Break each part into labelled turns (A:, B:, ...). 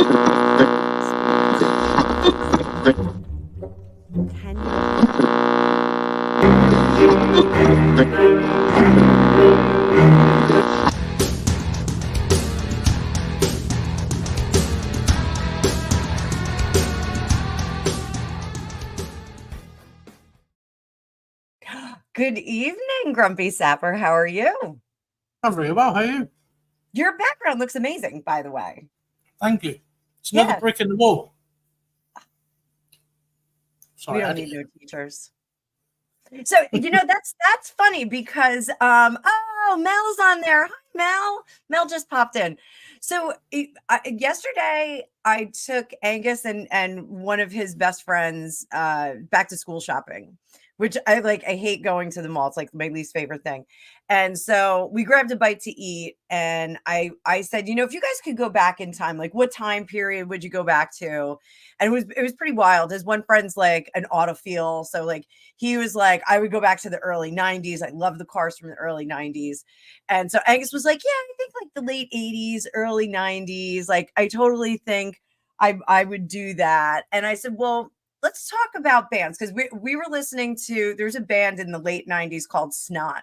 A: Can Good evening, Grumpy Sapper. How are you?
B: I'm very well. How are you?
A: Your background looks amazing, by the way.
B: Thank you. It's another brick in the wall. Sorry,
A: we don't need no teachers. So, that's funny because, Mel's on there. Hi, Mel. Mel just popped in. So yesterday I took Angus and one of his best friends back to school shopping, which I hate going to the mall. It's like my least favorite thing. And so we grabbed a bite to eat. And I said, if you guys could go back in time, like what time period would you go back to? And it was pretty wild. His one friend's like an autophile. So like he was like, I would go back to the early 90s. I love the cars from the early 90s. And so Angus was like, yeah, I think like the late 80s, early 90s. Like I totally think I would do that. And I said, well, let's talk about bands, because we were listening to, there's a band in the late 90s called Snot.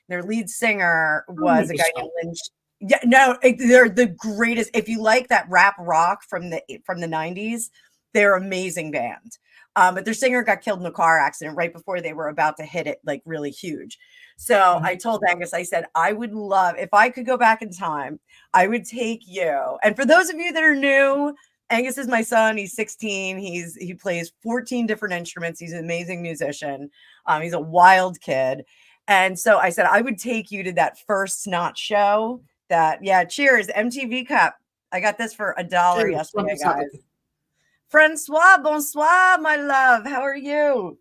A: Their lead singer was a guy named Lynch. Yeah, no, they're the greatest. If you like that rap rock from the 90s, they're an amazing band. But their singer got killed in a car accident right before they were about to hit it like really huge. So I told Angus, I said, I would love, if I could go back in time, I would take you. And for those of you that are new, Angus is my son. He's 16. He plays 14 different instruments. He's an amazing musician. He's a wild kid. And so I said, I would take you to that first Snot show. Cheers, MTV Cup. I got this for $1 yesterday, guys. Francois, bonsoir, my love. How are you?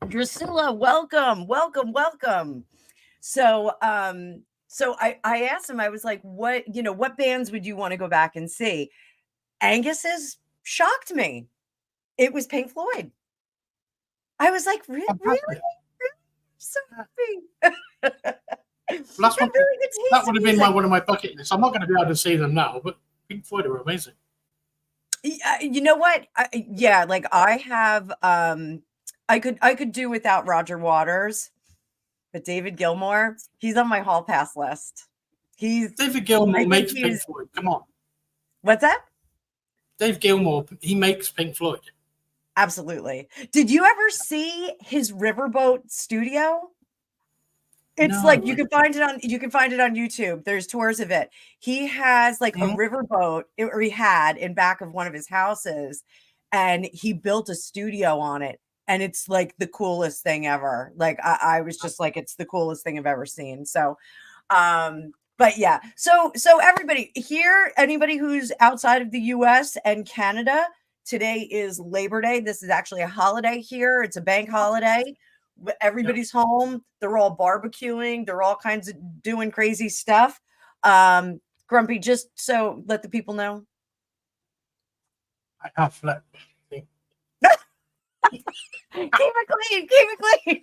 A: Drusilla, welcome. So I asked him, I was like, what bands would you want to go back and see? Angus's shocked me. It was Pink Floyd. I was like, really? So happy.
B: Well, that would have been one of my bucket lists. I'm not going to be able to see them now, but Pink Floyd are amazing.
A: You know what? I have I could do without Roger Waters, but David Gilmour, he's on my hall pass list.
B: David Gilmour makes Pink Floyd. Come on.
A: What's that?
B: Dave Gilmour, he makes Pink Floyd.
A: Absolutely. Did you ever see his Riverboat studio? It's you can find it on YouTube. There's tours of it. He has like a riverboat, or he had in back of one of his houses, and he built a studio on it. And it's like the coolest thing ever. Like I was just like, it's the coolest thing I've ever seen. So, but yeah. So everybody here, anybody who's outside of the US and Canada, today is Labor Day. This is actually a holiday here. It's a bank holiday. Everybody's home. They're all barbecuing. They're all kinds of doing crazy stuff. Grumpy, just so let the people know.
B: I have flipped.
A: Keep it clean.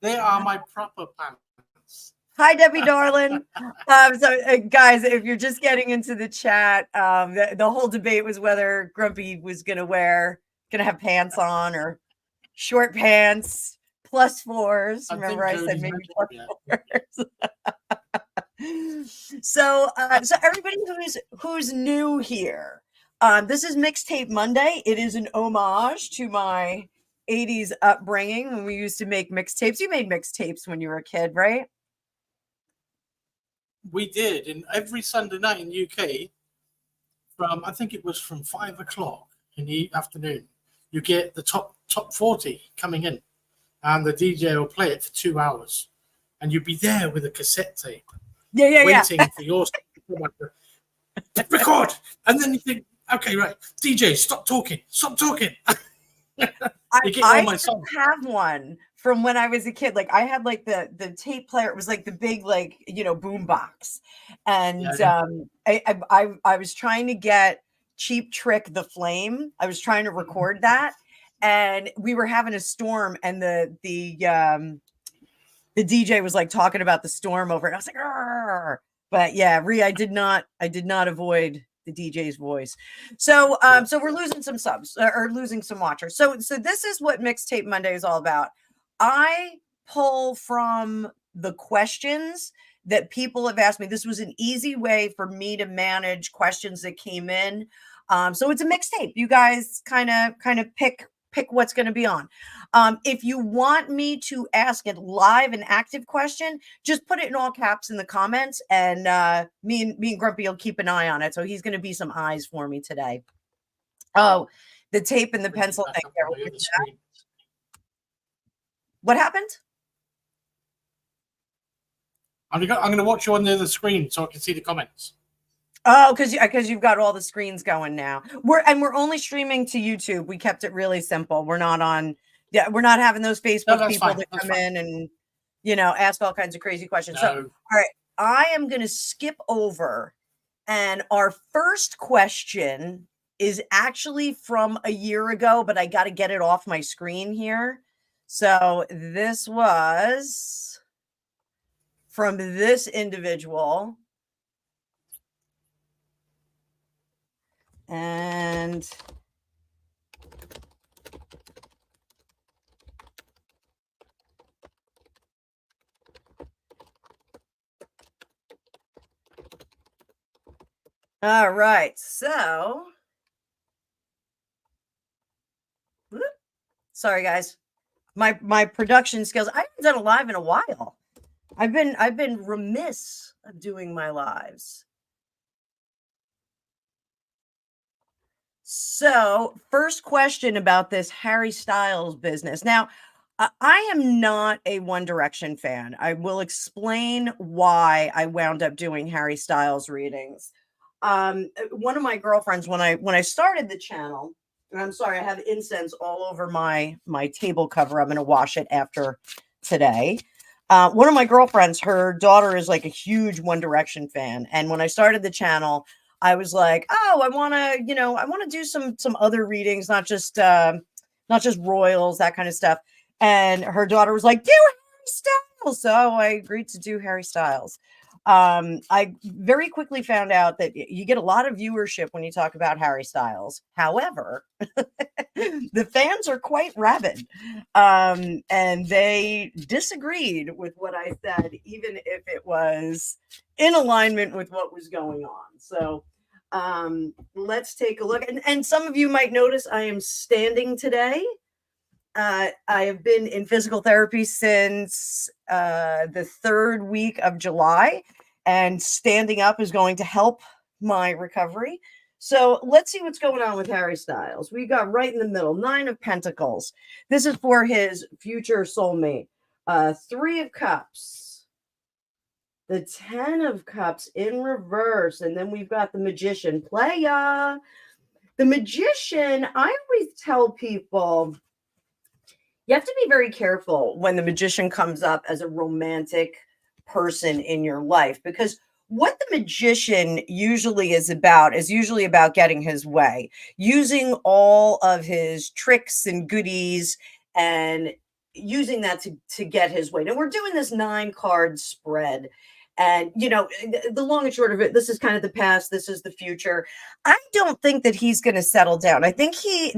B: They are my proper pants.
A: Hi, Debbie darling. Guys, if you're just getting into the chat, the whole debate was whether Grumpy was gonna have pants on or short pants plus fours. Remember, I said maybe plus fours. So everybody who's new here, this is Mixtape Monday. It is an homage to my 80s upbringing when we used to make mixtapes. You made mixtapes when you were a kid, right?
B: We did. And every Sunday night in UK, I think it was from 5 o'clock in the afternoon, you get the top 40 coming in. And the DJ will play it for 2 hours. And you'd be there with a cassette tape. Waiting for yours to record. And then you think, okay, right, DJ, stop talking.
A: I still have one from when I was a kid. Like I had like the tape player. It was like the big boom box, and I was trying to get Cheap Trick the Flame. I was trying to record that, and we were having a storm, and the DJ was like talking about the storm over it. I was like, arr! But yeah, I did not avoid the DJ's voice. So so we're losing some subs or losing some watchers. So this is what Mixtape Monday is all about. I pull from the questions that people have asked me. This was an easy way for me to manage questions that came in. So it's a mixtape. You guys kind of pick what's going to be on. If you want me to ask a live and active question, just put it in all caps in the comments, and me and Grumpy will keep an eye on it. So he's going to be some eyes for me today. Oh, the tape and the pencil thing. What happened?
B: I'm going to watch you on the other screen so I can see the comments.
A: Oh, because you've got all the screens going now. We're only streaming to YouTube. We kept it really simple. We're not on. Yeah, we're not having those Facebook people that come in and ask all kinds of crazy questions. So, all right, I am going to skip over, and our first question is actually from a year ago, but I got to get it off my screen here. So this was from this individual. And all right, so sorry guys, my production skills. I haven't done a live in a while. I've been remiss of doing my lives. So, first question about this Harry Styles business. Now, I am not a One Direction fan. I will explain why I wound up doing Harry Styles readings. One of my girlfriends, when I started the channel, and I'm sorry, I have incense all over my table cover. I'm going to wash it after today. One of my girlfriends, her daughter is like a huge One Direction fan, and when I started the channel, I was like, oh, I want to do some other readings, not just royals, that kind of stuff. And her daughter was like, do Harry Styles. So I agreed to do Harry Styles. I very quickly found out that you get a lot of viewership when you talk about Harry Styles. However, the fans are quite rabid. And they disagreed with what I said, even if it was in alignment with what was going on. So let's take a look. And some of you might notice I am standing today. I have been in physical therapy since the 3rd week of July, and standing up is going to help my recovery. So let's see what's going on with Harry Styles. We got right in the middle, 9 of Pentacles. This is for his future soulmate. 3 of Cups. The 10 of Cups in reverse. And then we've got the Magician. Playa. The Magician, I always tell people, you have to be very careful when the Magician comes up as a romantic person in your life, because what the Magician usually is about getting his way, using all of his tricks and goodies and using that to get his way. Now we're doing this 9-card spread. And, the long and short of it, this is kind of the past. This is the future. I don't think that he's going to settle down. I think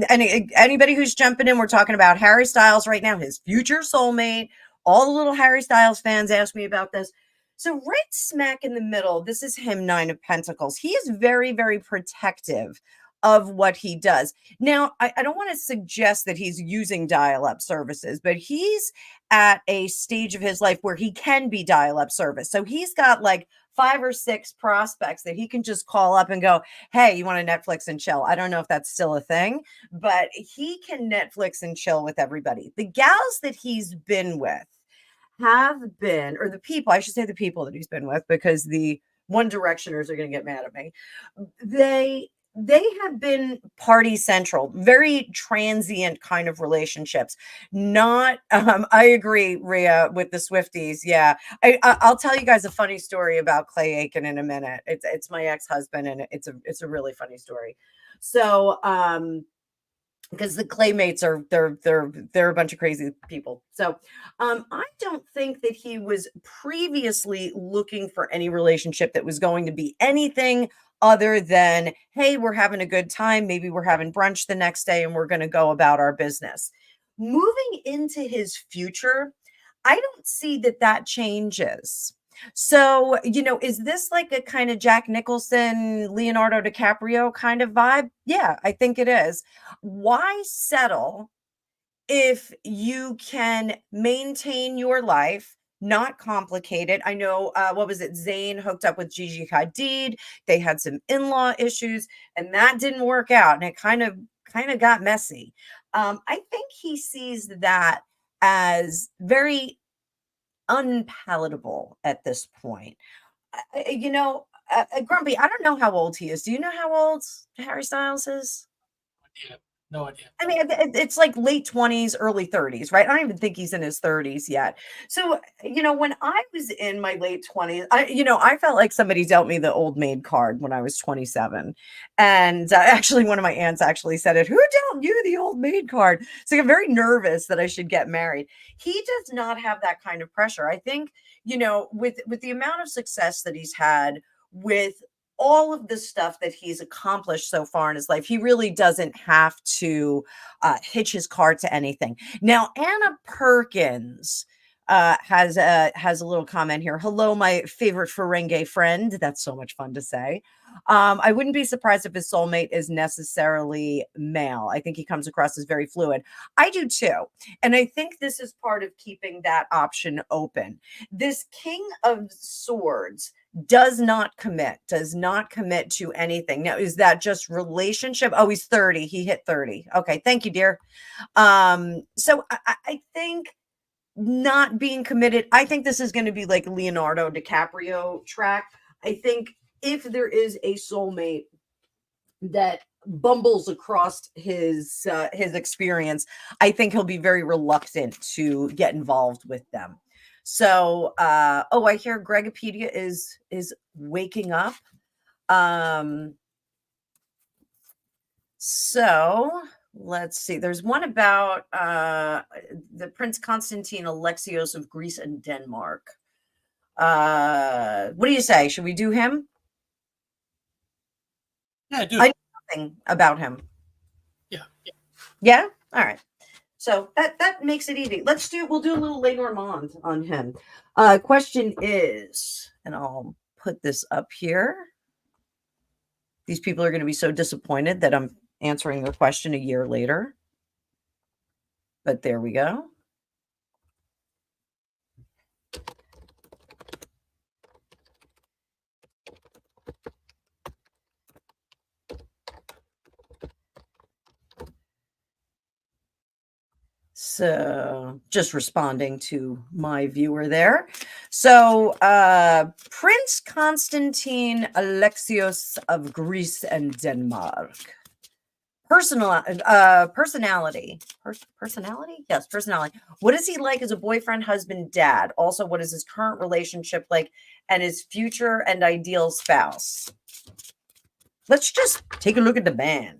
A: anybody who's jumping in, we're talking about Harry Styles right now, his future soulmate. All the little Harry Styles fans ask me about this. So right smack in the middle, this is him, 9 of Pentacles. He is very, very protective of what he does. Now, I don't want to suggest that he's using dial-up services, but he's at a stage of his life where he can be dial-up service. So he's got like 5 or 6 prospects that he can just call up and go, hey, you want to Netflix and chill? I don't know if that's still a thing, but he can Netflix and chill with everybody. The gals that he's been with have been, or the people, I should say the people that he's been with, because the One Directioners are going to get mad at me. They have been party central, very transient kind of relationships. Not, I agree, Rhea, with the Swifties. Yeah, I'll tell you guys a funny story about Clay Aiken in a minute. It's my ex-husband, and it's a really funny story. So, because the Claymates are they're a bunch of crazy people. So I don't think that he was previously looking for any relationship that was going to be anything other than, hey, we're having a good time. Maybe we're having brunch the next day and we're going to go about our business. Moving into his future, I don't see that that changes. So, is this like a kind of Jack Nicholson, Leonardo DiCaprio kind of vibe? Yeah, I think it is. Why settle if you can maintain your life, not complicated? I know, what was it? Zayn hooked up with Gigi Hadid. They had some in-law issues, and that didn't work out, and it kind of got messy. I think he sees that as very unpalatable at this point. Grumpy, I don't know how old he is. Do you know how old Harry Styles is?
B: Yeah, no idea.
A: I mean, it's like late 20s, early 30s, right? I don't even think he's in his 30s yet. So, when I was in my late 20s, I felt like somebody dealt me the old maid card when I was 27. And actually, one of my aunts actually said it, who dealt you the old maid card? So I'm very nervous that I should get married. He does not have that kind of pressure. I think, with the amount of success that he's had, with all of the stuff that he's accomplished so far in his life, he really doesn't have to hitch his car to anything. Now, Anna Perkins has a little comment here. Hello, my favorite Ferengi friend. That's so much fun to say. I wouldn't be surprised if his soulmate is necessarily male. I think he comes across as very fluid. I do too. And I think this is part of keeping that option open. This King of Swords does not commit to anything. Now, is that just relationship? Oh, he's 30. He hit 30. Okay. Thank you, dear. So I think not being committed, I think this is going to be like Leonardo DiCaprio track. I think if there is a soulmate that bumbles across his experience, I think he'll be very reluctant to get involved with them. So, I hear Gregopedia is waking up. So let's see. There's one about the Prince Constantine Alexios of Greece and Denmark. What do you say? Should we do him?
B: Yeah, do.
A: I know nothing about him.
B: Yeah.
A: Yeah. All right. So that makes it easy. We'll do a little Lenormand on him. Question is, and I'll put this up here. These people are going to be so disappointed that I'm answering their question a year later. But there we go. So just responding to my viewer there. So Prince Constantine Alexios of Greece and Denmark. Personality. Personality? Yes, personality. What is he like as a boyfriend, husband, dad? Also, what is his current relationship like and his future and ideal spouse? Let's just take a look at the man.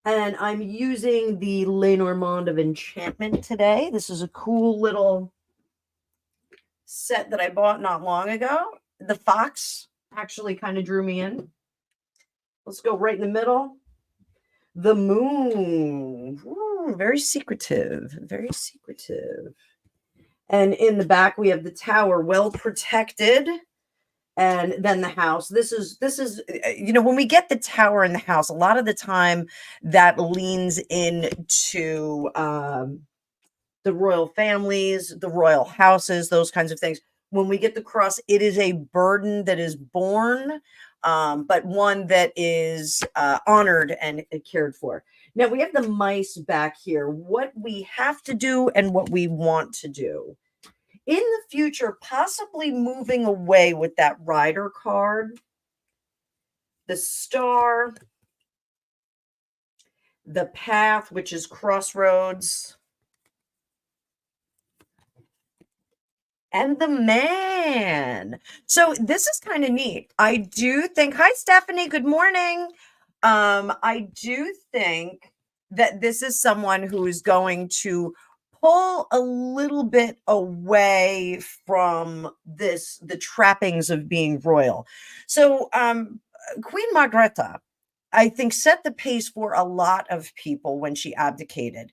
A: And I'm using the Lenormand of Enchantment today. This is a cool little set that I bought not long ago. The fox actually kind of drew me in. Let's go right in the middle. The moon. Ooh, very secretive. Very secretive. And in the back, we have the tower, well protected. And then the house. This is when we get the tower in the house, a lot of the time that leans into the royal families, the royal houses, those kinds of things. When we get the cross, it is a burden that is borne, but one that is honored and cared for. Now we have the mice back here, what we have to do and what we want to do. In the future, possibly moving away with that rider card, the star, the path, which is crossroads, and the man. So this is kind of neat. I do think, hi, Stephanie, good morning. I do think that this is someone who is going to pull a little bit away from the trappings of being royal. So Queen Margrethe, I think, set the pace for a lot of people when she abdicated.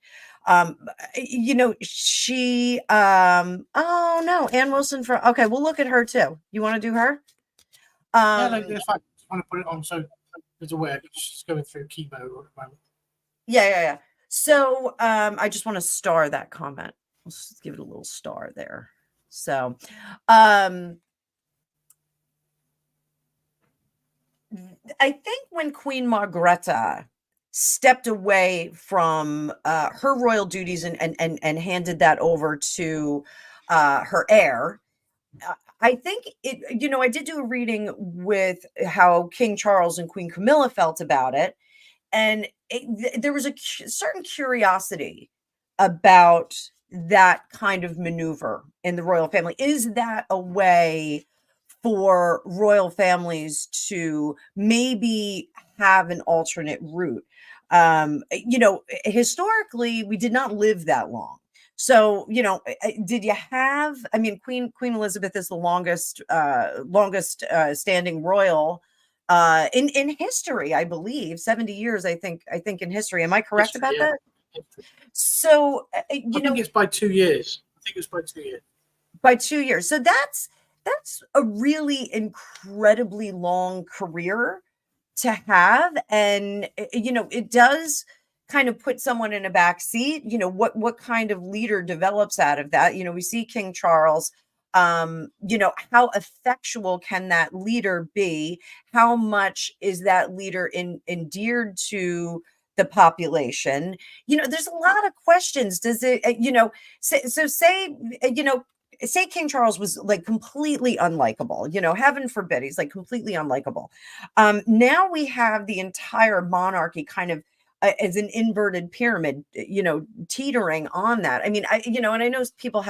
A: She oh no, Ann Wilson from, okay, we'll look at her too. You want to do her?
B: Yeah, no, that's fine. I want to put it on so there's aware she's going through chemo at the moment.
A: Yeah. So I just want to star that comment. Let's just give it a little star there. So I think when Queen Margrethe stepped away from her royal duties and handed that over to her heir, I think I did do a reading with how King Charles and Queen Camilla felt about it. And there was a certain curiosity about that kind of maneuver in the royal family. Is that a way for royal families to maybe have an alternate route? Historically, we did not live that long. So, did you have, I mean, Queen Elizabeth is the longest standing royal in history, I believe. 70 years, I think in history. Am I correct
B: History,
A: about
B: yeah.
A: that? So
B: I think it's by 2 years. I think it's by 2 years.
A: By 2 years. So that's a really incredibly long career to have. And it does kind of put someone in a back seat. What kind of leader develops out of that? We see King Charles. How effectual can that leader be? How much is that leader endeared to the population? There's a lot of questions. Does it, say King Charles was like completely unlikable, heaven forbid, he's like completely unlikable. Now we have the entire monarchy kind of as an inverted pyramid, teetering on that. I mean, and I know people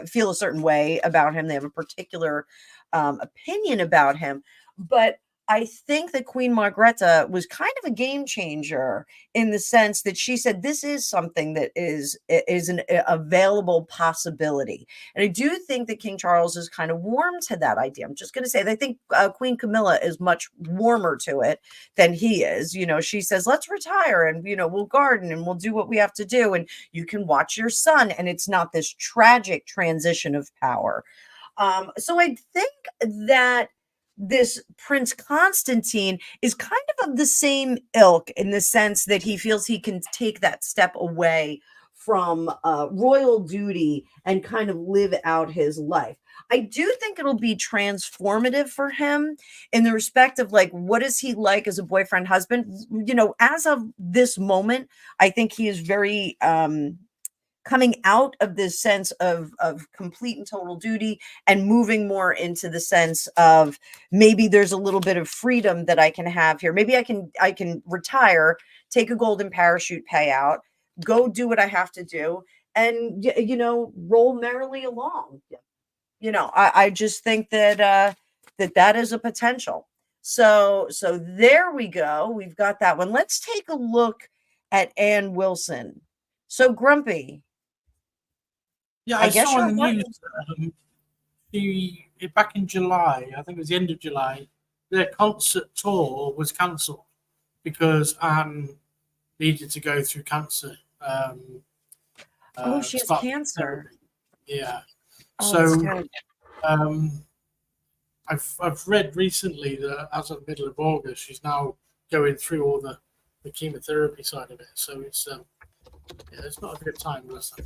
A: feel a certain way about him. They have a particular opinion about him, but I think that Queen Margrethe was kind of a game changer in the sense that she said this is something that is an available possibility. And I do think that King Charles is kind of warm to that idea. I'm just going to say that I think Queen Camilla is much warmer to it than he is. She says, let's retire and, we'll garden and we'll do what we have to do. And you can watch your son. And it's not this tragic transition of power. So I think that this Prince Constantine is kind of the same ilk in the sense that he feels he can take that step away from royal duty and kind of live out his life. I do think it'll be transformative for him in the respect of like, what is he like as a boyfriend, husband? As of this moment, I think he is very coming out of this sense of complete and total duty and moving more into the sense of maybe there's a little bit of freedom that I can have here. Maybe I can retire, take a golden parachute payout, go do what I have to do, and roll merrily along. I just think that that is a potential. So there we go. We've got that one. Let's take a look at Ann Wilson. So Grumpy.
B: Yeah, I saw on the news back in July, I think it was the end of July, their concert tour was cancelled because Anne needed to go through cancer.
A: She has cancer.
B: Yeah.
A: Oh,
B: I've read recently that as of the middle of August, she's now going through all the chemotherapy side of it. So it's not a good time, listen.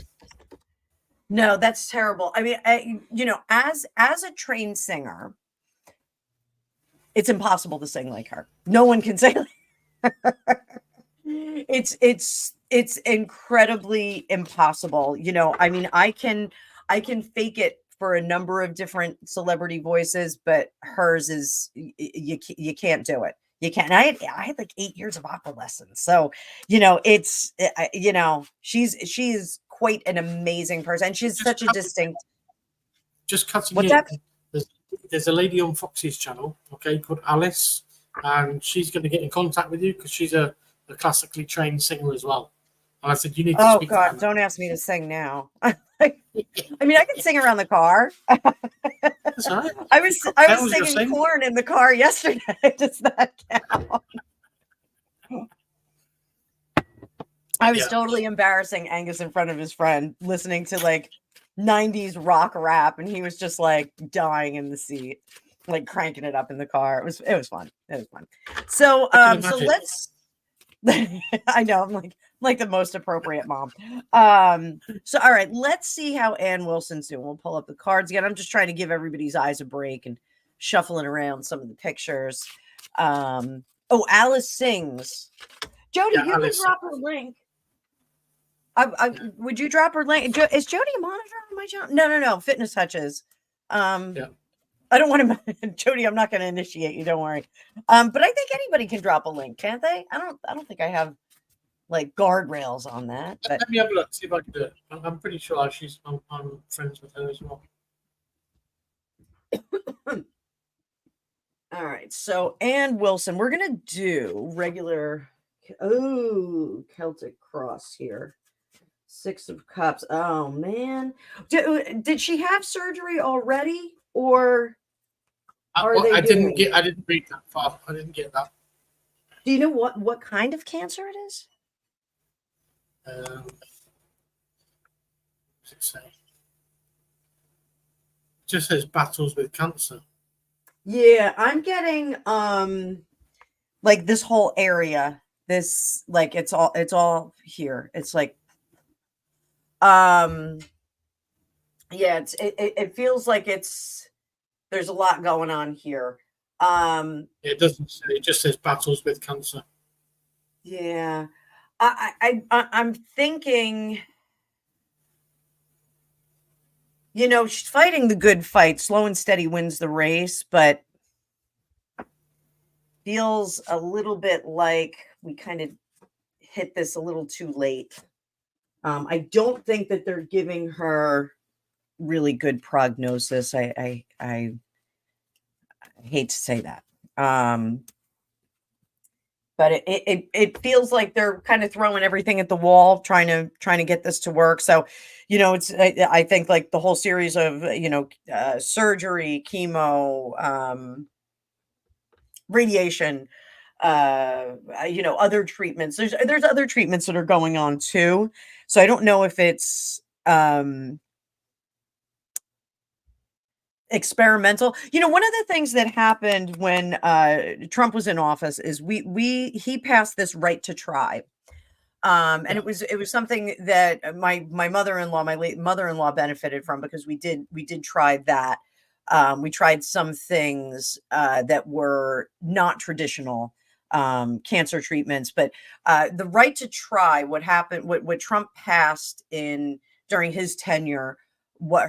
A: No, that's terrible. I mean, as a trained singer, it's impossible to sing like her. No one can sing like it's incredibly impossible. I mean, I can fake it for a number of different celebrity voices, but hers is you can't do it. You can't. I had like 8 years of opera lessons, so she's quite an amazing person. She's such a distinct.
B: Just cutting
A: What's
B: in.
A: that?
B: There's a lady on Fox's channel, okay, called Alice, and she's going to get in contact with you because she's a a classically trained singer as well. And I said, you need to
A: Oh
B: speak to
A: God,
B: him.
A: don't ask me to sing now. I mean, I can sing around the car.
B: That's all right.
A: I was singing Corn in the car yesterday. Does that count? I was totally embarrassing Angus in front of his friend, listening to like 90s rock rap, and he was just like dying in the seat, like cranking it up in the car. It was fun. It was fun. So so let's I know I'm like the most appropriate mom. So all right, let's see how Ann Wilson's doing. We'll pull up the cards again. I'm just trying to give everybody's eyes a break and shuffling around some of the pictures. Oh, Alice sings. Jody, you can drop her link. Would you drop her link? Is Jody a monitor on my channel? No. Fitness Touches.
B: Yeah.
A: I don't want to, Jody. I'm not going to initiate you. Don't worry. But I think anybody can drop a link, can't they? I don't think I have like guardrails on that. But
B: let me have a look, see if I can do it. I'm pretty sure I'm friends with her as well.
A: All right. So Ann Wilson, we're gonna do regular. Oh, Celtic cross here. 6 of Cups. Oh man, did she have surgery already, or
B: I didn't read that far. I didn't get that.
A: Do you know what kind of cancer it is?
B: What does it say? It just says battles with cancer.
A: Yeah, I'm getting like this whole area. This like it's all here. It's like yeah, it feels like there's a lot going on here.
B: It doesn't say, it just says battles with cancer.
A: Yeah. I'm thinking, she's fighting the good fight. Slow and steady wins the race, but feels a little bit like we kind of hit this a little too late. I don't think that they're giving her really good prognosis. I hate to say that. But it feels like they're kind of throwing everything at the wall, trying to get this to work. So, it's I think like the whole series of surgery, chemo, radiation, other treatments. There's other treatments that are going on too. So I don't know if it's experimental. One of the things that happened when Trump was in office is he passed this right to try. And it was something that my mother-in-law, my late mother-in-law benefited from, because we did try that. We tried some things that were not traditional cancer treatments, but the right to try, what happened, what Trump passed during his tenure,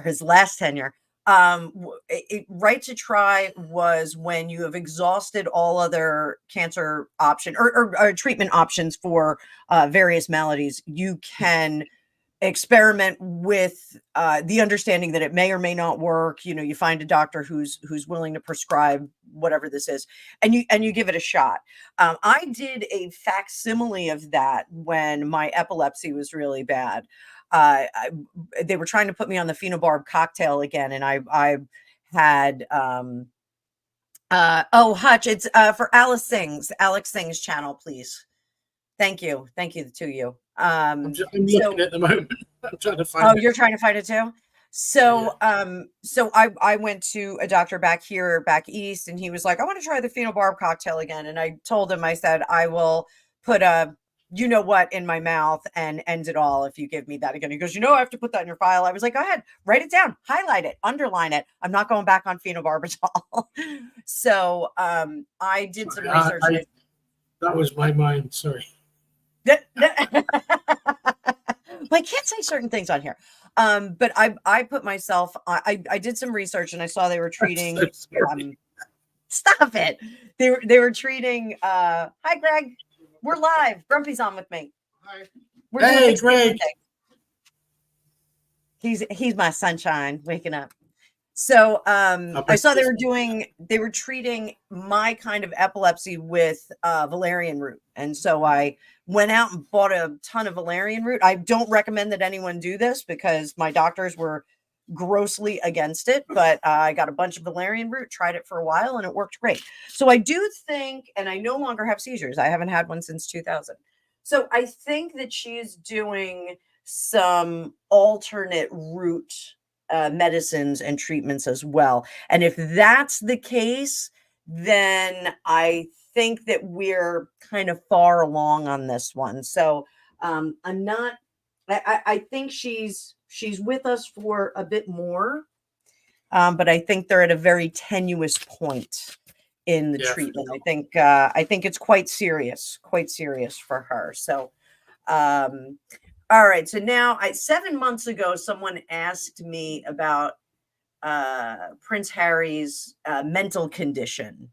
A: his last tenure, right to try was when you have exhausted all other cancer option or treatment options for various maladies, you can experiment with the understanding that it may or may not work. You find a doctor who's willing to prescribe whatever this is, and you give it a shot. I did a facsimile of that when my epilepsy was really bad. They were trying to put me on the phenobarb cocktail again, and I had Hutch, it's for Alex Sings channel, please. Thank you the two of you.
B: I'm looking at the moment. I'm trying to find it.
A: You're trying to find it too? So so I went to a doctor back east, and he was like, I want to try the phenobarb cocktail again. And I told him, I said, I will put a what in my mouth and end it all if you give me that again. He goes, I have to put that in your file. I was like, go ahead, write it down, highlight it, underline it. I'm not going back on phenobarbital. So I did some research.
B: That was my mind, sorry.
A: Well, I can't say certain things on here. But I put myself, I did some research, and I saw they were treating stop it. They were treating hi Greg. We're live. Grumpy's on with me.
B: Hi.
A: Hey
B: Greg.
A: He's my sunshine waking up. So I saw they were treating my kind of epilepsy with valerian root. And so I went out and bought a ton of valerian root. I don't recommend that anyone do this because my doctors were grossly against it, but I got a bunch of valerian root, tried it for a while, and it worked great. So I do think, and I no longer have seizures. I haven't had one since 2000. So I think that she's doing some alternate route medicines and treatments as well. And if that's the case, then I think that we're kind of far along on this one. So I'm not. I think she's with us for a bit more, but I think they're at a very tenuous point in the treatment. I think it's quite serious for her. So all right. So now 7 months ago, someone asked me about Prince Harry's mental condition.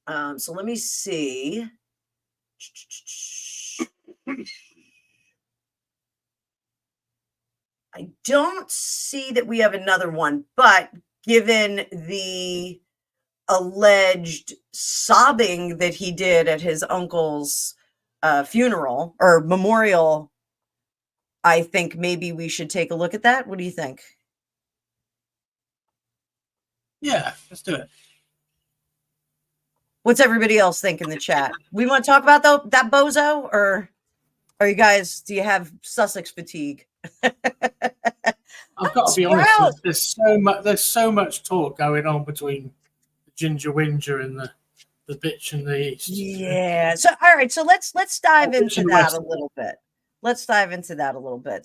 A: So let me see. I don't see that we have another one, but given the alleged sobbing that he did at his uncle's funeral or memorial, I think maybe we should take a look at that. What do you think?
B: Yeah, let's do it.
A: What's everybody else think in the chat? We want to talk about that bozo, or are you guys? Do you have Sussex fatigue?
B: I've got to be honest. There's so much talk going on between the Ginger Whinger and the bitch in the East.
A: Yeah. So all right. So let's dive into that a little bit.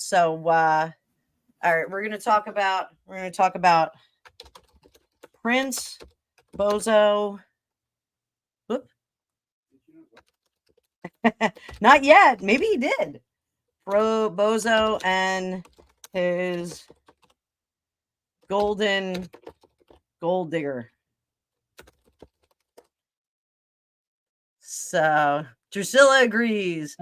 A: So all right, we're gonna talk about Prince Bozo. Whoop. Not yet. Maybe he did. Bozo and his golden gold digger. So Drusilla agrees.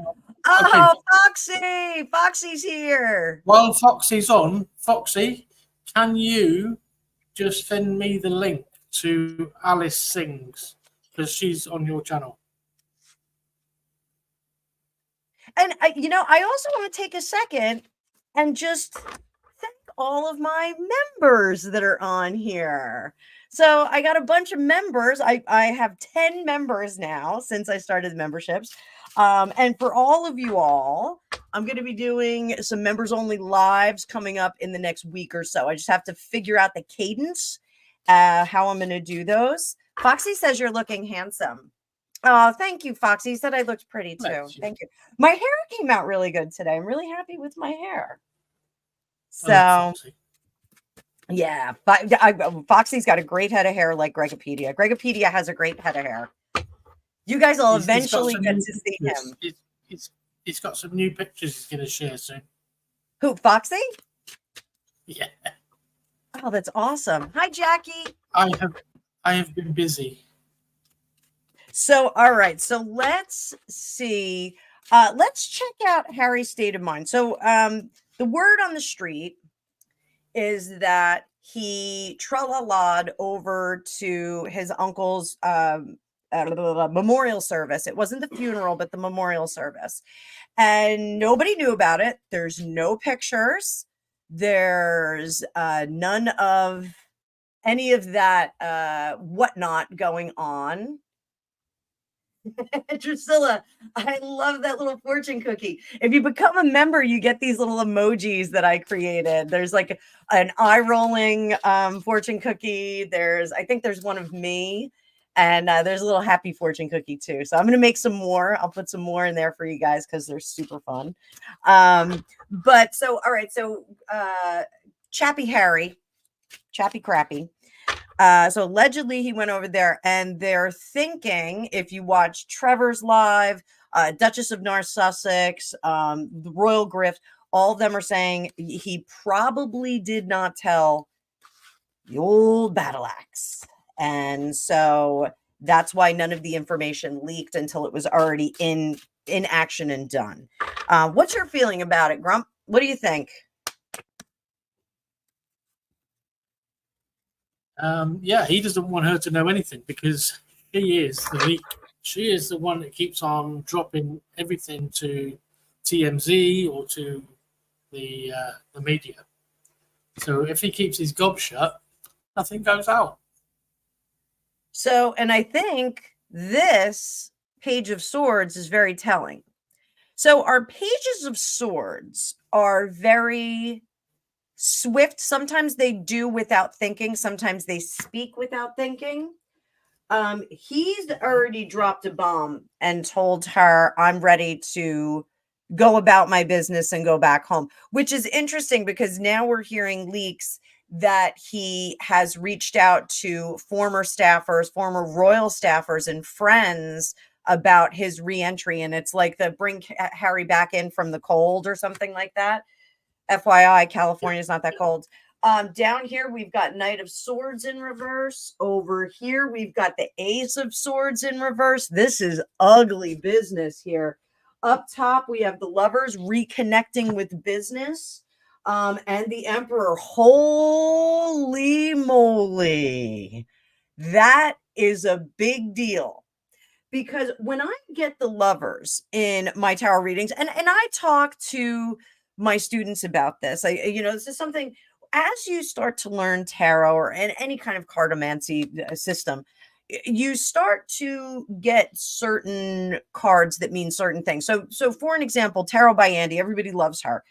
A: Oh, okay. Foxy's here.
B: While Foxy's on, Foxy, can you just send me the link to Alice Sings, because she's on your channel?
A: And I also want to take a second and just thank all of my members that are on here. So I got a bunch of members. I have 10 members now since I started the memberships. And for all of you all, I'm going to be doing some members only lives coming up in the next week or so. I just have to figure out the cadence, how I'm going to do those. Foxy says you're looking handsome. Oh, thank you, Foxy. You said I looked pretty too. Thank you. My hair came out really good today. I'm really happy with my hair. So, yeah, Foxy's got a great head of hair like Gregopedia. Gregopedia has a great head of hair. You guys will eventually get to see him.
B: He's got some new pictures he's going to share soon.
A: Who, Foxy?
B: Yeah.
A: Oh, that's awesome. Hi, Jackie.
B: I have been busy.
A: So, all right. So let's see. Let's check out Harry's state of mind. So, the word on the street is that he tra-la-la'd over to his uncle's memorial service. It wasn't the funeral, but the memorial service. And nobody knew about it. There's no pictures. There's none of any of that whatnot going on. Drusilla, I love that little fortune cookie. If you become a member, you get these little emojis that I created. There's like an eye rolling fortune cookie. I think there's one of me, and there's a little happy fortune cookie too. So I'm gonna make some more. I'll put some more in there for you guys because they're super fun. But so all right, so Chappy Harry, Chappy Crappy. So allegedly he went over there, and they're thinking, if you watch Trevor's live, Duchess of North Sussex, the Royal Grift, all of them are saying he probably did not tell the old battle axe. And so that's why none of the information leaked until it was already in action and done. What's your feeling about it, Grump? What do you think?
B: Yeah, he doesn't want her to know anything because she is the leak. She is the one that keeps on dropping everything to TMZ or to the media. So if he keeps his gob shut, nothing goes out.
A: So, and I think this Page of Swords is very telling. So, our Pages of Swords are very swift. Sometimes they do without thinking, sometimes they speak without thinking. He's already dropped a bomb and told her, I'm ready to go about my business and go back home, which is interesting because now we're hearing leaks that he has reached out to former staffers, former royal staffers, and friends about his reentry. And it's like the bring Harry back in from the cold or something like that. FYI, California is not that cold. Down here, we've got Knight of Swords in reverse. Over here, we've got the Ace of Swords in reverse. This is ugly business here. Up top, we have the Lovers reconnecting with business. And the Emperor. Holy moly. That is a big deal. Because when I get the Lovers in my tarot readings, and I talk to my students about this, this is something, as you start to learn tarot or any kind of cartomancy system, you start to get certain cards that mean certain things. So for an example, Tarot by Andy, everybody loves her.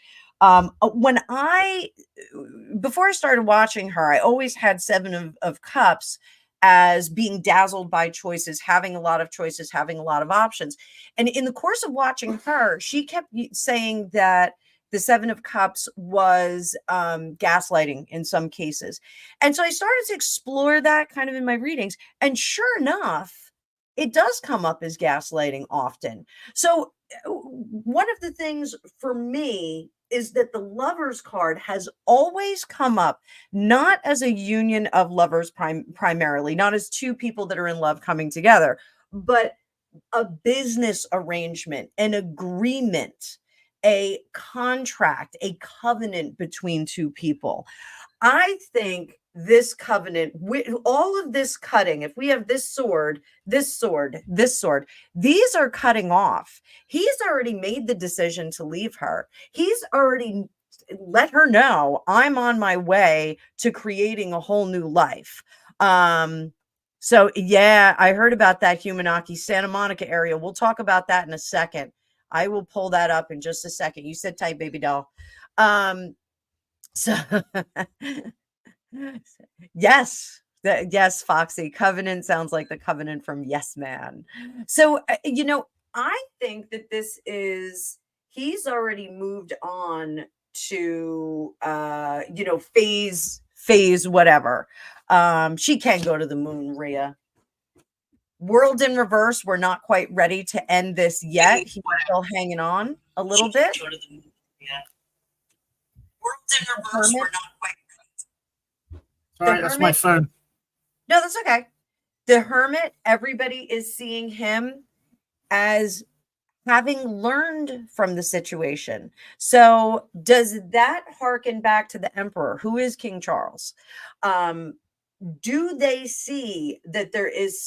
A: Before I started watching her, I always had Seven of Cups as being dazzled by choices, having a lot of choices, having a lot of options. And in the course of watching her, she kept saying that the Seven of Cups was gaslighting in some cases. And so I started to explore that kind of in my readings. And sure enough, it does come up as gaslighting often. So one of the things for me is that the Lovers card has always come up not as a union of lovers primarily, not as two people that are in love coming together, but a business arrangement, an agreement, a contract, a covenant between two people. I think this covenant, with all of this cutting, if we have this sword, this sword, this sword, these are cutting off. He's already made the decision to leave her. He's already let her know, I'm on my way to creating a whole new life. So yeah, I heard about that Humanaki Santa Monica area. We'll talk about that in a second. I will pull that up in just a second. You sit tight, baby doll. So yes, yes, Foxy. Covenant sounds like the covenant from Yes Man. So I think that he's already moved on to phase whatever. She can go to the moon, Rhea. World in reverse, we're not quite ready to end this yet. He's still hanging on a little bit. World in reverse, we're not quite.
B: Sorry, that's my phone.
A: No, that's okay. The Hermit, everybody is seeing him as having learned from the situation. So does that harken back to the Emperor, who is King Charles? Do they see that there is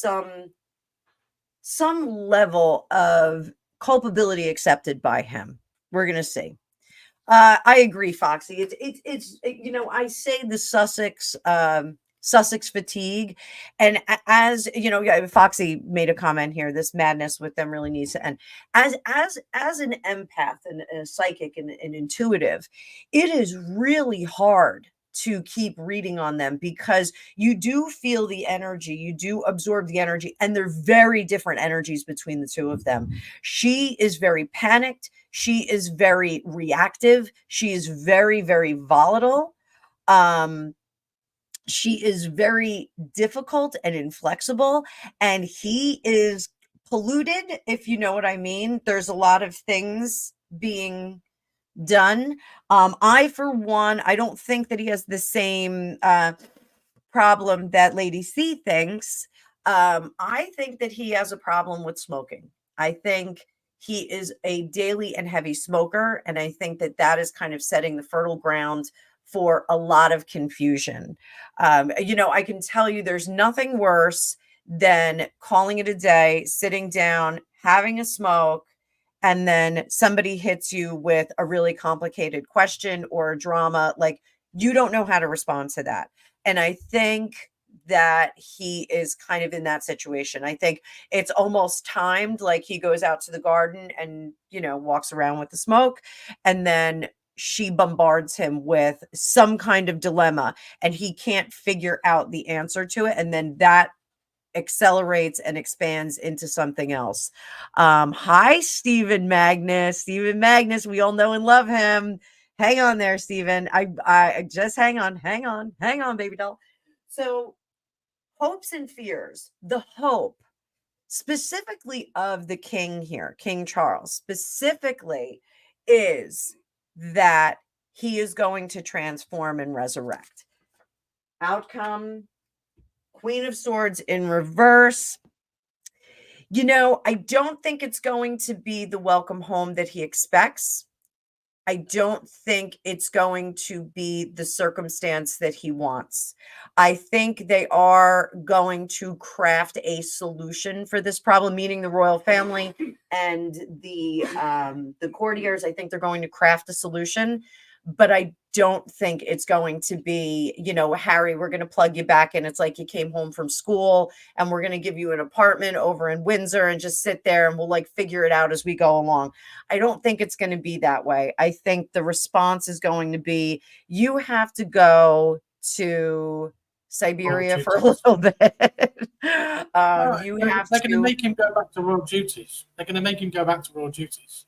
A: some level of culpability accepted by him? We're going to see. I agree, Foxy. It's I say the Sussex fatigue, and as Foxy made a comment here. This madness with them really needs to end. As an empath and a psychic and an intuitive, it is really hard to keep reading on them because you do feel the energy, you do absorb the energy, and they're very different energies between the two of them. She is very panicked. She is very reactive. She is very, very volatile. She is very difficult and inflexible, and he is polluted, if you know what I mean. There's a lot of things being done. I, for one, I don't think that he has the same problem that Lady C thinks. I think that he has a problem with smoking. I think he is a daily and heavy smoker, and I think that that is kind of setting the fertile ground for a lot of confusion. I can tell you there's nothing worse than calling it a day, sitting down, having a smoke, and then somebody hits you with a really complicated question or a drama. Like, you don't know how to respond to that. And I think that he is kind of in that situation. I think it's almost timed, like he goes out to the garden and, walks around with the smoke, and then she bombards him with some kind of dilemma and he can't figure out the answer to it. And then that accelerates and expands into something else. Hi, Stephen Magnus. Stephen Magnus, we all know and love him. Hang on there, Stephen. I just hang on, baby doll. So, hopes and fears. The hope specifically of the king here, King Charles, specifically, is that he is going to transform and resurrect. Outcome, Queen of Swords in reverse. I don't think it's going to be the welcome home that he expects. I don't think it's going to be the circumstance that he wants. I think they are going to craft a solution for this problem, meaning the royal family and the courtiers. I think they're going to craft a solution, but I don't think it's going to be, Harry, we're going to plug you back in. It's like you came home from school and we're going to give you an apartment over in Windsor and just sit there and we'll figure it out as we go along. I don't think it's going to be that way. I think the response is going to be, you have to go to Siberia for a little bit.
B: They're going to make him go back to royal duties. They're going to make him go back to royal duties.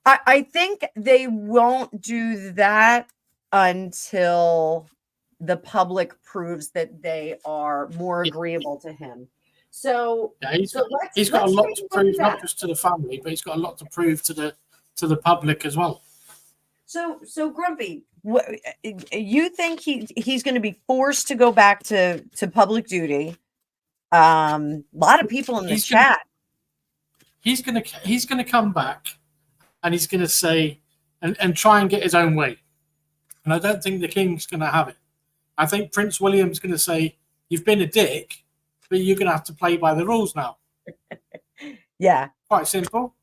A: I think they won't do that until the public proves that they are more agreeable to him. So,
B: he's got a lot to prove, not just to the family, but he's got a lot to prove to the public as well.
A: So Grumpy, you think he's going to be forced to go back to public duty? A lot of people in the chat.
B: He's going to come back, and he's going to say and try and get his own way. And I don't think the king's going to have it. I think Prince William's going to say, "You've been a dick, but you're going to have to play by the rules now."
A: Yeah.
B: Quite simple.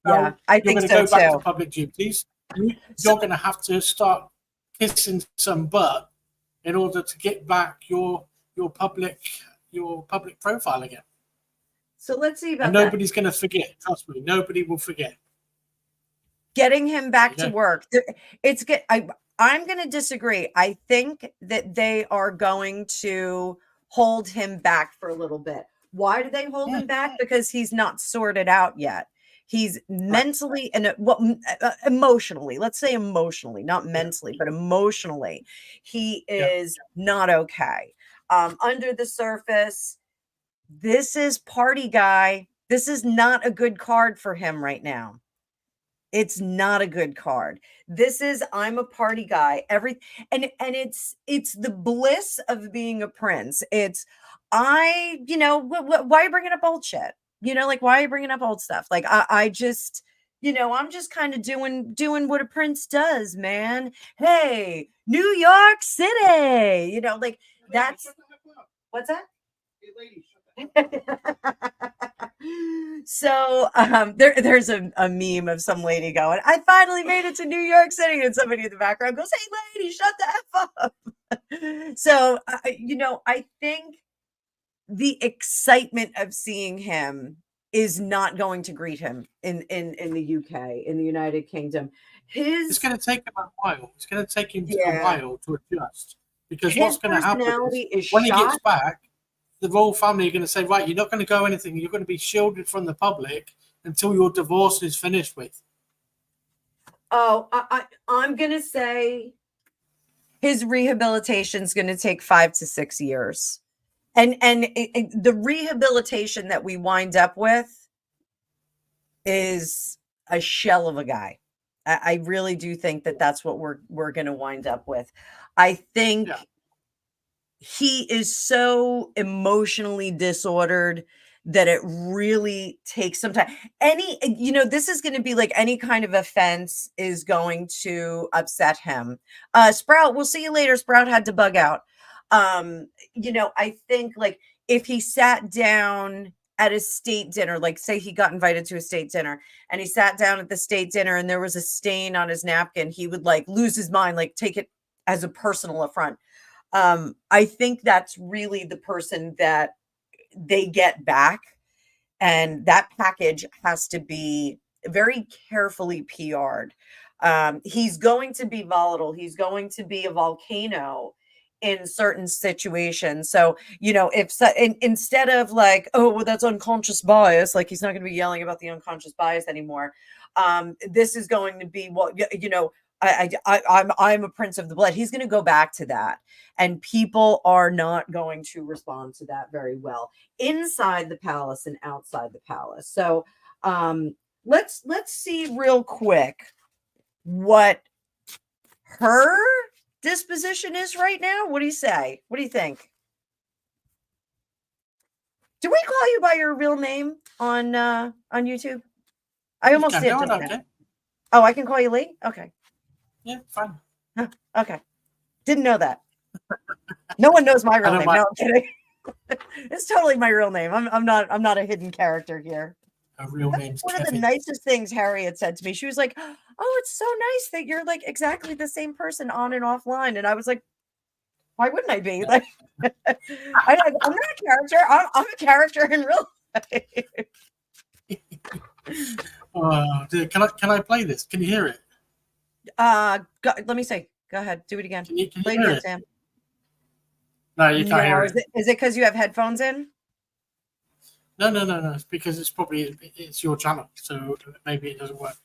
A: Yeah, I think so too.
B: You're going to go back to public duties. You're going to have to start kissing some butt in order to get back your public profile again.
A: So let's see about
B: and nobody's going to forget. Trust me, nobody will forget.
A: Getting him back to work. It's good. I'm going to disagree. I think that they are going to hold him back for a little bit. Why do they hold him back? Because he's not sorted out yet. He's mentally and emotionally, let's say emotionally, not mentally, but emotionally, he is not okay. Under the surface, this is party guy. This is not a good card for him right now. It's not a good card. This is, I'm a party guy. And it's the bliss of being a prince. It's, why are you bringing up old shit? Why are you bringing up old stuff? I just, I'm just kind of doing what a prince does, man. Hey, New York City, that's, what's that? Hey, lady, So there's a meme of some lady going, "I finally made it to New York City," and somebody in the background goes, "Hey, lady, shut the F up." So I think the excitement of seeing him is not going to greet him in the UK, in the United Kingdom.
B: It's going to take him a while. It's going to take him a while to adjust, because what's going to happen is when he gets back, the royal family are going to say, "Right, you're not going to go anything. You're going to be shielded from the public until your divorce is finished with."
A: Oh, I'm going to say his rehabilitation is going to take 5 to 6 years. And the rehabilitation that we wind up with is a shell of a guy. I really do think that that's what we're going to wind up with. I think he is so emotionally disordered that it really takes some time. This is going to be like any kind of offense is going to upset him. Sprout, we'll see you later. Sprout had to bug out. I think like if he sat down at a state dinner, like say he got invited to a state dinner and he sat down at the state dinner and there was a stain on his napkin, he would like lose his mind, like take it as a personal affront. I think that's really the person that they get back. And that package has to be very carefully PR'd. He's going to be volatile. He's going to be a volcano in certain situations. So, instead of like, oh, well, that's unconscious bias, like he's not going to be yelling about the unconscious bias anymore. This is going to be I'm a prince of the blood. He's going to go back to that. And people are not going to respond to that very well inside the palace and outside the palace. So let's see real quick what her disposition is right now. What do you say? What do you think? Do we call you by your real name on YouTube? I almost did.
B: Okay.
A: Oh, I can call you Lee? Okay.
B: Yeah, fine.
A: Okay. Didn't know that. No one knows my real name. No, I'm kidding. It's totally my real name. I'm not a hidden character here.
B: A real name.
A: One of the nicest things Harry had said to me. She was like, "Oh, it's so nice that you're like exactly the same person on and offline." And I was like, "Why wouldn't I be?" Like, I'm not a character. I'm a character in real
B: life. Can I play this? Can you hear it?
A: Let me see. Go ahead. Do it again.
B: Can you
A: play
B: hear
A: it,
B: it?
A: Sam.
B: No, you can't hear it.
A: Is it because you have headphones in?
B: No. It's because it's your channel, so maybe it doesn't work.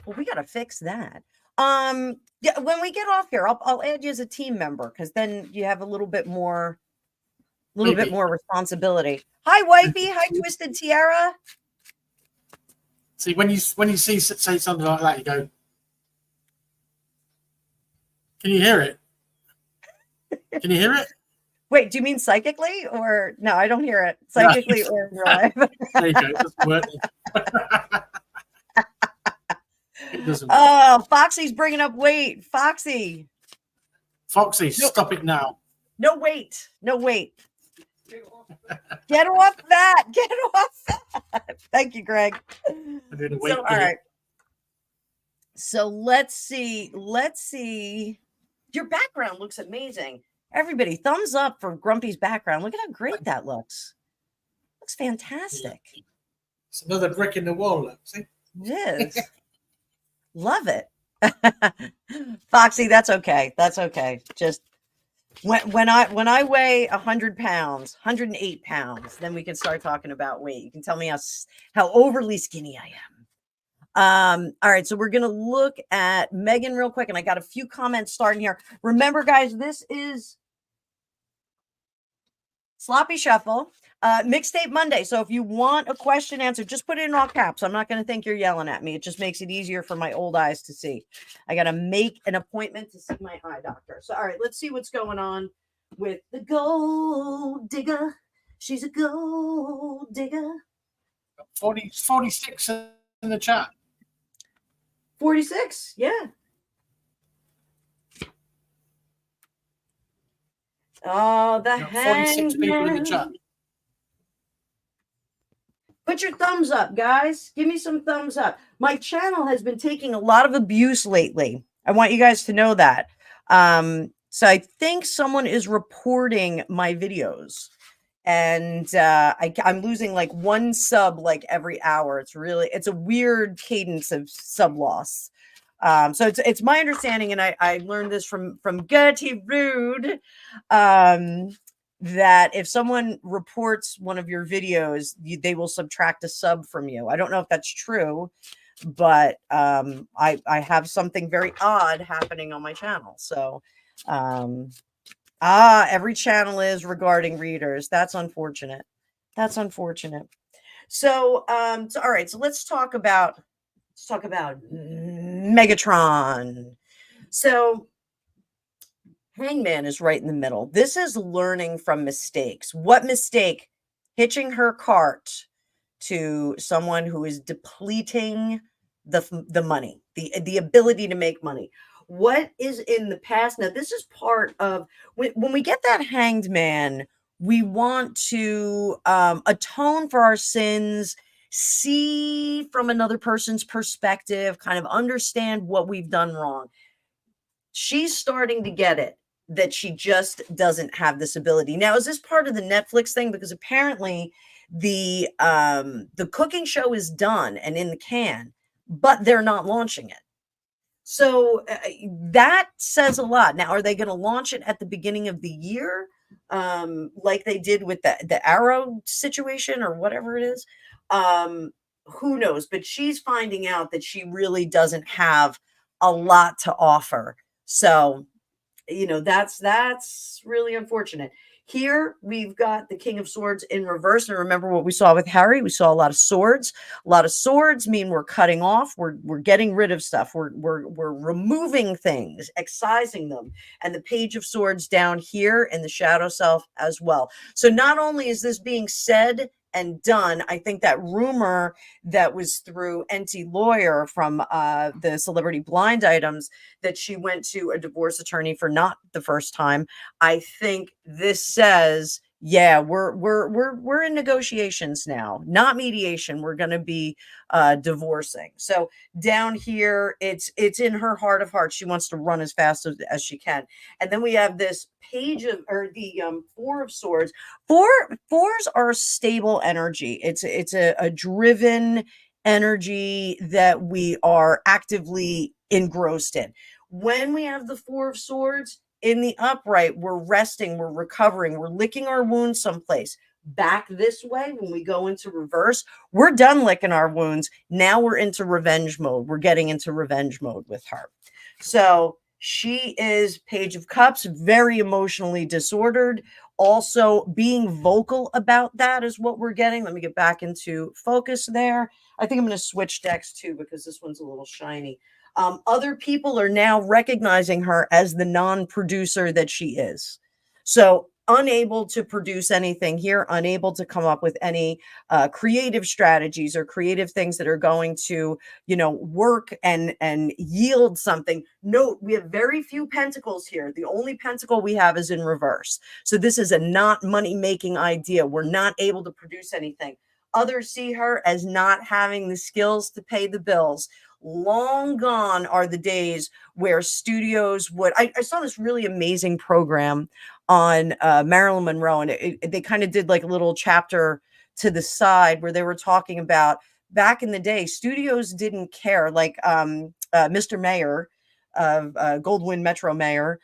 A: Well, we got to fix that. Yeah, when we get off here, I'll add you as a team member because then you have a little bit more responsibility. Hi, wifey. Hi, Twisted Tiara.
B: See, when you say something like that, you go, "Can you hear it? Can you hear it?"
A: Wait, do you mean psychically or no? I don't hear it psychically or in real life.
B: There you go. It doesn't work. It doesn't work.
A: Oh, Foxy's bringing up weight. Foxy,
B: stop it now.
A: No wait. Get off that. Get off that. Thank you, Greg. All right. So let's see. Your background looks amazing. Everybody, thumbs up for Grumpy's background. Look at how great that looks. Looks fantastic.
B: It's another brick in the wall. Look, see?
A: It is. Love it. Foxy, that's okay. That's okay. Just when I weigh 100 pounds, 108 pounds, then we can start talking about weight. You can tell me how overly skinny I am. All right, so we're gonna look at Meghan real quick, and I got a few comments starting here. Remember, guys, this is Sloppy Shuffle, Mixtape Monday. So if you want a question answered, just put it in all caps. I'm not going to think you're yelling at me. It just makes it easier for my old eyes to see. I got to make an appointment to see my eye doctor. So, all right, let's see what's going on with the gold digger. She's a gold digger.
B: 46 in the chat.
A: 46, yeah. Oh, the
B: 46 people in the chat.
A: Put your thumbs up, guys. Give me some thumbs up. My channel has been taking a lot of abuse lately. I want you guys to know that. So I think someone is reporting my videos. And I'm losing like one sub like every hour. It's a weird cadence of sub loss. So it's my understanding, and I learned this from Gertie Rude, that if someone reports one of your videos, they will subtract a sub from you. I don't know if that's true, but I have something very odd happening on my channel. So every channel is regarding readers. That's unfortunate. So all right, so let's talk about Megatron. So Hangman is right in the middle. This is learning from mistakes. What mistake hitching her cart to someone who is depleting the money, the ability to make money. What is in the past? Now, this is part of when we get that hanged man, we want to atone for our sins, see from another person's perspective, kind of understand what we've done wrong. She's starting to get it, that she just doesn't have this ability. Now, is this part of the Netflix thing? Because apparently the cooking show is done and in the can, but they're not launching it. So that says a lot. Now, are they going to launch it at the beginning of the year, like they did with the Arrow situation or whatever it is? Who knows? But she's finding out that she really doesn't have a lot to offer. So, that's really unfortunate. Here we've got the King of Swords in reverse. And remember what we saw with Harry? We saw a lot of swords. A lot of swords mean we're cutting off. We're getting rid of stuff. We're removing things, excising them. And the Page of Swords down here in the shadow self as well. So not only is this being said and done, I think that rumor that was through NT Lawyer from the Celebrity Blind Items, that she went to a divorce attorney for not the first time. I think this says, yeah, we're in negotiations now, not mediation. We're going to be divorcing. So down here, it's in her heart of hearts. She wants to run as fast as she can. And then we have this page of, or the Four of Swords. Fours are stable energy. It's a driven energy that we are actively engrossed in. When we have the Four of Swords in the upright, we're resting, we're recovering, we're licking our wounds someplace. Back this way, when we go into reverse, we're done licking our wounds. Now we're into revenge mode. We're getting into revenge mode with her. So she is Page of Cups, very emotionally disordered. Also, being vocal about that is what we're getting. Let me get back into focus there. I think I'm going to switch decks too, because this one's a little shiny. Other people are now recognizing her as the non-producer that she is. So unable to produce anything here, unable to come up with any creative strategies or creative things that are going to, work and yield something. Note, we have very few pentacles here. The only pentacle we have is in reverse. So this is a not money-making idea. We're not able to produce anything. Others see her as not having the skills to pay the bills. Long gone are the days where studios would. I saw this really amazing program on Marilyn Monroe, and they kind of did like a little chapter to the side where they were talking about back in the day, studios didn't care. Like Mr. Mayor, Goldwyn Metro Mayor,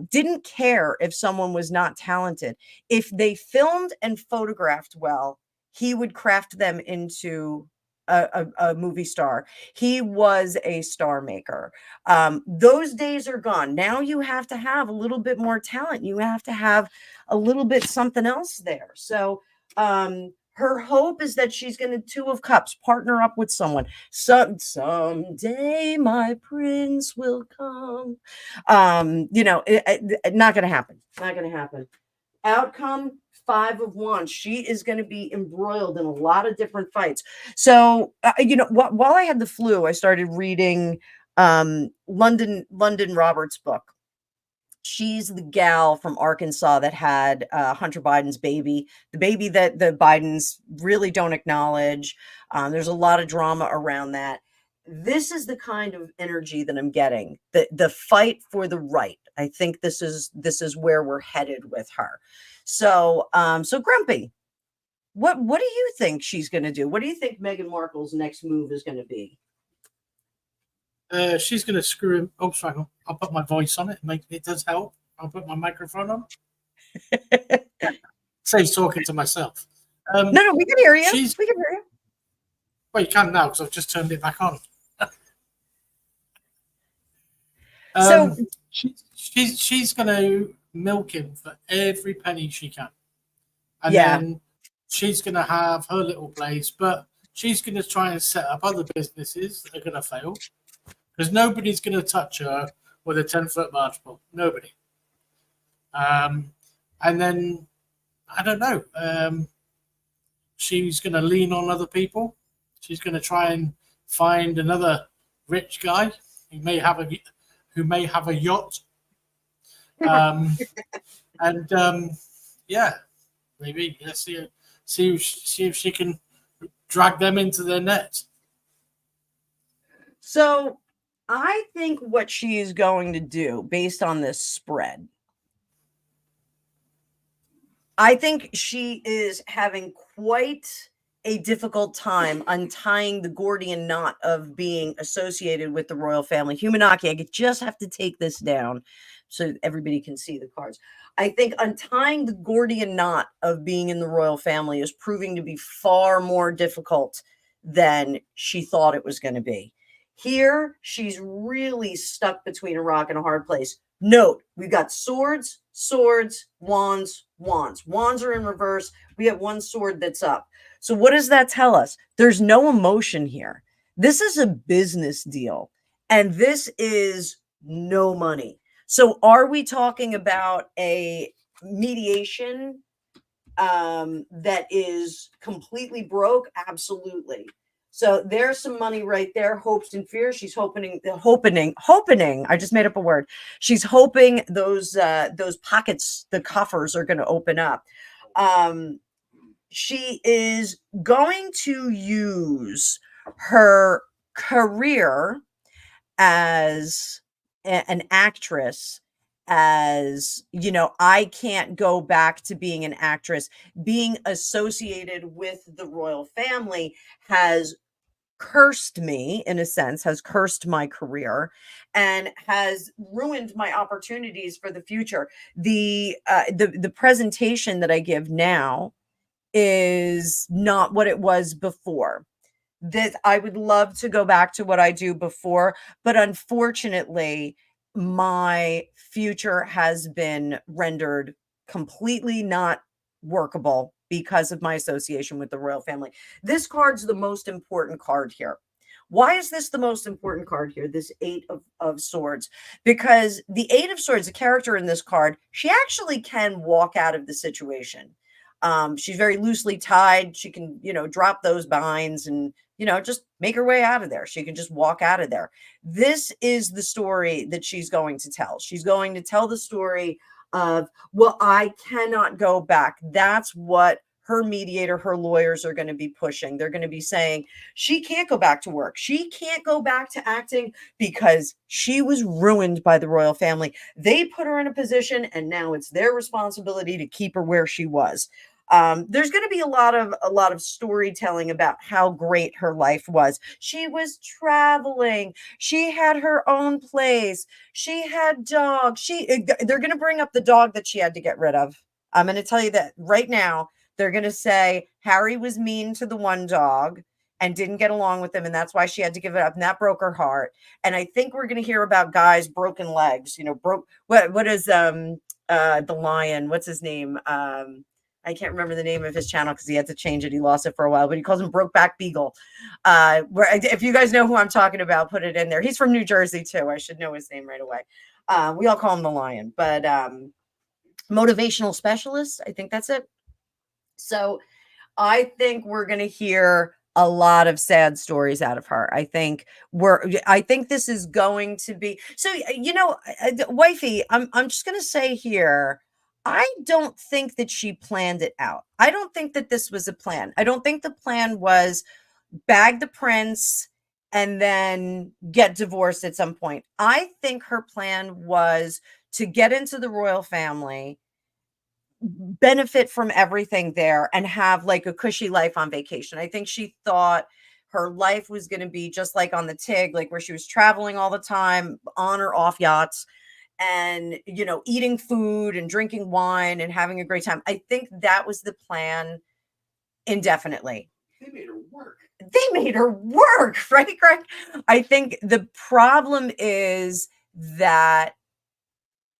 A: didn't care if someone was not talented. If they filmed and photographed well, he would craft them into a movie star. He was a star maker. Those days are gone. Now you have to have a little bit more talent. You have to have a little bit something else there. So her hope is that she's going to Two of Cups, partner up with someone. Someday my prince will come. Not going to happen. Not going to happen. Outcome, Five of Wands. She is going to be embroiled in a lot of different fights. So, while I had the flu, I started reading London Roberts' book. She's the gal from Arkansas that had Hunter Biden's baby, the baby that the Bidens really don't acknowledge. There's a lot of drama around that. This is the kind of energy that I'm getting. The fight for the right. I think this is where we're headed with her. So Grumpy, what do you think she's going to do? What do you think Meghan Markle's next move is going to be?
B: She's going to screw him. Oh, sorry. I'll put my voice on it. It does help. I'll put my microphone on. Saves talking to myself.
A: No, we can hear you. We can hear you.
B: Well, you can now because I've just turned it back on.
A: So
B: she's going to milk him for every penny she can. And then she's going to have her little place, but she's going to try and set up other businesses that are going to fail because nobody's going to touch her with a 10-foot barge pole. Nobody. And then, I don't know. she's going to lean on other people. She's going to try and find another rich guy who may have a yacht. Yeah, maybe let's see if she can drag them into their net.
A: So I think what she is going to do based on this spread, I think she is having quite a difficult time untying the Gordian knot of being associated with the royal family. Humanaki, I just have to take this down so everybody can see the cards. I think untying the Gordian knot of being in the royal family is proving to be far more difficult than she thought it was going to be. Here, she's really stuck between a rock and a hard place. Note, we've got swords, swords, wands, wands. Wands are in reverse. We have one sword that's up. So what does that tell us? There's no emotion here. This is a business deal, and this is no money. So are we talking about a mediation that is completely broke? Absolutely. So there's some money right there. Hopes and fears. She's hoping. I just made up a word. She's hoping those pockets, the coffers, are going to open up. She is going to use her career as an actress. As you know, I can't go back to being an actress. Being associated with the royal family has cursed me, in a sense, has cursed my career and has ruined my opportunities for the future. The presentation that I give now is not what it was before. That I would love to go back to what I do before, but unfortunately, my future has been rendered completely not workable because of my association with the royal family. This card's the most important card here. Why is this the most important card here? This Eight of Swords. Because the Eight of Swords, the character in this card, she actually can walk out of the situation. She's very loosely tied. She can, drop those binds and, just make her way out of there. She can just walk out of there. This is the story that she's going to tell. She's going to tell the story of, well, I cannot go back. That's what her mediator, her lawyers are going to be pushing. They're going to be saying she can't go back to work. She can't go back to acting because she was ruined by the royal family. They put her in a position and now it's their responsibility to keep her where she was. There's going to be a lot of storytelling about how great her life was. She was traveling. She had her own place. She had dogs. They're going to bring up the dog that she had to get rid of. I'm going to tell you that right now. They're going to say Harry was mean to the one dog and didn't get along with him, and that's why she had to give it up, and that broke her heart. And I think we're going to hear about guys' broken legs. What is the lion? What's his name? I can't remember the name of his channel because he had to change it. He lost it for a while, but he calls him Brokeback Beagle. If you guys know who I'm talking about, put it in there. He's from New Jersey too. I should know his name right away. We all call him the lion, but motivational specialist. I think that's it. So I think we're going to hear a lot of sad stories out of her. I think this is going to be, so, wifey, I'm just going to say here, I don't think that she planned it out. I don't think that this was a plan. I don't think the plan was bag the prince and then get divorced at some point. I think her plan was to get into the royal family, benefit from everything there, and have like a cushy life on vacation. I think she thought her life was going to be just like on the TIG, like where she was traveling all the time, on or off yachts, and eating food and drinking wine and having a great time. I think that was the plan indefinitely.
B: They made
A: her work, right, Greg? I think the problem is that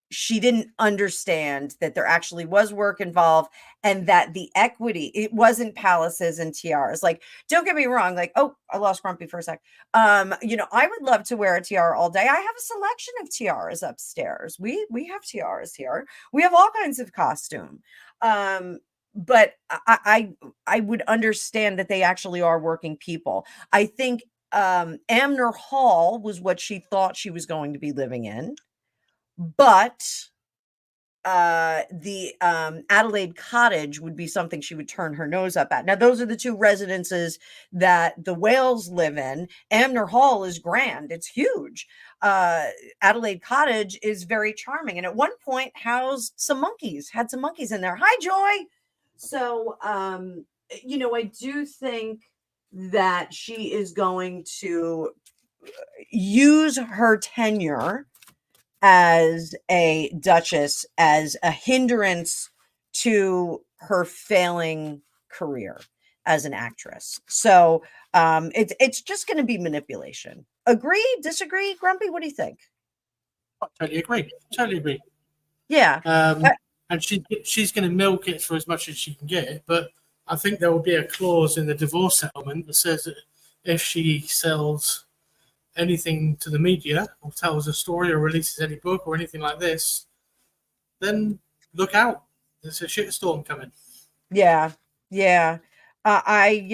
A: she didn't understand that there actually was work involved, and that the equity, it wasn't palaces and tiaras. Like, don't get me wrong. Like, oh, I lost Grumpy for a sec. I would love to wear a tiara all day. I have a selection of tiaras upstairs. We have tiaras here. We have all kinds of costume. but I would understand that they actually are working people. I think Amner Hall was what she thought she was going to be living in, but the Adelaide Cottage would be something she would turn her nose up at. Now, those are the two residences that the Whales live in. Amner Hall is grand, it's huge. Adelaide Cottage is very charming, and at one point housed some monkeys, had some monkeys in there. Hi, Joy. So, I do think that she is going to use her tenure as a duchess as a hindrance to her failing career as an actress. So it's just going to be manipulation. Agree? Disagree? Grumpy, what do you think?
B: I totally agree. Totally agree.
A: Yeah.
B: And she's going to milk it for as much as she can get. But I think there will be a clause in the divorce settlement that says that if she sells anything to the media or tells a story or releases any book or anything like this, then look out. There's a shitstorm coming.
A: Yeah. I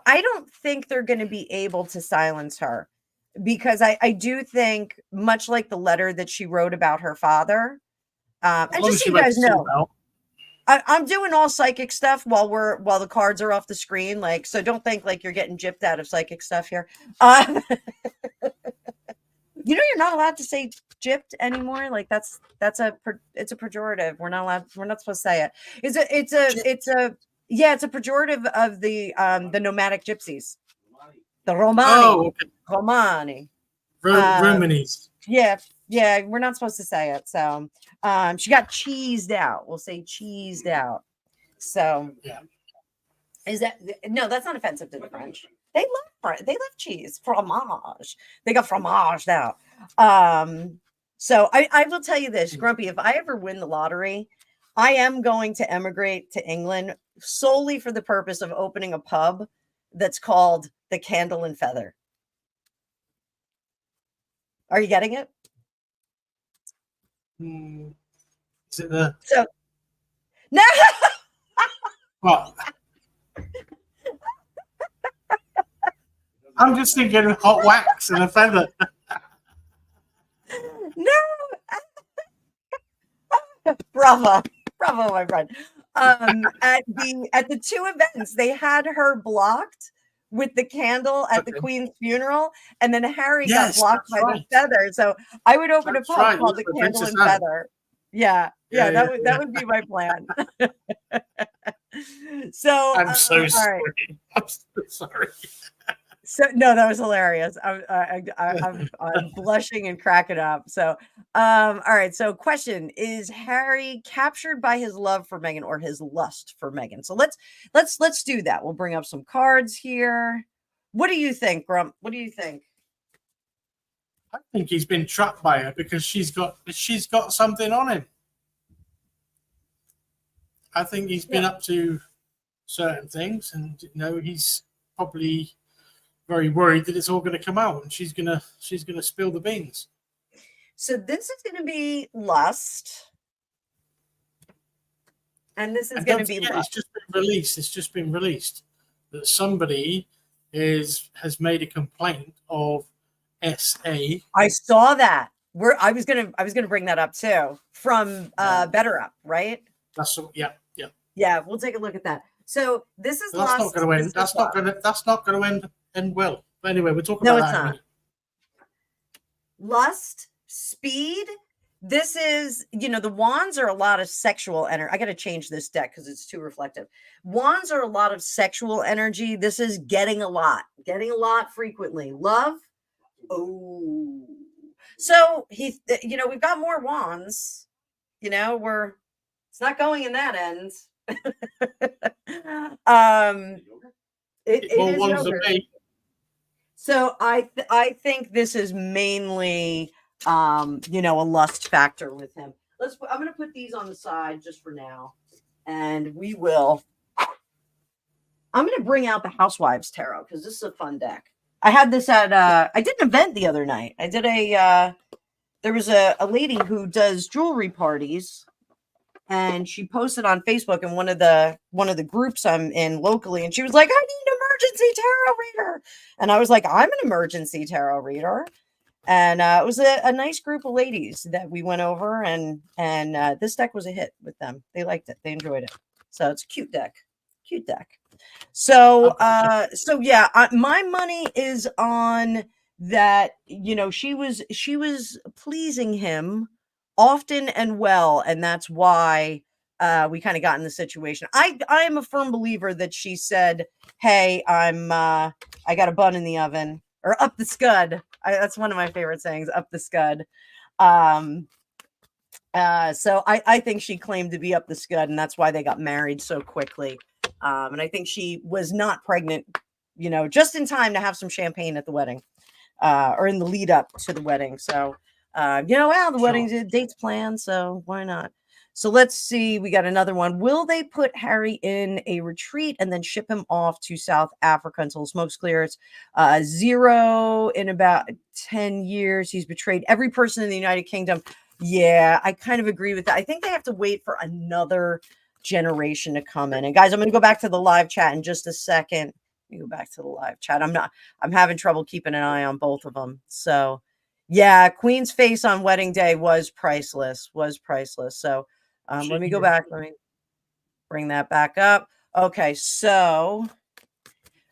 A: don't think they're going to be able to silence her, because I do think, much like the letter that she wrote about her father, and just so you guys know, I'm doing all psychic stuff while the cards are off the screen. Like, so don't think like you're getting gypped out of psychic stuff here. You're not allowed to say gypped anymore. Like it's a pejorative. We're not supposed to say it. It's a pejorative of the nomadic gypsies. The Romani.
B: Oh, okay.
A: Romani.
B: Romanis.
A: Yeah, we're not supposed to say it. So she got cheesed out. We'll say cheesed out. So
B: yeah.
A: Is that no, that's not offensive to the French. They love cheese. Fromage. They got fromaged out. So I will tell you this, Grumpy, if I ever win the lottery, I am going to emigrate to England solely for the purpose of opening a pub that's called the Candle and Feather. Are you getting it?
B: Is it the
A: no?
B: What? I'm just thinking hot wax and a feather.
A: No. Bravo, my friend. At the two events, they had her blocked with the candle at the Queen's funeral, and then Harry got blocked by the feather. So I would open a pub called the Candle and Feather. Yeah, that would be my plan. So
B: I'm so sorry. Right. I'm so sorry.
A: So no, that was hilarious. I'm blushing and cracking up. So, all right. So, question: is Harry captured by his love for Meghan or his lust for Meghan? So let's do that. We'll bring up some cards here. What do you think, Grump? What do you think?
B: I think he's been trapped by her because she's got something on him. I think he's been up to certain things, and he's probably very worried that it's all going to come out, and she's gonna spill the beans. So this is going to be lust, and this is going to be lust. It's just been released that somebody has made a complaint of SA. I saw that. I was gonna bring that up too from Better Up, right? That's yeah. We'll take a look at that. So this is lust. That's not going to end. That's not going to end well. But anyway, we're talking about that. No, it's not. Lust, speed. This is, the wands are a lot of sexual energy. I got to change this deck because it's too reflective. Wands are a lot of sexual energy. This is getting a lot frequently. Love. Oh, so we've got more wands. It's not going in that end. It is yogurt. So I think this is mainly a lust factor with him. I'm going to put these on the side just for now, and I'm going to bring out the Housewives Tarot because this is a fun deck. I had this at I did an event the other night. I did there was a lady who does jewelry parties,
A: and she posted on Facebook in one of the groups I'm in locally, and she was like, "I need an emergency tarot reader," and I was like, "I'm an emergency tarot reader." And it was a nice group of ladies that we went over, and this deck was a hit with them. They liked it. They enjoyed it. So it's a cute deck. Cute deck. So yeah, my money is on that. You know, she was pleasing him often and well, and that's why we kind of got in the situation. I am a firm believer that she said, "Hey, I got a bun in the oven," or "up the scud." That's one of my favorite sayings, "up the scud." So I think she claimed to be up the scud, and that's why they got married so quickly. And I think she was not pregnant, you know, just in time to have some champagne at the wedding, or in the lead up to the wedding. So, you know, well, the wedding date's planned, so why not? So let's see. We got another one. Will they put Harry in a retreat and then ship him off to South Africa until smoke clears? 0 in about 10 years. He's betrayed every person in the United Kingdom. Yeah, I kind of agree with that. I think they have to wait for another generation to come in. And guys, I'm going to go back to the live chat in just a second. Let me go back to the live chat. I'm having trouble keeping an eye on both of them. So yeah, Queen's face on wedding day was priceless, So let me go back. Let me bring that back up. Okay, so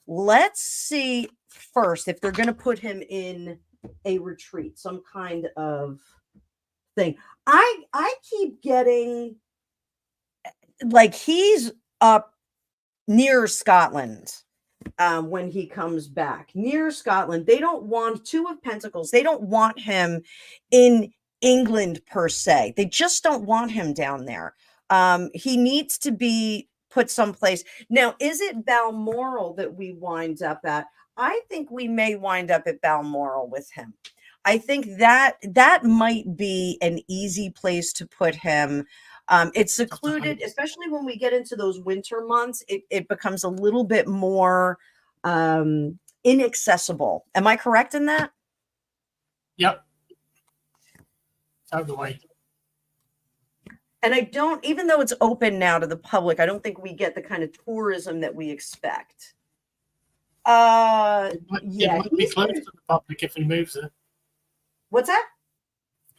A: let's see first if they're going to put him in a retreat, some kind of thing. I keep getting like he's up near Scotland when he comes back. Near Scotland. They don't want 2 of Pentacles. They don't want him in England per se. They just don't want him down there. He needs to be put someplace. Now, is it Balmoral that we wind up at? I think we may wind up at Balmoral with him. I think that might be an easy place to put him. It's secluded, especially when we get into those winter months. It becomes a little bit more inaccessible. Am I correct in that?
B: Yep. Out of the way.
A: And I don't, even though it's open now to the public, I don't think we get the kind of tourism that we expect.
B: It might be close to the public if he moves there.
A: What's that?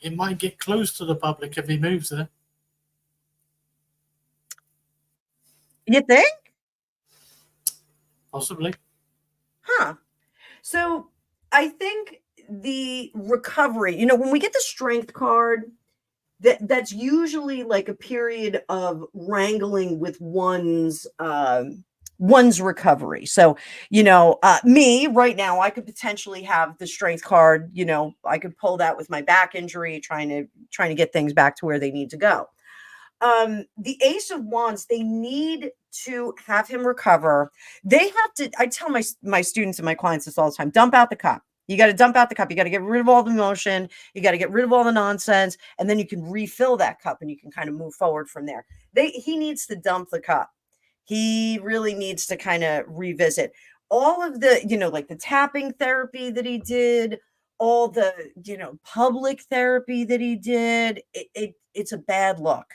B: It might get close to the public if he moves there.
A: You think?
B: Possibly.
A: Huh. So I think the recovery, you know, when we get the strength card, that's usually like a period of wrangling with one's recovery. So, you know, me right now, I could potentially have the strength card. You know, I could pull that with my back injury, trying to get things back to where they need to go. The Ace of Wands, they need to have him recover. They have to, I tell my students and my clients this all the time, dump out the cup. You got to dump out the cup. You got to get rid of all the emotion. You got to get rid of all the nonsense. And then you can refill that cup and you can kind of move forward from there. He needs to dump the cup. He really needs to kind of revisit all of the, you know, like the tapping therapy that he did, all the, you know, public therapy that he did. It's a bad look.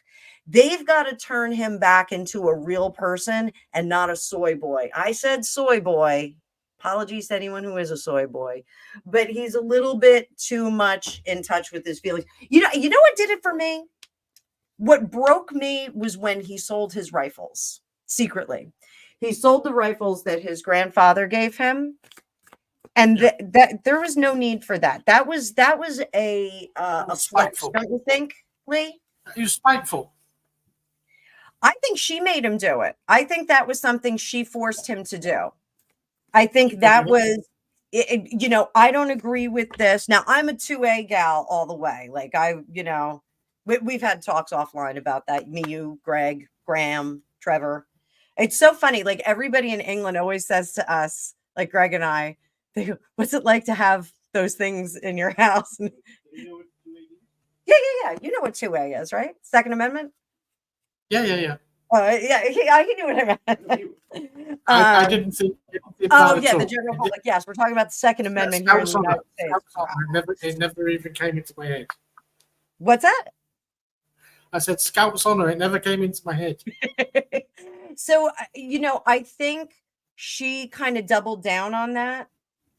A: They've got to turn him back into a real person and not a soy boy. I said soy boy. Apologies to anyone who is a soy boy, but he's a little bit too much in touch with his feelings. You know what did it for me? What broke me was when he sold his rifles secretly. He sold the rifles that his grandfather gave him, and that there was no need for that. That was a flex, don't you think, Lee?
B: He was spiteful.
A: I think she made him do it. I think that was something she forced him to do. I think that was, you know, I don't agree with this. Now, I'm a 2A gal all the way. Like you know, we've had talks offline about that. Me, you, Greg, Graham, Trevor. It's so funny. Like everybody in England always says to us, like Greg and I, they go, what's it like to have those things in your house? Yeah. You know what 2A is, right? Second Amendment?
B: Yeah.
A: Yeah, he knew what I meant.
B: I didn't think.
A: The general public. Yes, we're talking about the Second Amendment here in the United States.
B: It never even came into my head.
A: What's that?
B: I said Scout's honor. It never came into my head.
A: So, I think she kind of doubled down on that,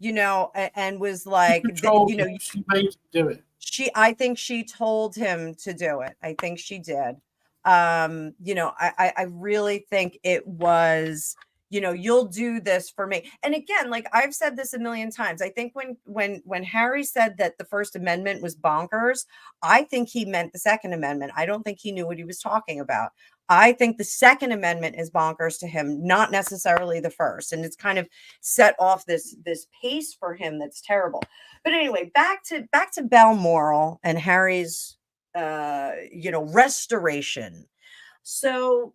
A: and was like,
B: She made him do it.
A: I think she told him to do it. I think she did. I really think it was, you'll do this for me. And again, like I've said this a million times, I think when Harry said that the First Amendment was bonkers, I think he meant the Second Amendment. I don't think he knew what he was talking about. I think the Second Amendment is bonkers to him, not necessarily the first. And it's kind of set off this pace for him that's terrible. But anyway, back to Balmoral and Harry's restoration. So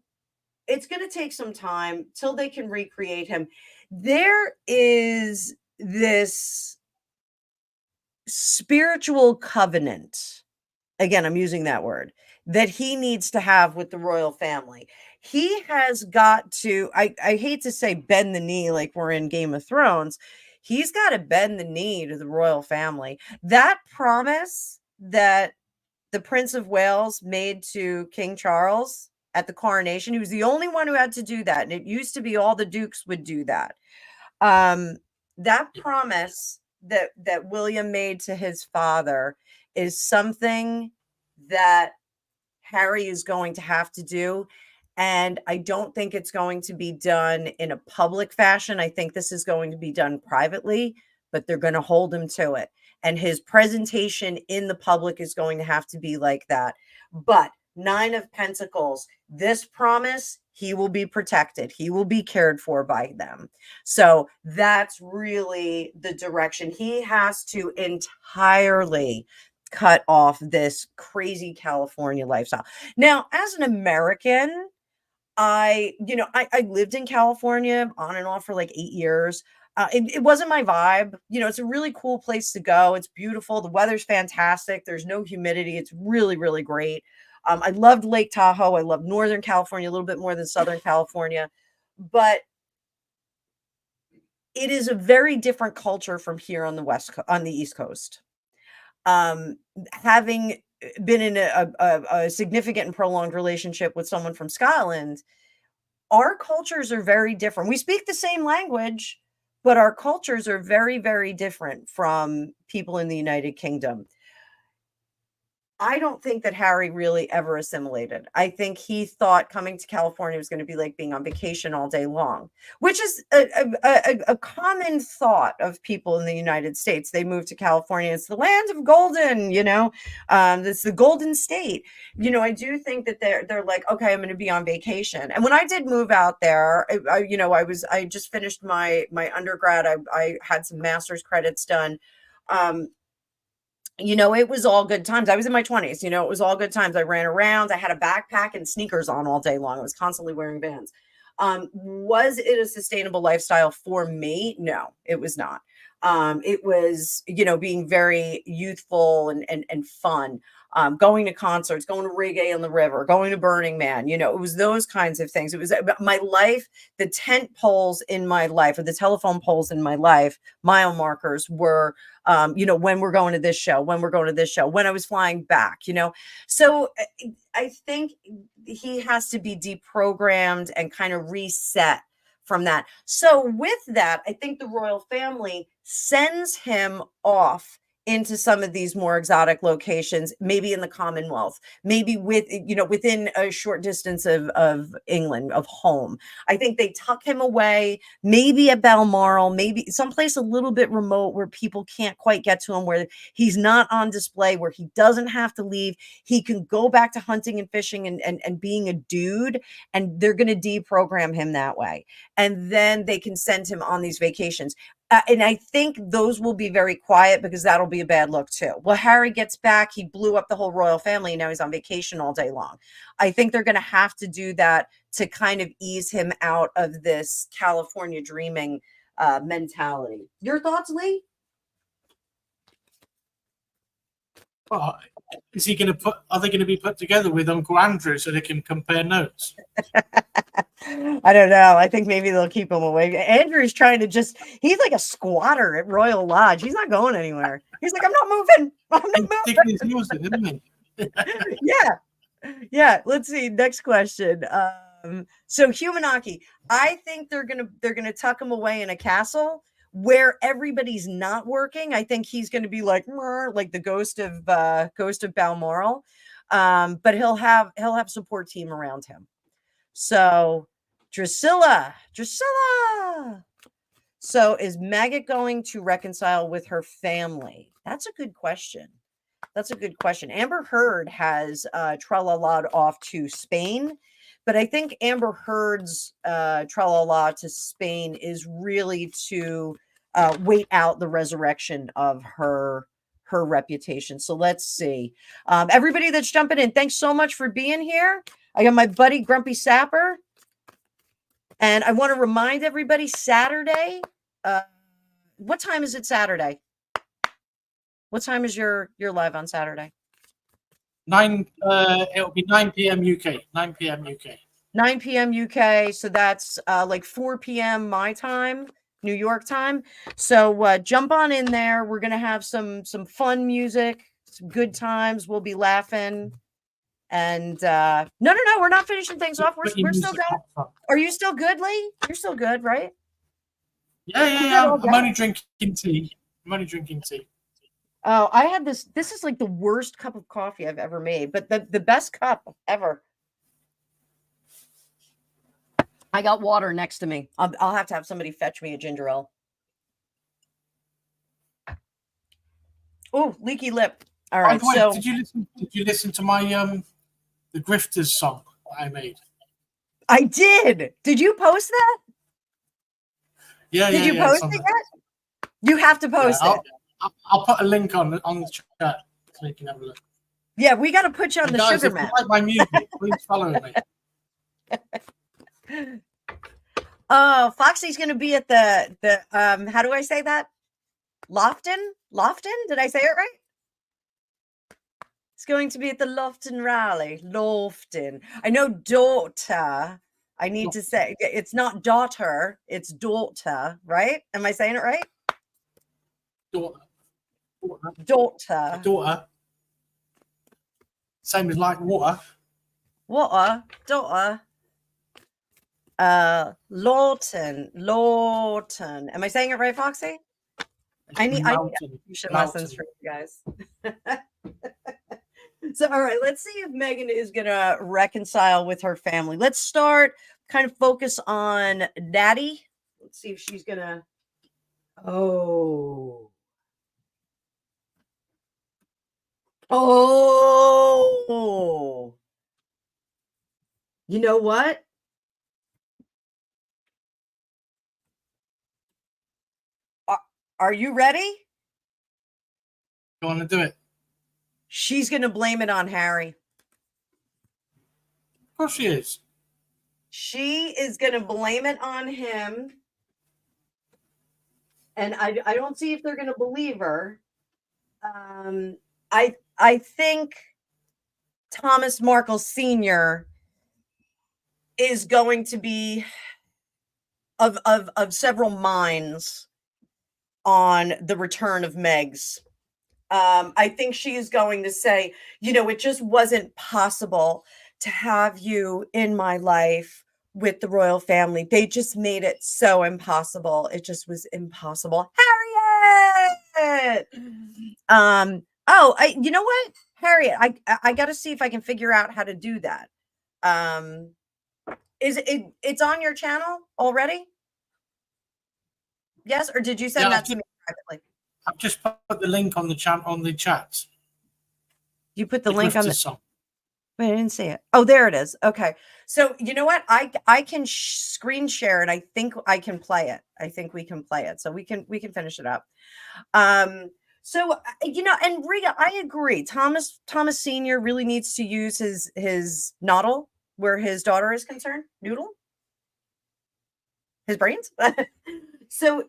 A: it's going to take some time till they can recreate him. There is this spiritual covenant. Again, I'm using that word, that he needs to have with the royal family. He has got to, I hate to say bend the knee like we're in Game of Thrones. He's got to bend the knee to the royal family. That promise that the Prince of Wales made to King Charles at the coronation, he was the only one who had to do that. And it used to be all the dukes would do that. That promise that William made to his father is something that Harry is going to have to do. And I don't think it's going to be done in a public fashion. I think this is going to be done privately, but they're going to hold him to it. And his presentation in the public is going to have to be like that. But Nine of Pentacles, this promise, he will be protected. He will be cared for by them. So that's really the direction. He has to entirely cut off this crazy California lifestyle. Now, as an American, I lived in California on and off for like 8 years. It wasn't my vibe. It's a really cool place to go. It's beautiful. The weather's fantastic. There's no humidity. It's really, really great. I loved Lake Tahoe. I love Northern California a little bit more than Southern California, but it is a very different culture from here on the East Coast. Having been in a significant and prolonged relationship with someone from Scotland, our cultures are very different. We speak the same language, but our cultures are very, very different from people in the United Kingdom. I don't think that Harry really ever assimilated. I think he thought coming to California was going to be like being on vacation all day long, which is a common thought of people in the United States. They move to California. It's the land of golden, it's the golden state. I do think that they're like, okay, I'm going to be on vacation. And when I did move out there, I just finished my undergrad. I had some master's credits done. It was all good times. I was in my 20s, it was all good times. I ran around. I had a backpack and sneakers on all day long. I was constantly wearing Vans. Was it a sustainable lifestyle for me? No, it was not. It was, being very youthful and fun. Going to concerts, going to Reggae on the River, going to Burning Man, it was those kinds of things. It was my life, the tent poles in my life, or the telephone poles in my life, mile markers were, when we're going to this show, when we're going to this show, when I was flying back, So I think he has to be deprogrammed and kind of reset from that. So with that, I think the royal family sends him off into some of these more exotic locations, maybe in the Commonwealth, maybe within a short distance of England, of home. I think they tuck him away, maybe at Balmoral, maybe someplace a little bit remote where people can't quite get to him, where he's not on display, where he doesn't have to leave. He can go back to hunting and fishing and being a dude, and they're going to deprogram him that way. And then they can send him on these vacations. And I think those will be very quiet, because that'll be a bad look too. Well, Harry gets back. He blew up the whole royal family, and now he's on vacation all day long. I think they're going to have to do that to kind of ease him out of this California dreaming mentality. Your thoughts, Lee?
B: Well, are they going to be put together with Uncle Andrew so they can compare notes?
A: I don't know. I think maybe they'll keep him away. Andrew's trying to he's like a squatter at Royal Lodge. He's not going anywhere. He's like, I'm not moving. I'm not moving.
B: His heels in, isn't he?
A: Yeah. Yeah, let's see. Next question. So Humanaki, I think they're gonna tuck him away in a castle where everybody's not working. I think he's gonna be like like the ghost of Balmoral. But he'll have support team around him. So Drusilla. So is Maggot going to reconcile with her family? That's a good question. That's a good question. Amber Heard has tra-la-la'd off to Spain, but I think Amber Heard's tra-la-la to Spain is really to wait out the resurrection of her reputation. So let's see. Everybody that's jumping in, thanks so much for being here. I got my buddy Grumpy Sapper, and I want to remind everybody Saturday. What time is it Saturday? What time is your live on Saturday?
B: 9. It'll be 9 p.m. UK. 9 p.m. UK.
A: 9 p.m. UK. So that's like 4 p.m. my time, New York time. So jump on in there. We're gonna have some fun music, some good times. We'll be laughing. And no, we're not finishing things off. We're still going. Are you still good, Lee? You're still good, right?
B: Yeah. I'm only drinking tea.
A: Oh, I had this. This is like the worst cup of coffee I've ever made, but the best cup ever. I got water next to me. I'll have to have somebody fetch me a ginger ale. Oh, leaky lip. All right. So
B: did you listen to my the Grifters song that I made?
A: I did. Did you post that?
B: Yeah.
A: Did you post it yet? You have to post it.
B: I'll put a link on the chat so you can have a look.
A: Yeah, we got to put you on the
B: guys,
A: sugar
B: if
A: map.
B: you like my music, please follow me.
A: Oh, Foxy's going to be at the how do I say that? Lofton? Did I say it right? It's going to be at the Lofton rally. Lofton. I know daughter. I need to say it's not daughter, it's daughter, right? Am I saying it right? Daughter.
B: Same as like water.
A: Daughter. Lawton. Am I saying it right, Foxy? I need tuition lessons for you guys. So, all right, let's see if Meghan is gonna reconcile with her family. Let's start kind of focus on Daddy. Let's see if she's gonna. Oh, you know what? Are you ready?
B: You want to do it?
A: She's going to blame it on Harry.
B: Of course she is.
A: She is going to blame it on him. And I don't see if they're going to believe her. I think Thomas Markle Sr. is going to be of several minds on the return of Megs. I think she is going to say, it just wasn't possible to have you in my life with the royal family. They just made it so impossible. It just was impossible. Harriet! You know what? Harriet, I got to see if I can figure out how to do that. It's on your channel already? Yes, or did you send that to me privately?
B: I've just put the link on the chat.
A: You put the link on the song. Wait, I didn't see it. Oh, there it is. Okay. So you know what? I can screen share and I think I can play it. I think we can play it. So we can finish it up. So and Rita, I agree. Thomas Sr. really needs to use his noddle where his daughter is concerned. Noodle? His brains? So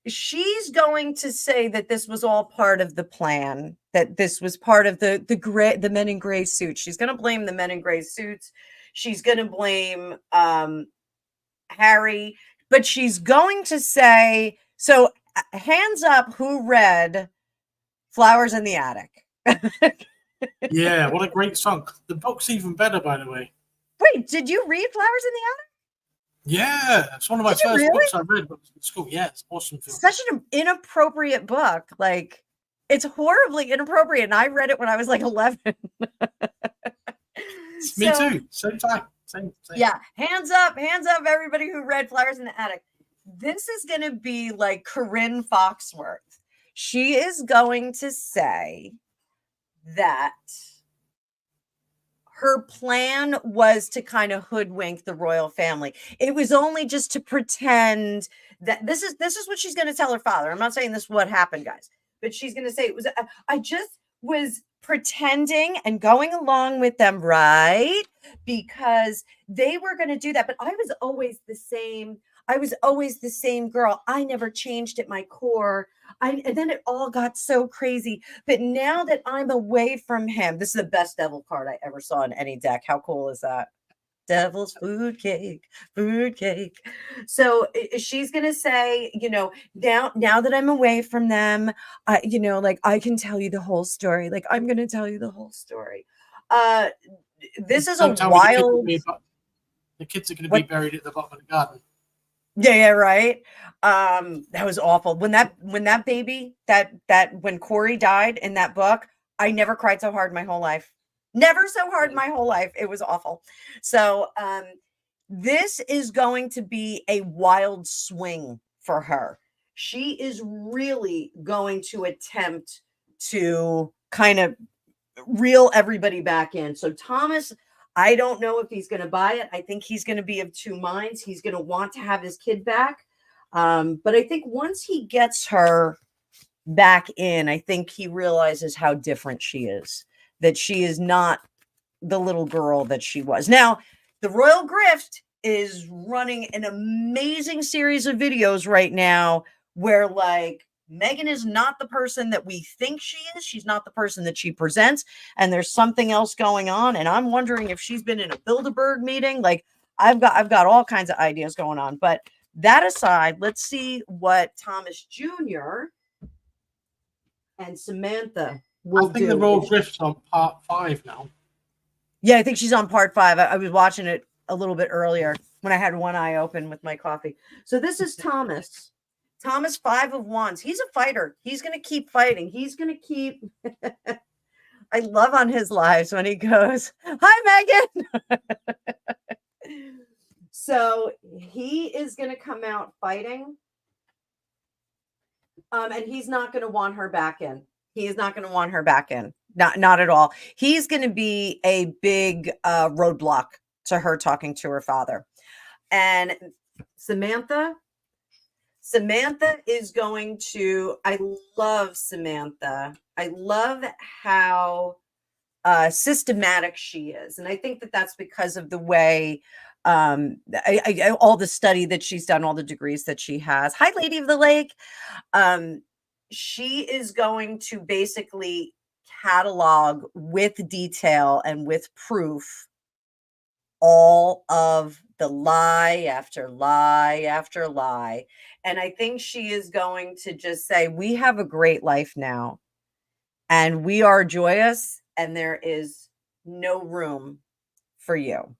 A: she's going to say that this was all part of the plan, that this was part of the men in gray suits. She's going to blame the men in gray suits. She's going to blame Harry, but she's going to say, so hands up who read Flowers in the Attic.
B: Yeah, what a great song. The book's even better, by the way.
A: Wait, did you read Flowers in the Attic?
B: Yeah, it's one of my
A: Did you
B: first
A: really?
B: books I read. It's cool. Yeah, it's awesome film.
A: Such an inappropriate book. Like, it's horribly inappropriate. And I read it when I was like 11.
B: Me
A: So,
B: too. Same time. Same.
A: yeah, hands up, everybody who read Flowers in the Attic. This is going to be like Corinne Foxworth. She is going to say that her plan was to kind of hoodwink the royal family. It was only just to pretend that this is what she's going to tell her father. I'm not saying this is what happened, guys, but she's going to say it was I just was pretending and going along with them, right? Because they were going to do that, but I was always the same. I was always the same girl. I never changed at my core. And then it all got so crazy. But now that I'm away from him, this is the best devil card I ever saw in any deck. How cool is that? Devil's food cake. So she's gonna say, now that I'm away from them, like I can tell you the whole story. Like I'm gonna tell you the whole story. This is
B: Don't
A: a
B: tell
A: wild.
B: me the kids are going to be buried at the bottom of the garden.
A: Yeah, right. That was awful. When that baby, when Corey died in that book, I never cried so hard in my whole life. Never so hard in my whole life. It was awful. So, this is going to be a wild swing for her. She is really going to attempt to kind of reel everybody back in. So Thomas, I don't know if he's going to buy it. I think he's going to be of two minds. He's going to want to have his kid back. But I think once he gets her back in, I think he realizes how different she is, that she is not the little girl that she was. Now, the Royal Grift is running an amazing series of videos right now where like Meghan is not the person that we think she is. She's not the person that she presents. And there's something else going on. And I'm wondering if she's been in a Bilderberg meeting. Like I've got all kinds of ideas going on. But that aside, let's see what Thomas Jr. and Samantha will
B: I think
A: do.
B: the Royal Grift's on part 5 now.
A: Yeah, I think she's on part 5. I was watching it a little bit earlier when I had one eye open with my coffee. So this is Thomas. Thomas, 5 of Wands. He's a fighter. He's going to keep fighting. He's going to keep. I love on his lives when he goes, "Hi, Meghan." So he is going to come out fighting. And he's not going to want her back in. He is not going to want her back in. Not at all. He's going to be a big roadblock to her talking to her father. And Samantha is going to, I love Samantha. I love how systematic she is. And I think that that's because of the way all the study that she's done, all the degrees that she has. Hi, Lady of the Lake. She is going to basically catalog with detail and with proof all of the lie after lie after lie. And I think she is going to just say, we have a great life now and we are joyous and there is no room for you.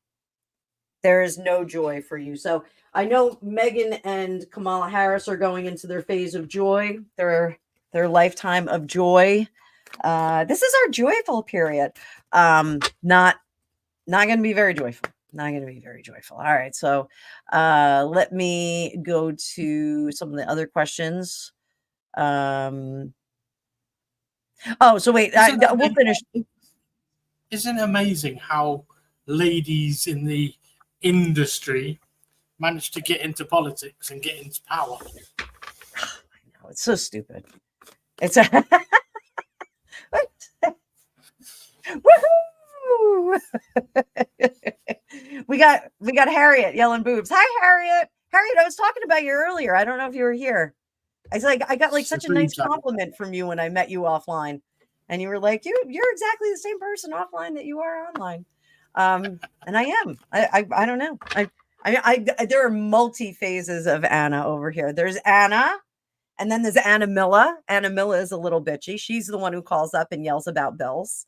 A: There is no joy for you. So I know Meghan and Kamala Harris are going into their phase of joy, their lifetime of joy. This is our joyful period. Not going to be very joyful. Not going to be very joyful. All right. So let me go to some of the other questions. So wait, we'll finish.
B: Isn't it amazing how ladies in the industry manage to get into politics and get into power?
A: I know, it's so stupid. It's a woohoo! we got Harriet yelling boobs. Hi, Harriet. Harriet, I was talking about you earlier. I don't know if you were here. I got like such a nice compliment from you when I met you offline, and you were like, "You're exactly the same person offline that you are online." And I am. I don't know. I there are multi phases of Anna over here. There's Anna, and then there's Anna Milla. Anna Milla is a little bitchy. She's the one who calls up and yells about bills.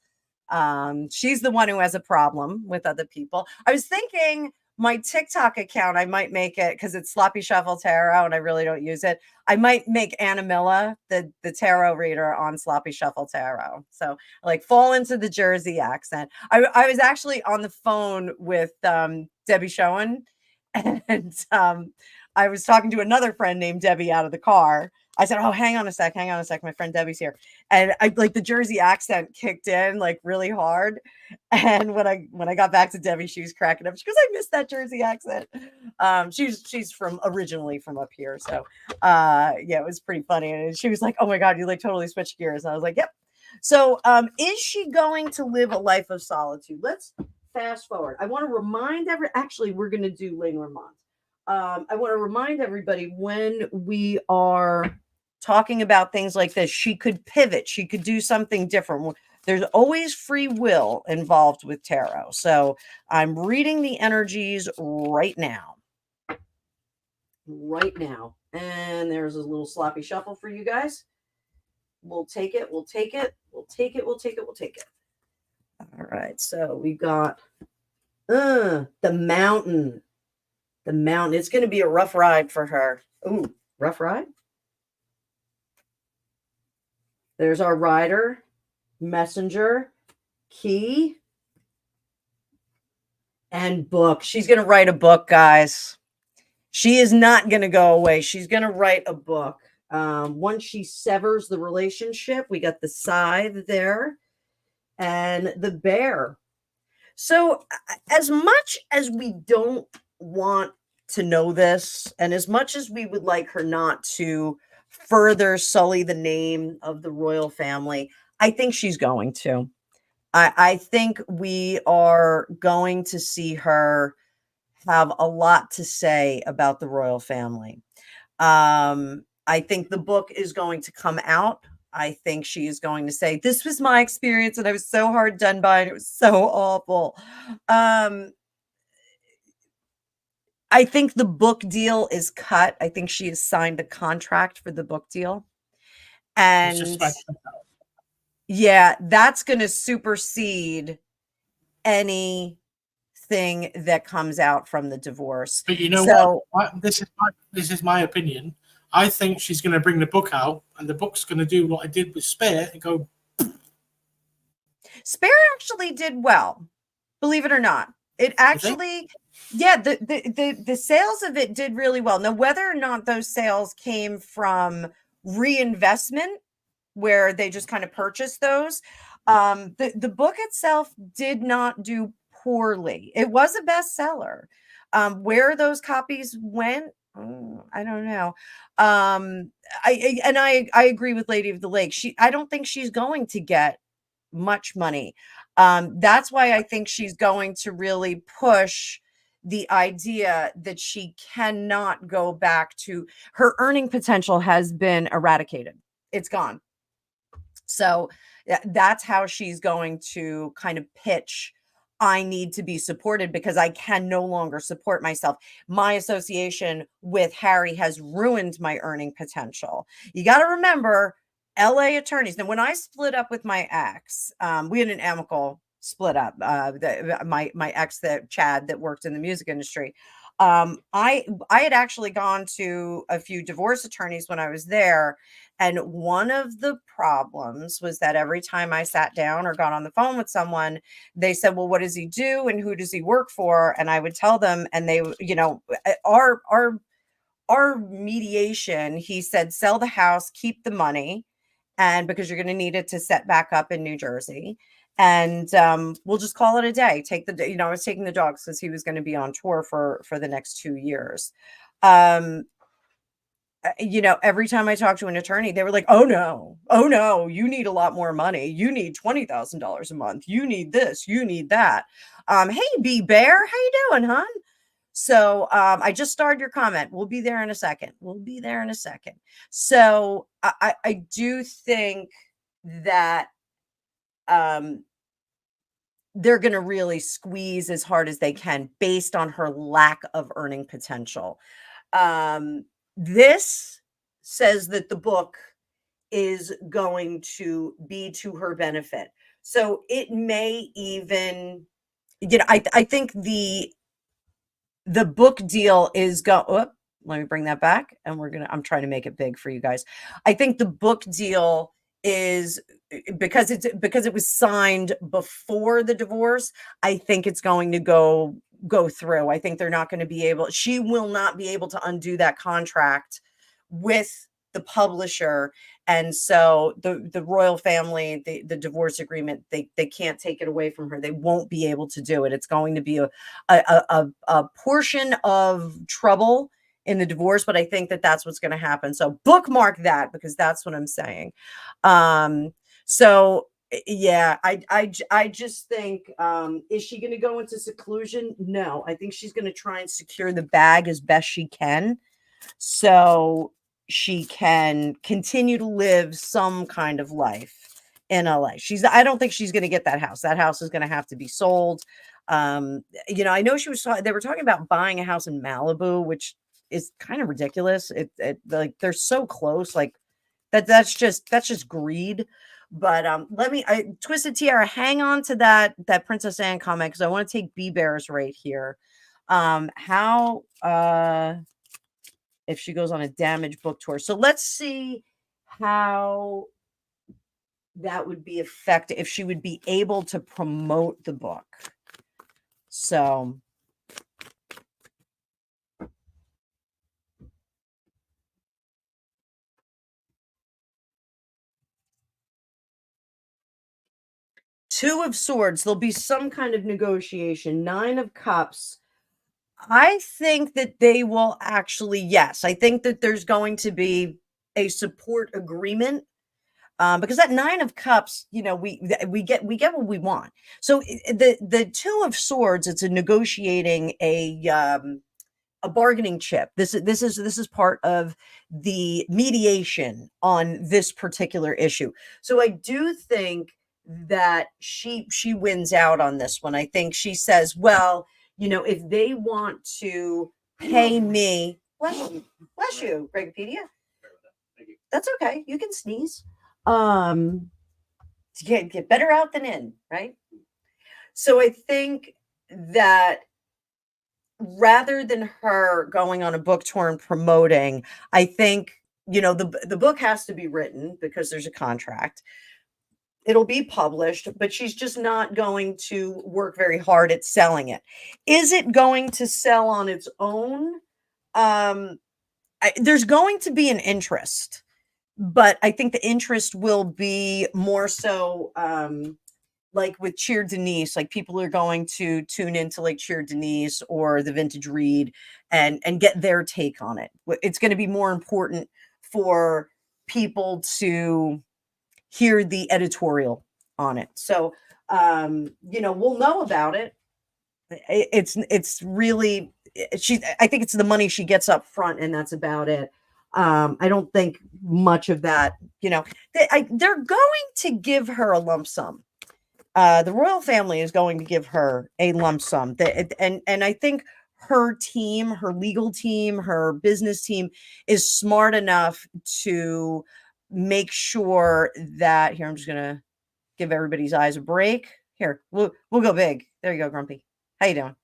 A: She's the one who has a problem with other people. I was thinking my TikTok account, I might make it because it's Sloppy Shuffle Tarot and I really don't use it. I might make Anna Milla the tarot reader on Sloppy Shuffle Tarot. So like fall into the Jersey accent. I was actually on the phone with Debbie Schoen and I was talking to another friend named Debbie out of the car. I said, "Oh, hang on a sec. My friend Debbie's here." And I like the Jersey accent kicked in like really hard. And when I got back to Debbie, she was cracking up. She goes, "I missed that Jersey accent." She's from originally from up here. So yeah, it was pretty funny. And she was like, "Oh my God, you like totally switched gears." And I was like, "Yep." So is she going to live a life of solitude? Let's fast forward. I want to remind actually, we're gonna do Lane Ramont. I want to remind everybody when we are talking about things like this, she could pivot, she could do something different. There's always free will involved with tarot. So I'm reading the energies right now. Right now. And there's a little sloppy shuffle for you guys. We'll take it. We'll take it. We'll take it. We'll take it. We'll take it. All right. So we got the mountain. The mountain. It's going to be a rough ride for her. Ooh, rough ride. There's our rider, messenger, key, and book. She's going to write a book, guys. She is not going to go away. She's going to write a book. Once she severs the relationship, we got the scythe there and the bear. So as much as we don't want to know this, and as much as we would like her not to further sully the name of the royal family, I think she's going to. I think we are going to see her have a lot to say about the royal family. I think the book is going to come out. I think she is going to say, "This was my experience and I was so hard done by and it was so awful." I think the book deal is cut. I think she has signed a contract for the book deal. And yeah, that's going to supersede anything that comes out from the divorce.
B: But you know what? This is my opinion. I think she's going to bring the book out, and the book's going to do what I did with Spare and go.
A: Spare actually did well, believe it or not. It actually, yeah, the sales of it did really well. Now, whether or not those sales came from reinvestment, where they just kind of purchased those, the book itself did not do poorly. It was a bestseller. Where those copies went, I don't know. I agree with Lady of the Lake. I don't think she's going to get much money. That's why I think she's going to really push the idea that she cannot go back to her earning potential has been eradicated. It's gone. So that's how she's going to kind of pitch. I need to be supported because I can no longer support myself. My association with Harry has ruined my earning potential. You got to remember, LA attorneys. Now, when I split up with my ex, we had an amicable split up. My ex, that Chad, that worked in the music industry. I had actually gone to a few divorce attorneys when I was there, and one of the problems was that every time I sat down or got on the phone with someone, they said, "Well, what does he do and who does he work for?" And I would tell them, and they, our mediation, he said, "Sell the house, keep the money, and because you're going to need it to set back up in New Jersey. And we'll just call it a day. Take the, I was taking the dogs because he was going to be on tour for the next 2 years." Every time I talked to an attorney, they were like, "Oh no, you need a lot more money. You need $20,000 a month. You need this, you need that." Hey, B Bear, how you doing, hon? So I just started your comment. We'll be there in a second. So I do think that they're going to really squeeze as hard as they can based on her lack of earning potential. This says that the book is going to be to her benefit. So it may even, I think the book deal is let me bring that back, and I'm trying to make it big for you guys. I think the book deal is, because it was signed before the divorce. I think it's going to go through. I think they're not going to be able, she will not be able to undo that contract with the publisher. And so the royal family, the divorce agreement, they can't take it away from her. They won't be able to do it. It's going to be a portion of trouble in the divorce, but I think that's what's going to happen. So bookmark that, because that's what I'm saying. So yeah, I just think, is she going to go into seclusion? No, I think she's going to try and secure the bag as best she can, so she can continue to live some kind of life in LA. I don't think she's going to get that house. That house is going to have to be sold. I know they were talking about buying a house in Malibu, which is kind of ridiculous. Like, they're so close, like that's just greed. But Twisted Tiara, hang on to that Princess Anne comment, because I want to take B Bears right here. How if she goes on a damaged book tour. So let's see how that would be effective, if she would be able to promote the book. So Two of Swords, there'll be some kind of negotiation. Nine of Cups, I think that they will actually, yes, I think that there's going to be a support agreement, because that Nine of Cups, we get what we want. So the Two of Swords, it's a negotiating a bargaining chip. This is part of the mediation on this particular issue. So I do think that she wins out on this one. I think she says, well, if they want to pay me, bless you, Gregopedia. That's okay. You can sneeze. Get better out than in, right? So I think that rather than her going on a book tour and promoting, I think, the book has to be written because there's a contract. It'll be published, but she's just not going to work very hard at selling it. Is it going to sell on its own? There's going to be an interest, but I think the interest will be more so, like with Cheer Denise, like people are going to tune into like Cheer Denise or the Vintage Read and get their take on it. It's going to be more important for people to hear the editorial on it. So, we'll know about it. It's really, I think it's the money she gets up front, and that's about it. I don't think much of that, they're going to give her a lump sum. The royal family is going to give her a lump sum, and I think her team, her legal team, her business team is smart enough to make sure that, here, I'm just gonna give everybody's eyes a break. Here, we'll go big. There you go, Grumpy. How you doing?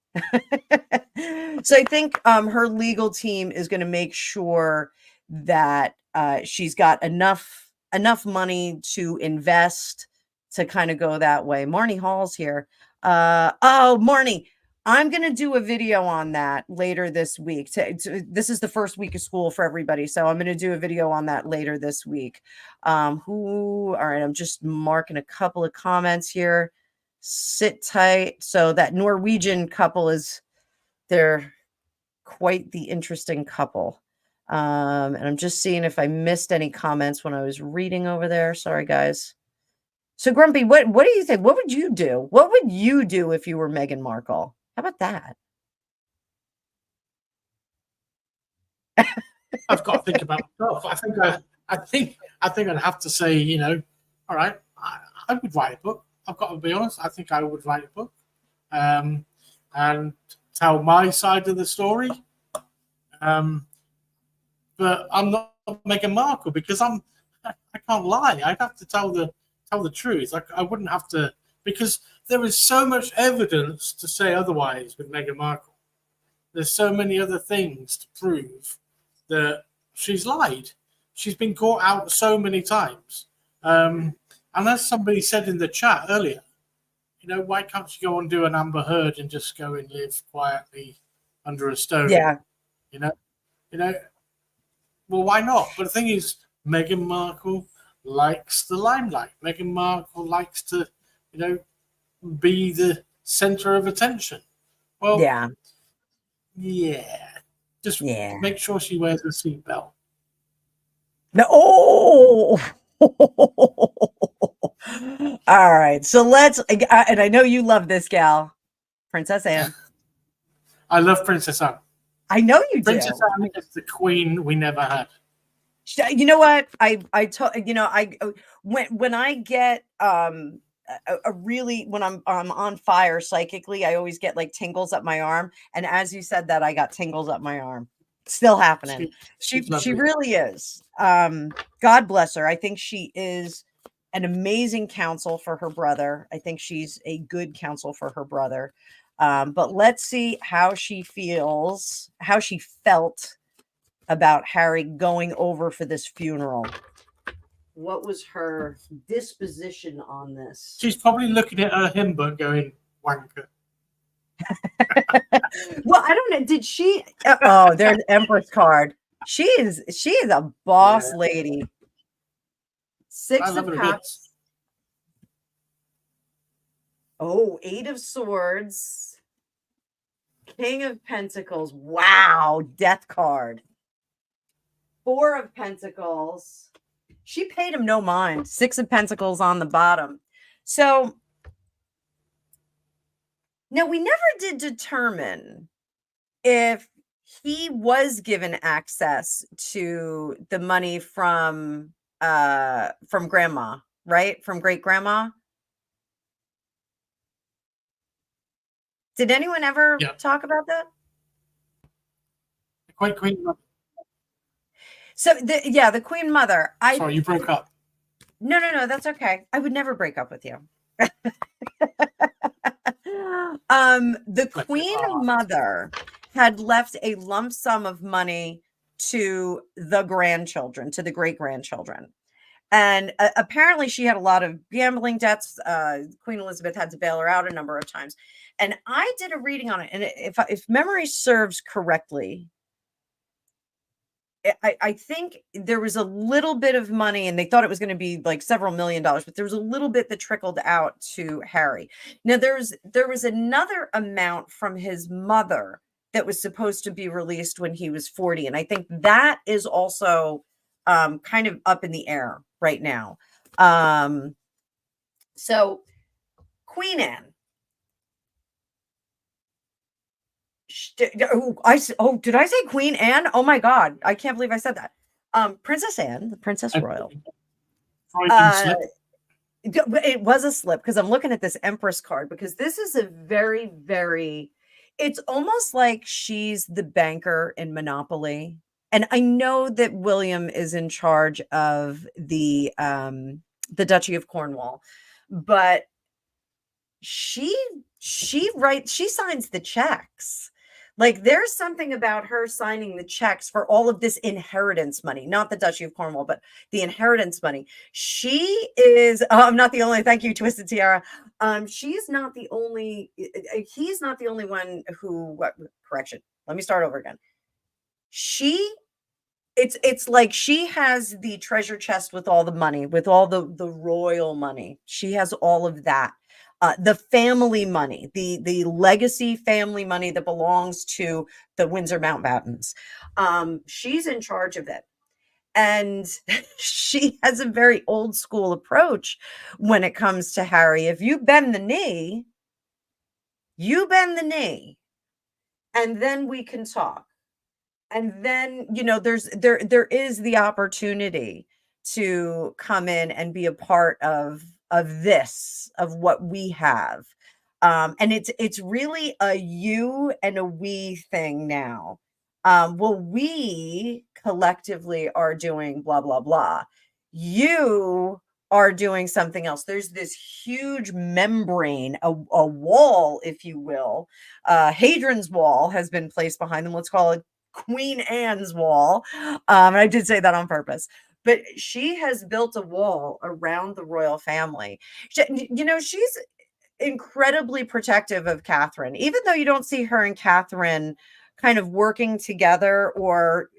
A: So I think her legal team is going to make sure that she's got enough money to invest to kind of go that way. Marnie Hall's here. Marnie, I'm going to do a video on that later this week. This is the first week of school for everybody, so I'm going to do a video on that later this week. All right, I'm just marking a couple of comments here. Sit tight. So that Norwegian couple they're quite the interesting couple. And I'm just seeing if I missed any comments when I was reading over there. Sorry, guys. So Grumpy, what do you think? What would you do? What would you do if you were Meghan Markle? How about that?
B: I've got to think about myself. I think I'd have to say, all right, I would write a book. I've got to be honest. I think I would write a book, and tell my side of the story. But I'm not Meghan Markle, because I can't lie. I'd have to tell the tell the truth. Like, I wouldn't have to, because there is so much evidence to say otherwise with Meghan Markle. There's so many other things to prove that she's lied. She's been caught out so many times. And as somebody said in the chat earlier, why can't she go and do an Amber Heard and just go and live quietly under a stone?
A: Yeah.
B: Well, why not? But the thing is, Meghan Markle likes the limelight. Meghan Markle likes to, be the center of attention. Well, yeah. Just make sure she wears a seatbelt.
A: No. Oh. All right. So let's, and I know you love this gal, Princess Anne.
B: I love Princess Anne.
A: I know you do.
B: Princess Anne is the queen we never had.
A: You know what? When I get when I'm on fire psychically, I always get like tingles up my arm. And as you said that, I got tingles up my arm. Still happening. She really is. God bless her. I think she is an amazing counsel for her brother. I think she's a good counsel for her brother. But let's see how she feels, how she felt about Harry going over for this funeral. What was her disposition on this?
B: She's probably looking at her hymn book going, wanker.
A: Well, I don't know. Did she? Oh, there's Empress card. She is a boss lady. Six of Cups. Oh, 8 of Swords. King of Pentacles. Wow, Death card. 4 of Pentacles. She paid him no mind. 6 of Pentacles on the bottom. So now we never did determine if he was given access to the money from grandma, right? From great grandma. Did anyone ever talk about that?
B: Queen Mother.
A: So the Queen Mother.
B: Sorry, you broke up.
A: No, that's okay. I would never break up with you. The Queen Mother had left a lump sum of money to the grandchildren, to the great grandchildren. And apparently she had a lot of gambling debts. Queen Elizabeth had to bail her out a number of times. And I did a reading on it. And if memory serves correctly, I think there was a little bit of money, and they thought it was going to be like several $1 million, but there was a little bit that trickled out to Harry. Now there was another amount from his mother that was supposed to be released when he was 40. And I think that is also kind of up in the air right now. So Queen Anne. Did I say Queen Anne? Oh my God. I can't believe I said that. Princess Anne, the Princess Royal. It was a slip because I'm looking at this Empress card, because this is a very, very, it's almost like she's the banker in Monopoly. And I know that William is in charge of the Duchy of Cornwall, but she signs the checks. Like, there's something about her signing the checks for all of this inheritance money, not the Duchy of Cornwall, but the inheritance money. She is not the only, thank you, Twisted Tiara. She's not the only, he's not the only one who, correction, let me start over again. It's like she has the treasure chest with all the money, with all the royal money. She has all of that. The family money, the legacy family money that belongs to the Windsor Mountbattens. She's in charge of it. And she has a very old school approach when it comes to Harry. If you bend the knee, and then we can talk. And then, there is the opportunity to come in and be a part of what we have. And it's really a you and a we thing now. Well, we collectively are doing blah, blah, blah. You are doing something else. There's this huge membrane, a wall, if you will. Hadrian's wall has been placed behind them. Let's call it Queen Anne's wall. And I did say that on purpose. But she has built a wall around the royal family. She's incredibly protective of Catherine, even though you don't see her and Catherine kind of working together or,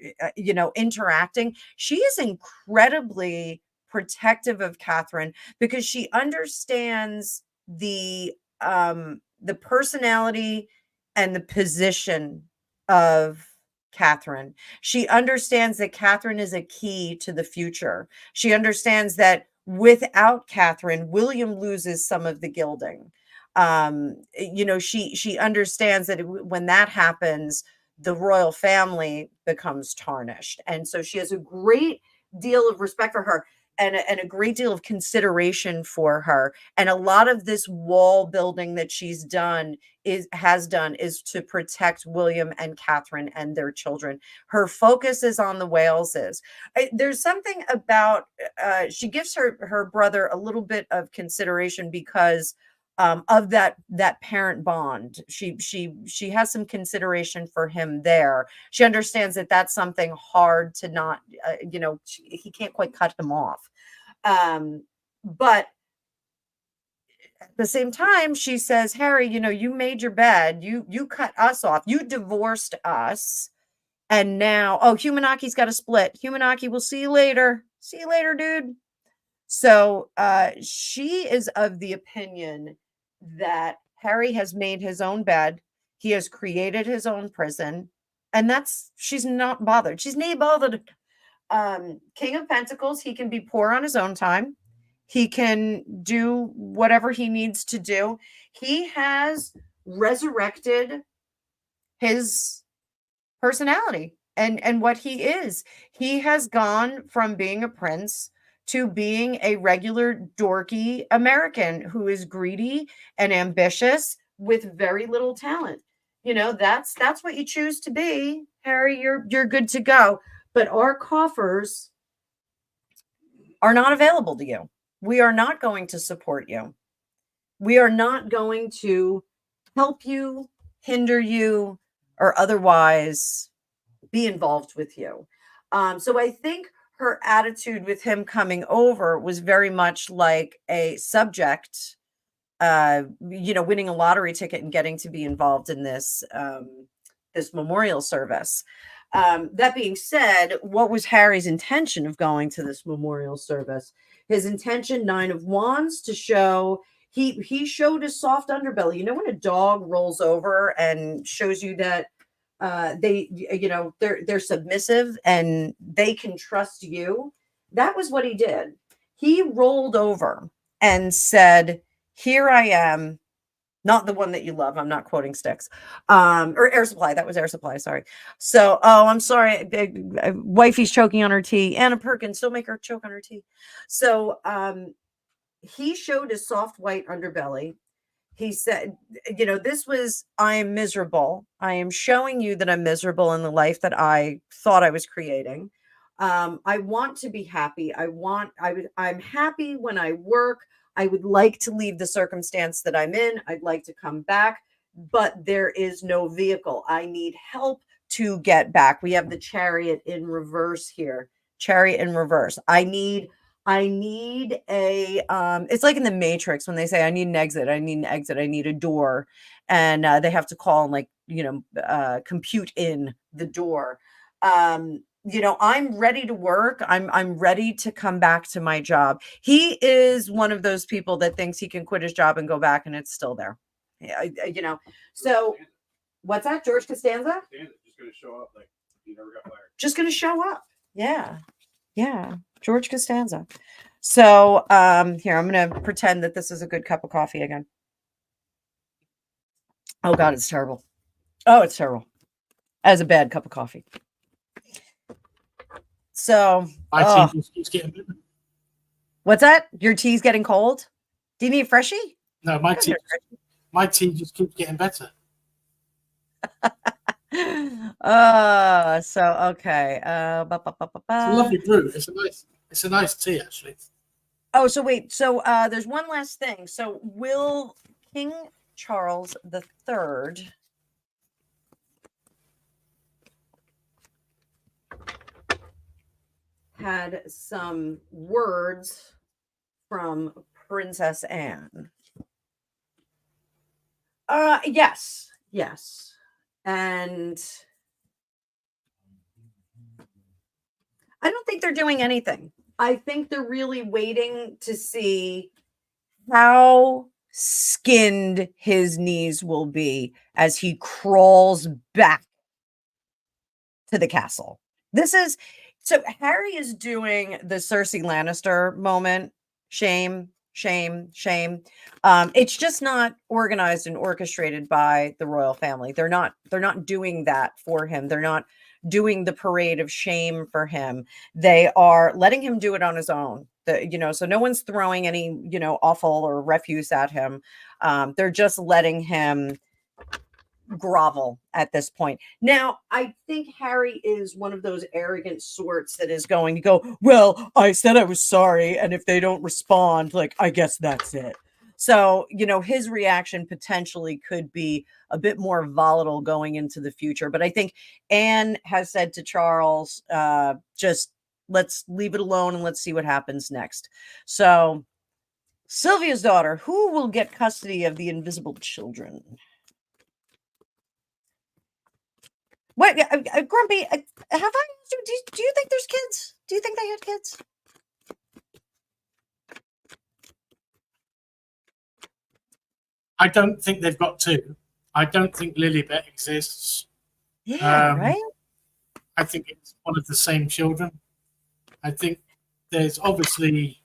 A: interacting. She is incredibly protective of Catherine because she understands the personality and the position of Catherine. She understands that Catherine is a key to the future. She understands that without Catherine, William loses some of the gilding. She understands that when that happens, the royal family becomes tarnished. And so she has a great deal of respect for her and a great deal of consideration for her. And a lot of this wall building that she's done is to protect William and Catherine and their children. Her focus is on the Waleses. There's something about she gives her brother a little bit of consideration because of that parent bond. She has some consideration for him there. She understands that that's something hard to not, he can't quite cut him off. But at the same time, she says, Harry, you made your bed. You cut us off. You divorced us. And now, Humanaki's got a split. Humanaki, we'll see you later. See you later, dude. So she is of the opinion that Harry has made his own bed. He has created his own prison. And she's not bothered. She's not bothered. King of Pentacles, he can be poor on his own time. He can do whatever he needs to do. He has resurrected his personality and what he is. He has gone from being a prince to being a regular dorky American who is greedy and ambitious with very little talent. That's what you choose to be, Harry. You're good to go. But our coffers are not available to you. We are not going to support you. We are not going to help you, hinder you, or otherwise be involved with you. So I think her attitude with him coming over was very much like a subject, winning a lottery ticket and getting to be involved in this memorial service. That being said, what was Harry's intention of going to this memorial service? His intention, 9 of Wands, to show he showed his soft underbelly. When a dog rolls over and shows you that they're submissive and they can trust you. That was what he did. He rolled over and said, here I am. Not the one that you love. I'm not quoting Styx. Or Air Supply. That was Air Supply. Sorry. So, I'm sorry. Wifey's choking on her tea. Anna Perkins, don't make her choke on her tea. So, he showed his soft white underbelly. He said, I am miserable. I am showing you that I'm miserable in the life that I thought I was creating. I want to be happy. I'm happy when I work. I would like to leave the circumstance that I'm in. I'd like to come back, but there is no vehicle. I need help to get back. We have the Chariot in reverse here. Chariot in reverse. I need a it's like in the Matrix when they say I need an exit, I need a door, and they have to call and compute in the door. I'm ready to work. I'm ready to come back to my job. He is one of those people that thinks he can quit his job and go back and it's still there. So what's that? George Costanza?
C: Just going to show up like he never got fired.
A: Just going to show up. Yeah. George Costanza. So here, I'm going to pretend that this is a good cup of coffee again. Oh God, it's terrible. Oh, it's terrible. As a bad cup of coffee. So
B: My tea just keeps getting better.
A: What's that? Your tea's getting cold? Do you need a freshie?
B: No, my tea just keeps getting better.
A: So okay.
B: It's a lovely brew. It's a nice tea actually.
A: Oh, so wait. So there's one last thing. So will King Charles the Third had some words from Princess Anne? Yes, yes. And I don't think they're doing anything. I think they're really waiting to see how skinned his knees will be as he crawls back to the castle. This is so Harry is doing the Cersei Lannister moment. Shame, shame, shame. It's just not organized and orchestrated by the royal family. They're not doing that for him. They're not doing the parade of shame for him. They are letting him do it on his own. So no one's throwing any, awful or refuse at him. They're just letting him grovel at this point. Now, I think Harry is one of those arrogant sorts that is going to go, well, I said I was sorry, and if they don't respond, like, I guess that's it. So, his reaction potentially could be a bit more volatile going into the future. But I think Anne has said to Charles, just let's leave it alone and let's see what happens next. So, Sylvia's daughter, who will get custody of the invisible children? What, Grumpy? Have I asked you? Do you think there's kids? Do you think they had kids?
B: I don't think they've got two. I don't think Lilibet exists.
A: Yeah, right.
B: I think it's one of the same children. I think there's obviously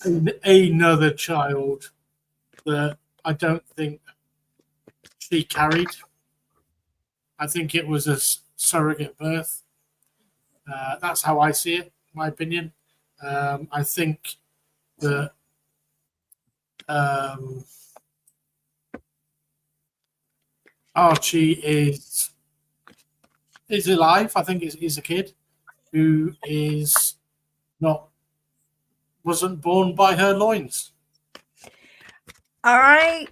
B: another child that I don't think she carried. I think it was a surrogate birth. That's how I see it, my opinion. I think that Archie is alive. I think he's a kid who wasn't born by her loins.
A: I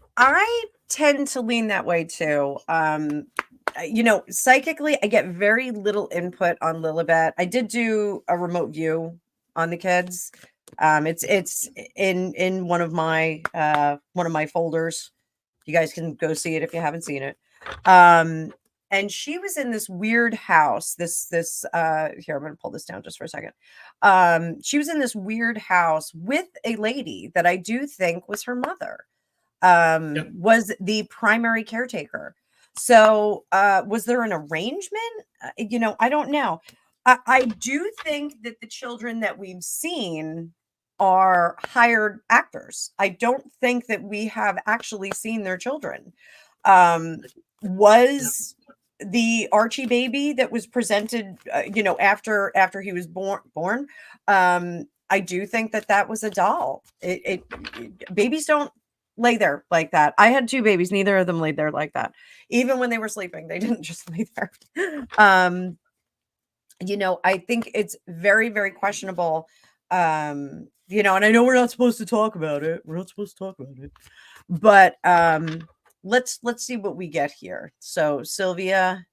A: tend to lean that way too. Psychically, I get very little input on Lilibet. I did do a remote view on the kids. It's in one of my folders. You guys can go see it if you haven't seen it. And she was in this weird house. This here, I'm gonna pull this down just for a second. She was in this weird house with a lady that I do think was her mother.
B: Yep.
A: Was the primary caretaker. So was there an arrangement? I don't know. I do think that the children that we've seen are hired actors. I don't think that we have actually seen their children. Was the Archie baby that was presented, after he was born, I do think that was a doll. Babies don't lay there like that. I had two babies. Neither of them laid there like that. Even when they were sleeping, they didn't just lay there. I think it's very, very questionable. And I know we're not supposed to talk about it. But let's see what we get here. So Sylvia,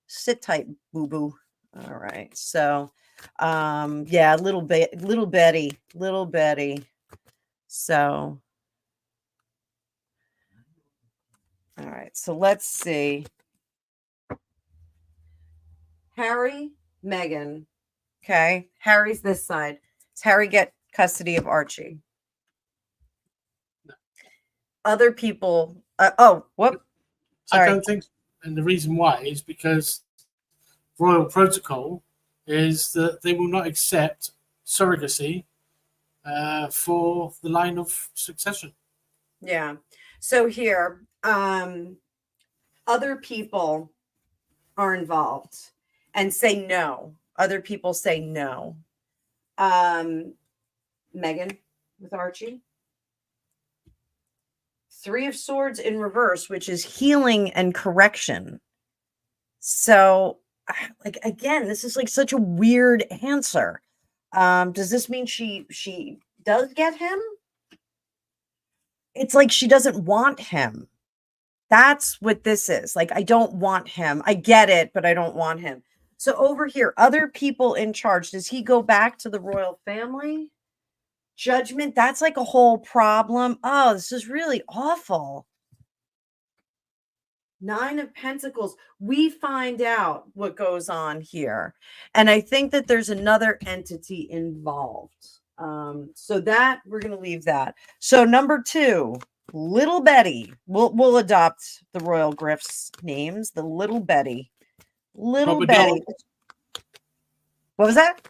A: sit tight, boo-boo. All right. So yeah, little Betty. So all right, so let's see. Harry, Meghan. Okay, Harry's this side. Does Harry get custody of Archie? Other people. Whoop. Sorry.
B: I don't think, and the reason why is because royal protocol is that they will not accept surrogacy for the line of succession.
A: Yeah. So here, other people are involved and say no. Other people say no. Meghan with Archie. 3 of Swords in reverse, which is healing and correction. So, again, this is like such a weird answer. Does this mean she does get him, it's like she doesn't want him. That's what this is. Like, I don't want him. I get it, but I don't want him. So over here, other people in charge. Does he go back to the royal family? Judgment, that's like a whole problem. Oh, this is really awful. 9 of Pentacles. We find out what goes on here. And I think that there's another entity involved. So that we're going to leave that. So number 2, Little Betty. We'll adopt the Royal Griff's names. The Little Betty. Little
B: Rubber
A: Betty.
B: doll.
A: What was that?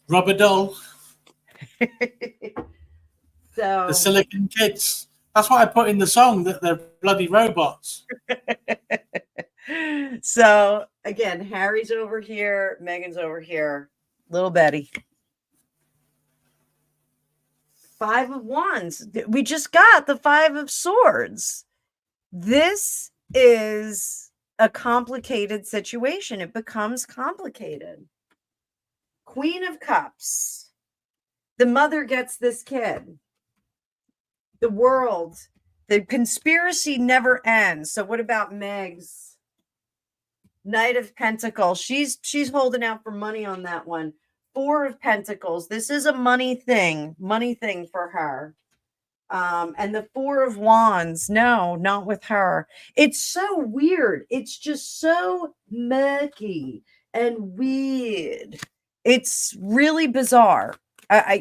B: Rubber doll.
A: So
B: The Silicon Kids. That's what I put in the song, that they're bloody robots.
A: So again, Harry's over here, Meghan's over here, Little Betty. 5 of Wands. We just got the 5 of Swords. This is a complicated situation. It becomes complicated. Queen of Cups. The mother gets this kid. The world. The conspiracy never ends. So what about Meg's? Knight of Pentacles. She's holding out for money on that one. 4 of Pentacles. This is a money thing for her. And the 4 of Wands. No, not with her. It's so weird. It's just so murky and weird. It's really bizarre. I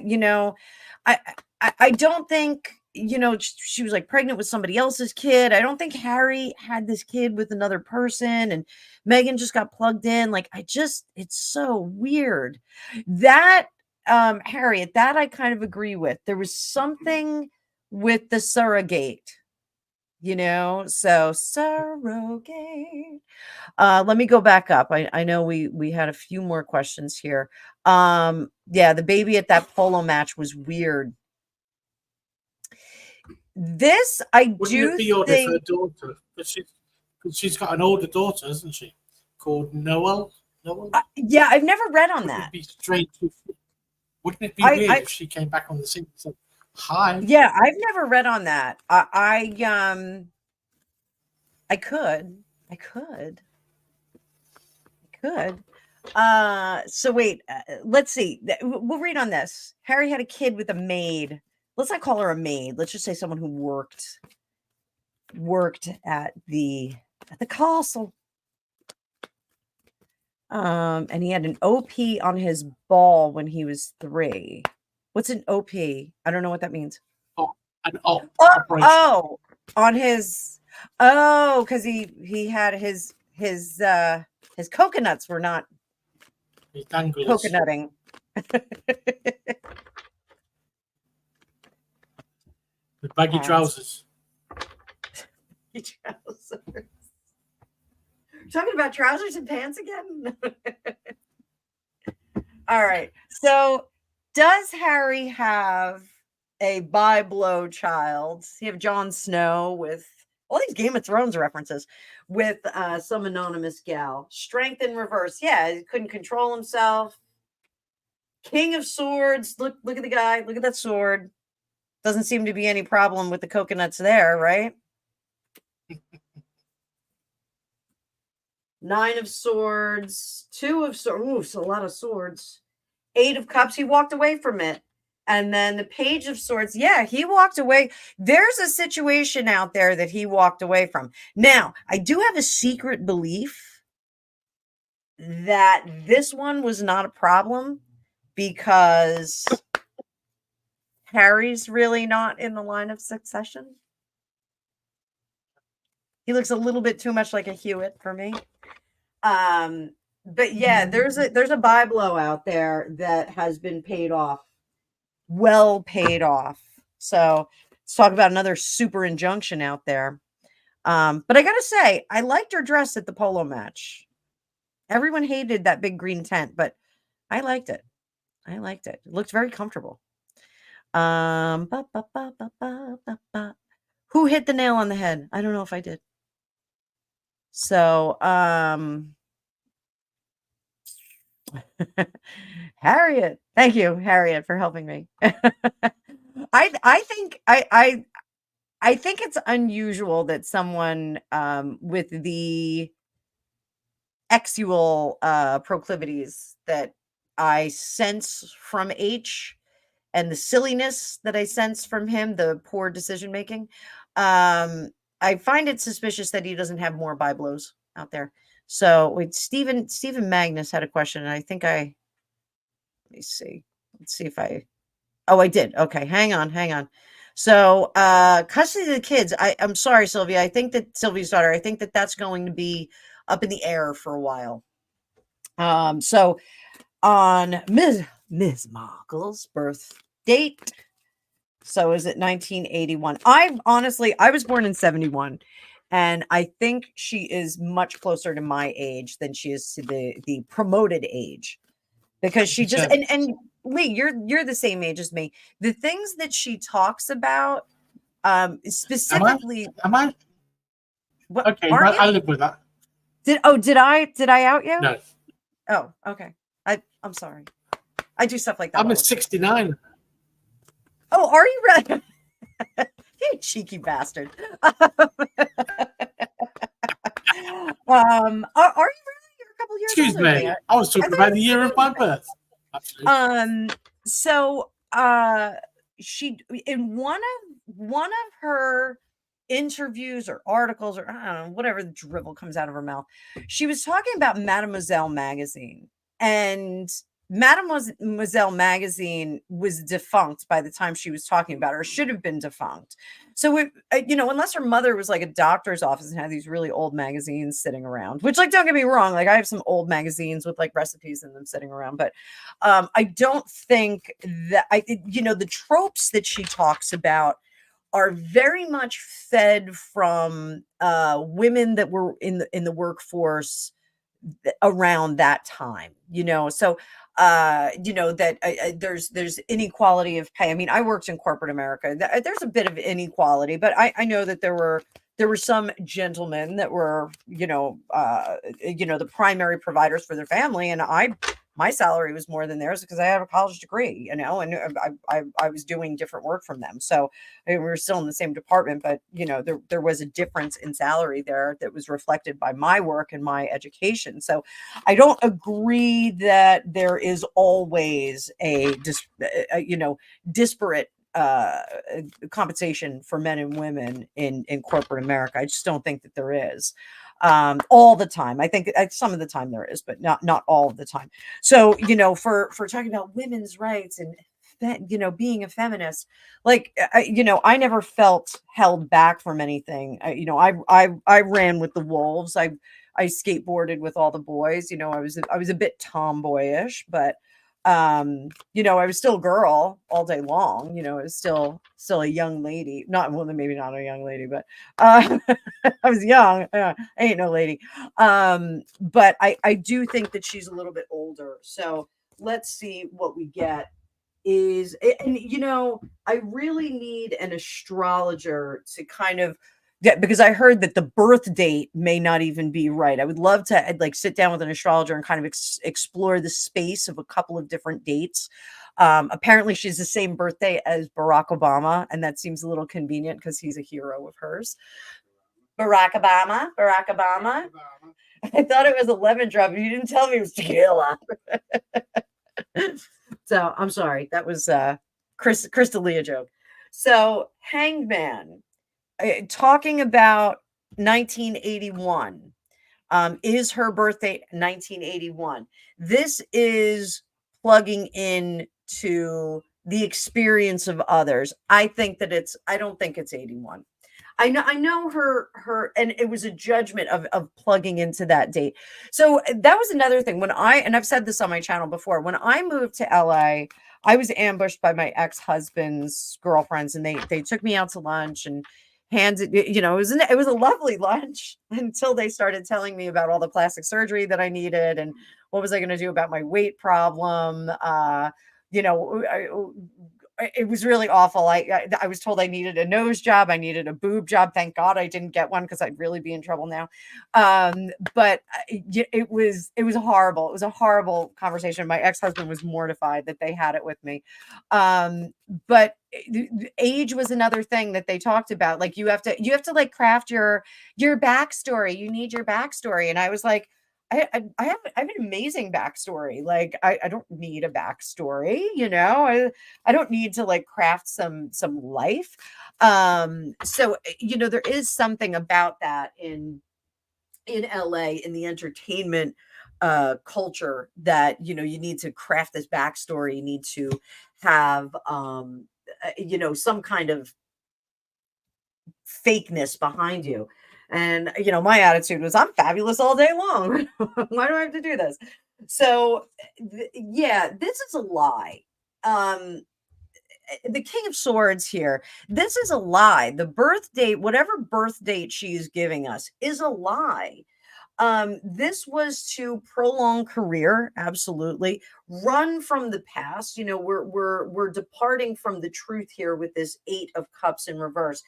A: don't think, she was like pregnant with somebody else's kid. I don't think Harry had this kid with another person, and Meghan just got plugged in. Like, it's so weird. That, Harriet, that I kind of agree with. There was something with the surrogate, so surrogate. Let me go back up. I know we had a few more questions here. Yeah, the baby at that polo match was weird. This,
B: Wouldn't it be odd if her daughter, she's got an older daughter, hasn't she, called Noel?
A: Yeah, I've never read on that.
B: Wouldn't it be strange? Wouldn't it be weird if she came back on the scene and said, hi?
A: Yeah, I've never read on that. I could. So wait, let's see. We'll read on this. Harry had a kid with a maid. Let's not call her a maid. Let's just say someone who worked at the castle. And he had an OP on his ball when he was 3. What's an OP? I don't know what that means. On his because he had his coconuts were not coconutting.
B: With baggy trousers.
A: Talking about trousers and pants again? All right. So does Harry have a by-blow child? Does he have Jon Snow with all these Game of Thrones references with some anonymous gal? Strength in reverse. Yeah, he couldn't control himself. King of Swords. Look at the guy. Look at that sword. Doesn't seem to be any problem with the coconuts there, right? 9 of Swords, 2 of Swords. Ooh, so a lot of swords. 8 of Cups. He walked away from it. And then the Page of Swords. Yeah, he walked away. There's a situation out there that he walked away from. Now, I do have a secret belief that this one was not a problem because Harry's really not in the line of succession. He looks a little bit too much like a Hewitt for me. But yeah, there's a buy blow out there that has been paid off. Well paid off. So let's talk about another super injunction out there. But I gotta say, I liked her dress at the polo match. Everyone hated that big green tent, but I liked it. It looked very comfortable. Who hit the nail on the head? I don't know if I did. So, Harriet. Thank you, Harriet, for helping me. I think I think it's unusual that someone with the exual proclivities that I sense from H and the silliness that I sense from him, the poor decision making. I find it suspicious that he doesn't have more biblos out there. So wait, Stephen Magnus had a question, and I think let me see. Let's see if I did. Okay, hang on. So custody of the kids. I'm sorry, Sylvia. I think that Sylvia's daughter, I think that that's going to be up in the air for a while. So on Ms. Markle's birth date. So is it 1981? I was born in 71, and I think she is much closer to my age than she is to the promoted age, because she just and Lee, you're the same age as me. The things that she talks about, specifically,
B: Am I?
A: what
B: Okay,
A: are
B: I
A: you?
B: live with that.
A: Did I out you?
B: No,
A: Oh, okay. I'm sorry. I do stuff like that.
B: I'm
A: all
B: a
A: the time.
B: 69.
A: Oh, are you ready? You cheeky bastard. Are you really? You're a couple years
B: Excuse
A: older than
B: me.
A: me.
B: I was talking
A: thought
B: about
A: you
B: the
A: were
B: year of my
A: younger.
B: birth. Absolutely.
A: So she, in one of her interviews or articles, or I don't know, whatever the drivel comes out of her mouth, she was talking about Mademoiselle magazine, and Mademoiselle magazine was defunct by the time she was talking about her, should have been defunct. So unless her mother was like a doctor's office and had these really old magazines sitting around, which, like, don't get me wrong, like I have some old magazines with like recipes in them sitting around, but I don't think that the tropes that she talks about are very much fed from women that were in the workforce around that time. So that there's inequality of pay. I mean, I worked in corporate America. There's a bit of inequality, but I know that there were some gentlemen that were the primary providers for their family, and my salary was more than theirs because I have a college degree, and I was doing different work from them. So I mean, we were still in the same department, but there was a difference in salary there that was reflected by my work and my education. So I don't agree that there is always a disparate compensation for men and women in corporate America. I just don't think that there is all the time. I think some of the time there is, but not all of the time. So for talking about women's rights and being a feminist, like I never felt held back from anything. I ran with the wolves. I skateboarded with all the boys. I was a bit tomboyish, but I was still a girl all day long. I was still a young lady. Not, well, maybe not a young lady, but I was young. I ain't no lady. But I do think that she's a little bit older. So let's see what we get. And I really need an astrologer to kind of because I heard that the birth date may not even be right. I would love to like sit down with an astrologer and kind of explore the space of a couple of different dates. Apparently she's the same birthday as Barack Obama, and that seems a little convenient because he's a hero of hers. Barack Obama. I thought it was a lemon drop, but you didn't tell me it was tequila. So I'm sorry. That was Chris D'Elia joke. So Hangman, talking about 1981. Is her birthday 1981? This is plugging in to the experience of others. I don't think it's 81. I know her, and it was a judgment of plugging into that date. So that was another thing and I've said this on my channel before, when I moved to LA, I was ambushed by my ex-husband's girlfriends, and they took me out to lunch and handed, it was a lovely lunch until they started telling me about all the plastic surgery that I needed and what was I going to do about my weight problem. it was really awful. I was told I needed a nose job. I needed a boob job. Thank God I didn't get one because I'd really be in trouble now. But it was horrible. It was a horrible conversation. My ex-husband was mortified that they had it with me. But age was another thing that they talked about. Like you have to like craft your backstory. You need your backstory. And I was like, I have an amazing backstory. Like I don't need a backstory, I don't need to like craft some life. So there is something about that in LA in the entertainment culture that you need to craft this backstory. You need to have some kind of fakeness behind you. And my attitude was, I'm fabulous all day long. Why do I have to do this? So yeah, this is a lie. The King of Swords here, this is a lie. The birth date, whatever birth date she's giving us, is a lie. This was to prolong career, absolutely. Run from the past. We're departing from the truth here with this 8 of Cups in reverse,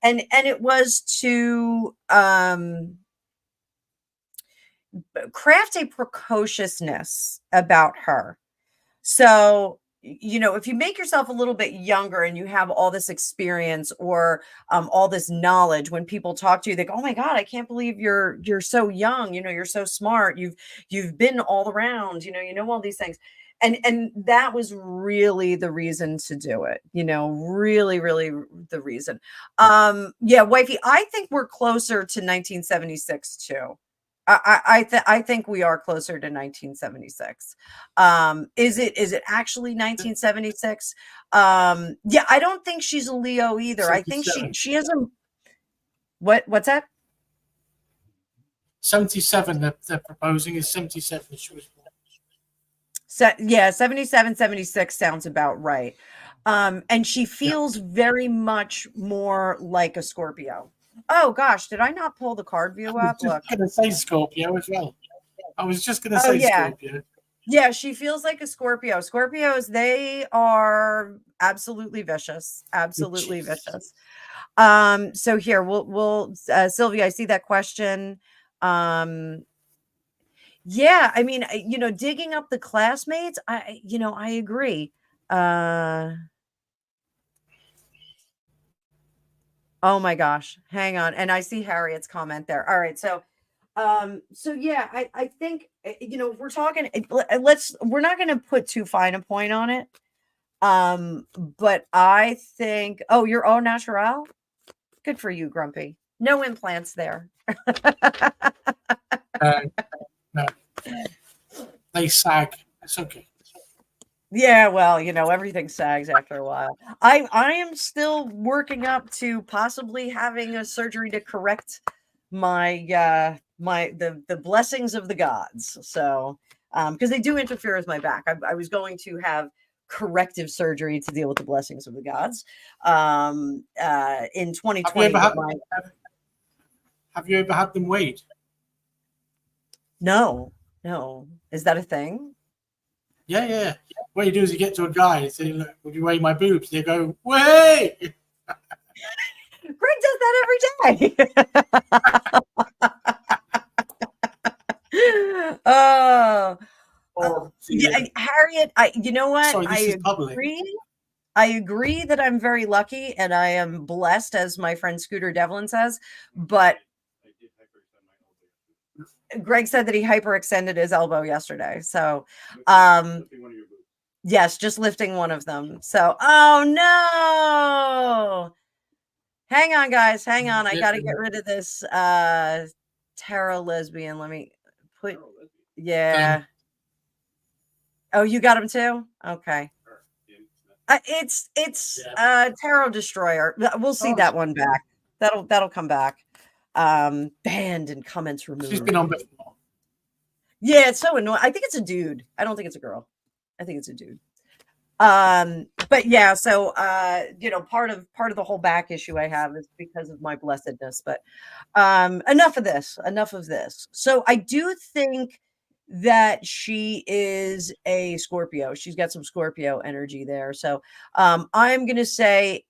A: and it was to craft a precociousness about her. So if you make yourself a little bit younger and you have all this experience or all this knowledge, when people talk to you, they go, "Oh my God, I can't believe you're so young. You're so smart. You've been all around. You know all these things." And that was really the reason to do it. Really, really the reason. Yeah, wifey, I think we're closer to 1976 too. I think we are closer to 1976. Is it actually 1976? Yeah, I don't think she's a Leo either. I think she has a what's that?
B: 77. They're proposing is 77. She was born.
A: So yeah, 77, 76 sounds about right. And she feels very much more like a Scorpio. Oh gosh, did I not pull the card view up?
B: Look, I was just going to say Scorpio as well. I was just going to
A: Oh
B: say
A: yeah.
B: Scorpio.
A: Yeah, she feels like a Scorpio. Scorpios, they are absolutely vicious. Absolutely vicious. So here we'll Sylvia, I see that question. Yeah, I mean, digging up the classmates, I agree. Oh my gosh, hang on. And I see Harriet's comment there. All right, so yeah, I think if we're talking, we're not going to put too fine a point on it. But I think, oh, you're au natural. Good for you, Grumpy. No implants there.
B: No, they sag. It's okay.
A: Yeah, well, everything sags after a while. I am still working up to possibly having a surgery to correct my the blessings of the gods. So because they do interfere with my back. I was going to have corrective surgery to deal with the blessings of the gods in 2020.
B: Have you ever had them weighed?
A: No. Is that a thing?
B: Yeah. What you do is you get to a guy and say, "Look, would you weigh my boobs?" They go, "Weigh."
A: Greg does that every day. Yeah, Harriet, you know what?
B: Sorry, this is public.
A: I agree that I'm very lucky and I am blessed, as my friend Scooter Devlin says, but Greg said that he hyperextended his elbow yesterday. So, yes, just lifting one of them. So, oh no. Hang on, guys. Hang on. I got to get rid of this tarot lesbian. Let me put, yeah. Oh, you got him too? Okay. It's Tarot Destroyer. We'll see that one back. That'll come back. Banned and comments removed.
B: She's been on before.
A: Yeah, it's so annoying. I think it's a dude. I don't think it's a girl. I think it's a dude. But yeah, so part of the whole back issue I have is because of my blessedness. But enough of this. So I do think that she is a Scorpio. She's got some Scorpio energy there. So I'm going to say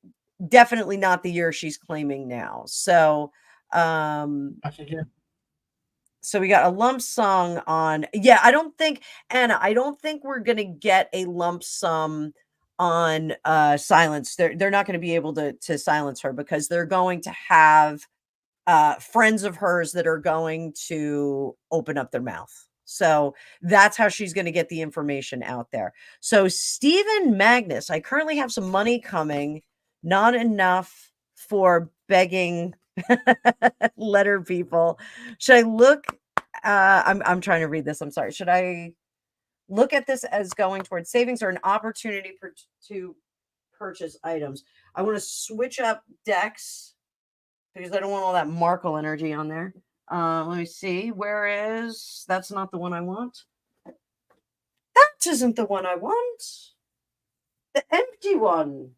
A: definitely not the year she's claiming now. So
B: Okay, yeah.
A: so we got a lump sum on. Yeah, I don't think, Anna, I don't think we're going to get a lump sum on silence. They're not going to be able to silence her because they're going to have friends of hers that are going to open up their mouth. So that's how she's going to get the information out there. So Stephen Magnus, I currently have some money coming, not enough for begging letter people. Should I look? I'm trying to read this. I'm sorry. Should I look at this as going towards savings or an opportunity to purchase items? I want to switch up decks because I don't want all that Markle energy on there. Let me see. Where is, that's not the one I want. That isn't the one I want. The empty one.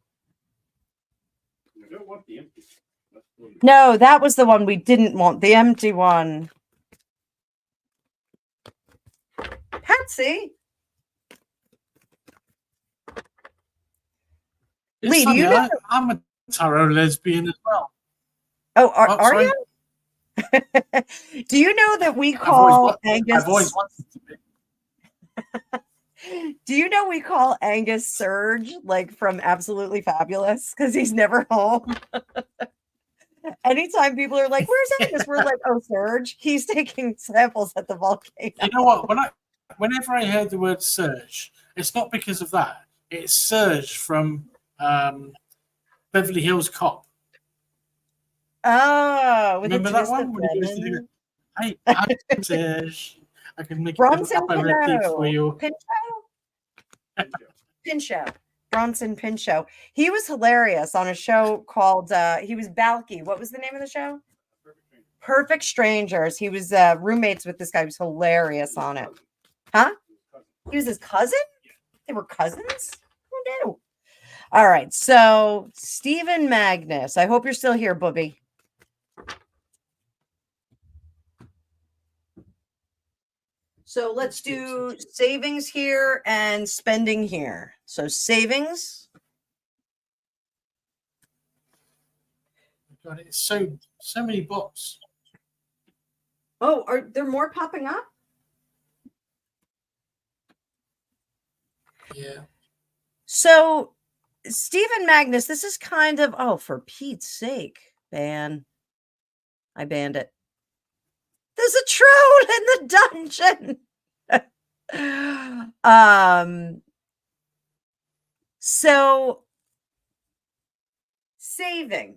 C: You don't want the empty. That's the one.
A: No, that was the one we didn't want. The empty one. Patsy.
B: It's
A: Lee, do
B: funny,
A: you know?
B: I'm a tarot lesbian as well.
A: Oh,
B: Oh,
A: are
B: sorry.
A: you? Do you know that we
B: I've always
A: call Angus?
B: wanted to be.
A: Do you know we call Angus Surge, like from Absolutely Fabulous, because he's never home? Anytime people are like, "Where's Angus?" We're like, "Oh, Surge, he's taking samples at the volcano."
B: You know what? Whenever I heard the word surge, it's not because of that. It's Surge from Beverly Hills Cop.
A: Oh, with
B: Remember
A: a
B: that
A: twist
B: one?
A: of
B: When he goes to the,
A: lemon.
B: hey, I'm Serge. I can make
A: Bronson
B: up a red cake for you.
A: Pinchot. Bronson Pinchot. He was hilarious on a show called he was Balky. What was the name of the show? Perfect Strangers. He was roommates with this guy. He was hilarious on it. Huh? He was his cousin? They were cousins? Who knew? All right. So Stephen Magnus. I hope you're still here, Booby. So let's do savings here and spending here. So savings.
B: God, it's so many bots.
A: Oh, are there more popping up?
B: Yeah.
A: So Stephen Magnus, this is kind of, oh, for Pete's sake, ban. I banned it. There's a troll in the dungeon. So saving.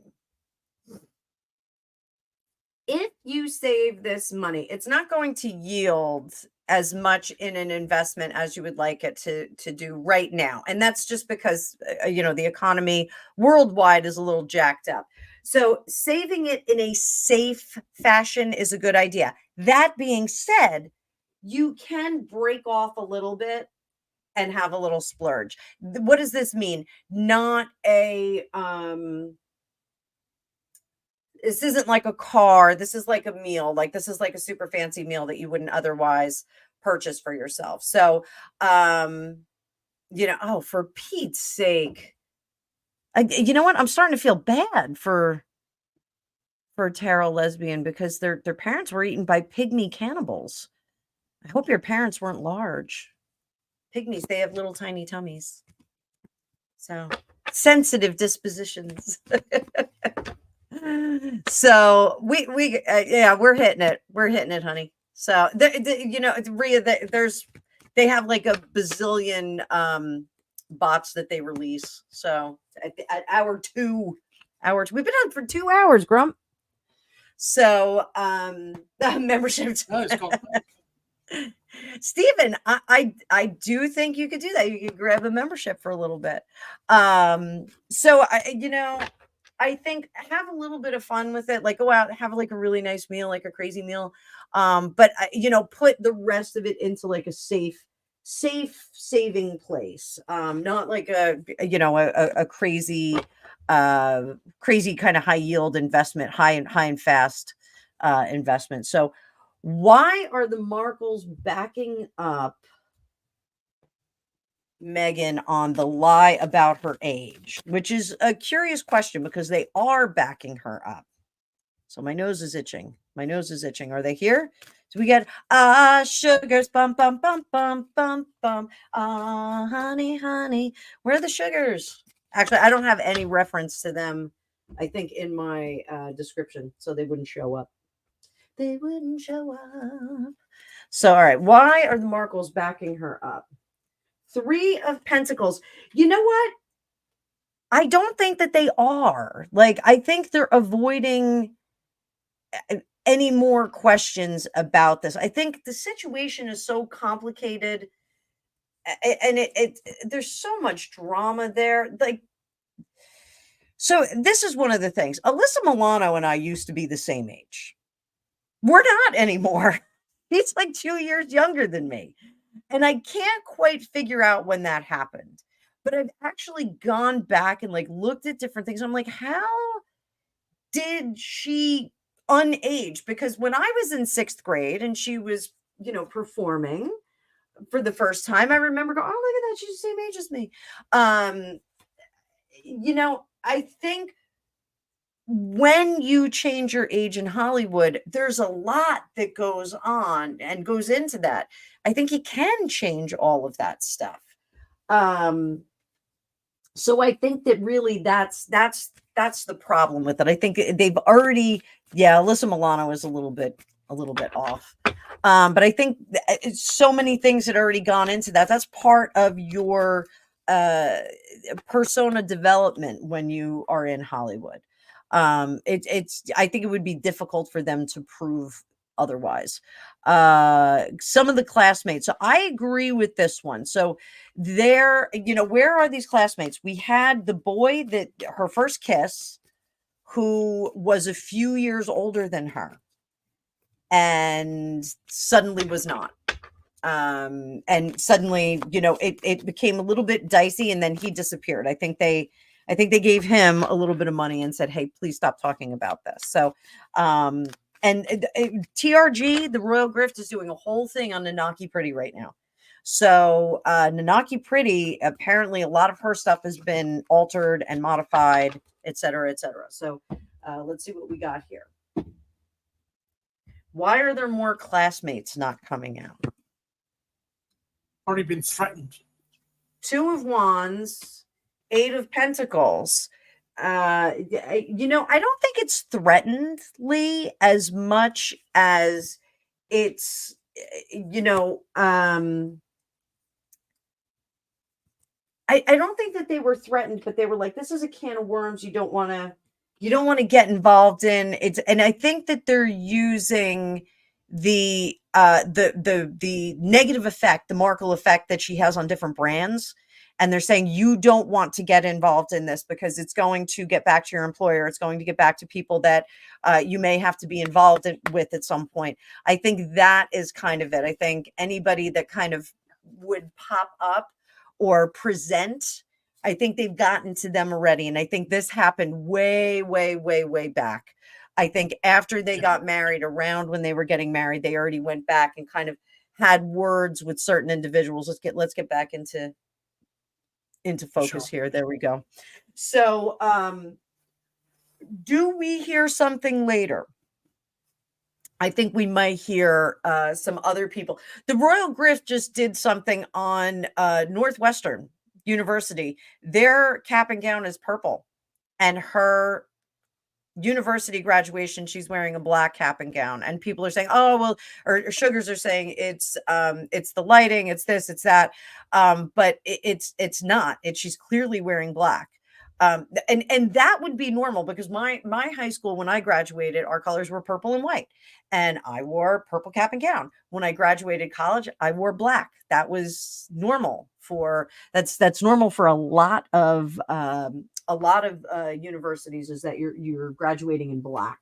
A: If you save this money, it's not going to yield as much in an investment as you would like it to do right now. And that's just because, the economy worldwide is a little jacked up. So saving it in a safe fashion is a good idea. That being said, you can break off a little bit and have a little splurge. What does this mean? Not a, this isn't like a car. This is like a meal. Like this is like a super fancy meal that you wouldn't otherwise purchase for yourself. So, oh, for Pete's sake, you know what? I'm starting to feel bad for tarot lesbian because their parents were eaten by pygmy cannibals. I hope your parents weren't large. Pygmies, they have little tiny tummies. So sensitive dispositions. So we're hitting it, honey. So Rhea, they have like a bazillion bots that they release. So at hour two, we've been on for 2 hours, Grump. So the membership.
B: No, it's gone.
A: Stephen, I do think you could do that. You could grab a membership for a little bit. So I think have a little bit of fun with it. Like go out and have like a really nice meal, like a crazy meal. But put the rest of it into like a safe saving place. Not like a crazy kind of high yield investment, high and fast investment. So Why are the Markles backing up Meghan on the lie about her age? Which is a curious question because they are backing her up. So my nose is itching. My nose is itching. Are they here? So we get sugars, bum bum bum bum bum bum. Honey, honey. Where are the sugars? Actually, I don't have any reference to them, I think, in my description, so they wouldn't show up. They wouldn't show up. So, all right. Why are the Markles backing her up? 3 of Pentacles. You know what? I don't think that they are. Like, I think they're avoiding any more questions about this. I think the situation is so complicated and there's so much drama there. Like, so this is one of the things. Alyssa Milano and I used to be the same age. We're not anymore. He's like 2 years younger than me. And I can't quite figure out when that happened. But I've actually gone back and like looked at different things. I'm like, how did she unage? Because when I was in 6th grade and she was, performing for the first time, I remember going, oh, look at that. She's the same age as me. I think when you change your age in Hollywood, there's a lot that goes on and goes into that. I think you can change all of that stuff. So I think that really that's the problem with it. I think they've already, Alyssa Milano is a little bit off. But I think it's so many things that already gone into that. That's part of your persona development when you are in Hollywood. I think it would be difficult for them to prove otherwise. Some of the classmates. So I agree with this one. So where are these classmates? We had the boy that her first kiss, who was a few years older than her and suddenly was not. And suddenly, it became a little bit dicey and then he disappeared. I think they gave him a little bit of money and said, hey, please stop talking about this. So, and TRG, the Royal Grift, is doing a whole thing on Nanaki Pretty right now. So Nanaki Pretty, apparently a lot of her stuff has been altered and modified, et cetera, et cetera. So let's see what we got here. Why are there more classmates not coming out?
B: Already been threatened.
A: 2 of Wands, 8 of Pentacles. I don't think it's threatened, Lee, as much as it's, I don't think that they were threatened, but they were like, this is a can of worms you don't want to get involved in. And I think that they're using the negative effect, the Markle effect that she has on different brands. And they're saying you don't want to get involved in this because it's going to get back to your employer. It's going to get back to people that you may have to be involved with at some point. I think that is kind of it. I think anybody that kind of would pop up or present, I think they've gotten to them already. And I think this happened way, way, way, way back. I think after they got married, around when they were getting married, they already went back and kind of had words with certain individuals. Let's get back into focus here. There we go. So, do we hear something later? I think we might hear some other people. The Royal Grift just did something on Northwestern University. Their cap and gown is purple, and her university graduation, she's wearing a black cap and gown. And people are saying, oh, well, or Sugars are saying it's the lighting, it's this, it's that. But it's not. She's clearly wearing black. And that would be normal because my high school, when I graduated, our colors were purple and white, and I wore purple cap and gown. When I graduated college, I wore black. That was normal that's normal for a lot of universities, is that you're graduating in black.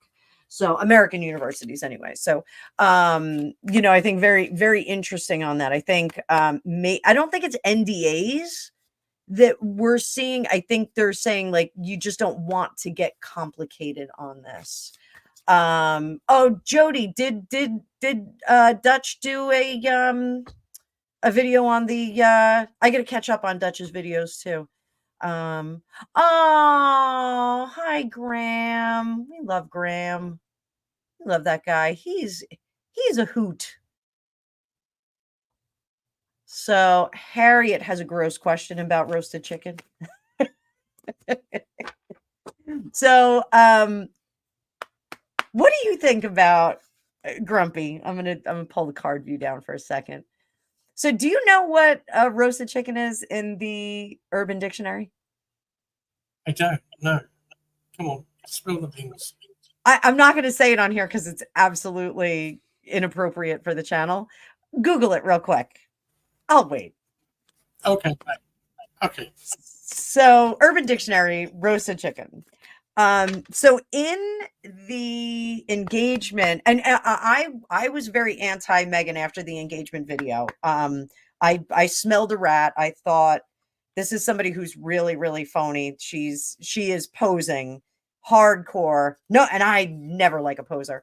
A: So American universities anyway. So, I think very, very interesting on that. I think, I don't think it's NDAs that we're seeing. I think they're saying like, you just don't want to get complicated on this. Oh, Jody, did Dutch do a video on the I gotta catch up on Dutch's videos too. Oh, hi Graham. We love Graham. We love that guy. He's a hoot. So Harriet has a gross question about roasted chicken. So what do you think about Grumpy? I'm gonna pull the card view down for a second. So do you know what roasted chicken is in the Urban Dictionary?
B: I don't know. Come on, spill the beans.
A: I'm not going to say it on here because it's absolutely inappropriate for the channel. Google it real quick. I'll wait.
B: Okay. Okay.
A: So Urban Dictionary, roasted chicken. So in the engagement, and I was very anti Meghan after the engagement video. I smelled a rat. I thought this is somebody who's really, really phony. She is posing hardcore. No, and I never like a poser.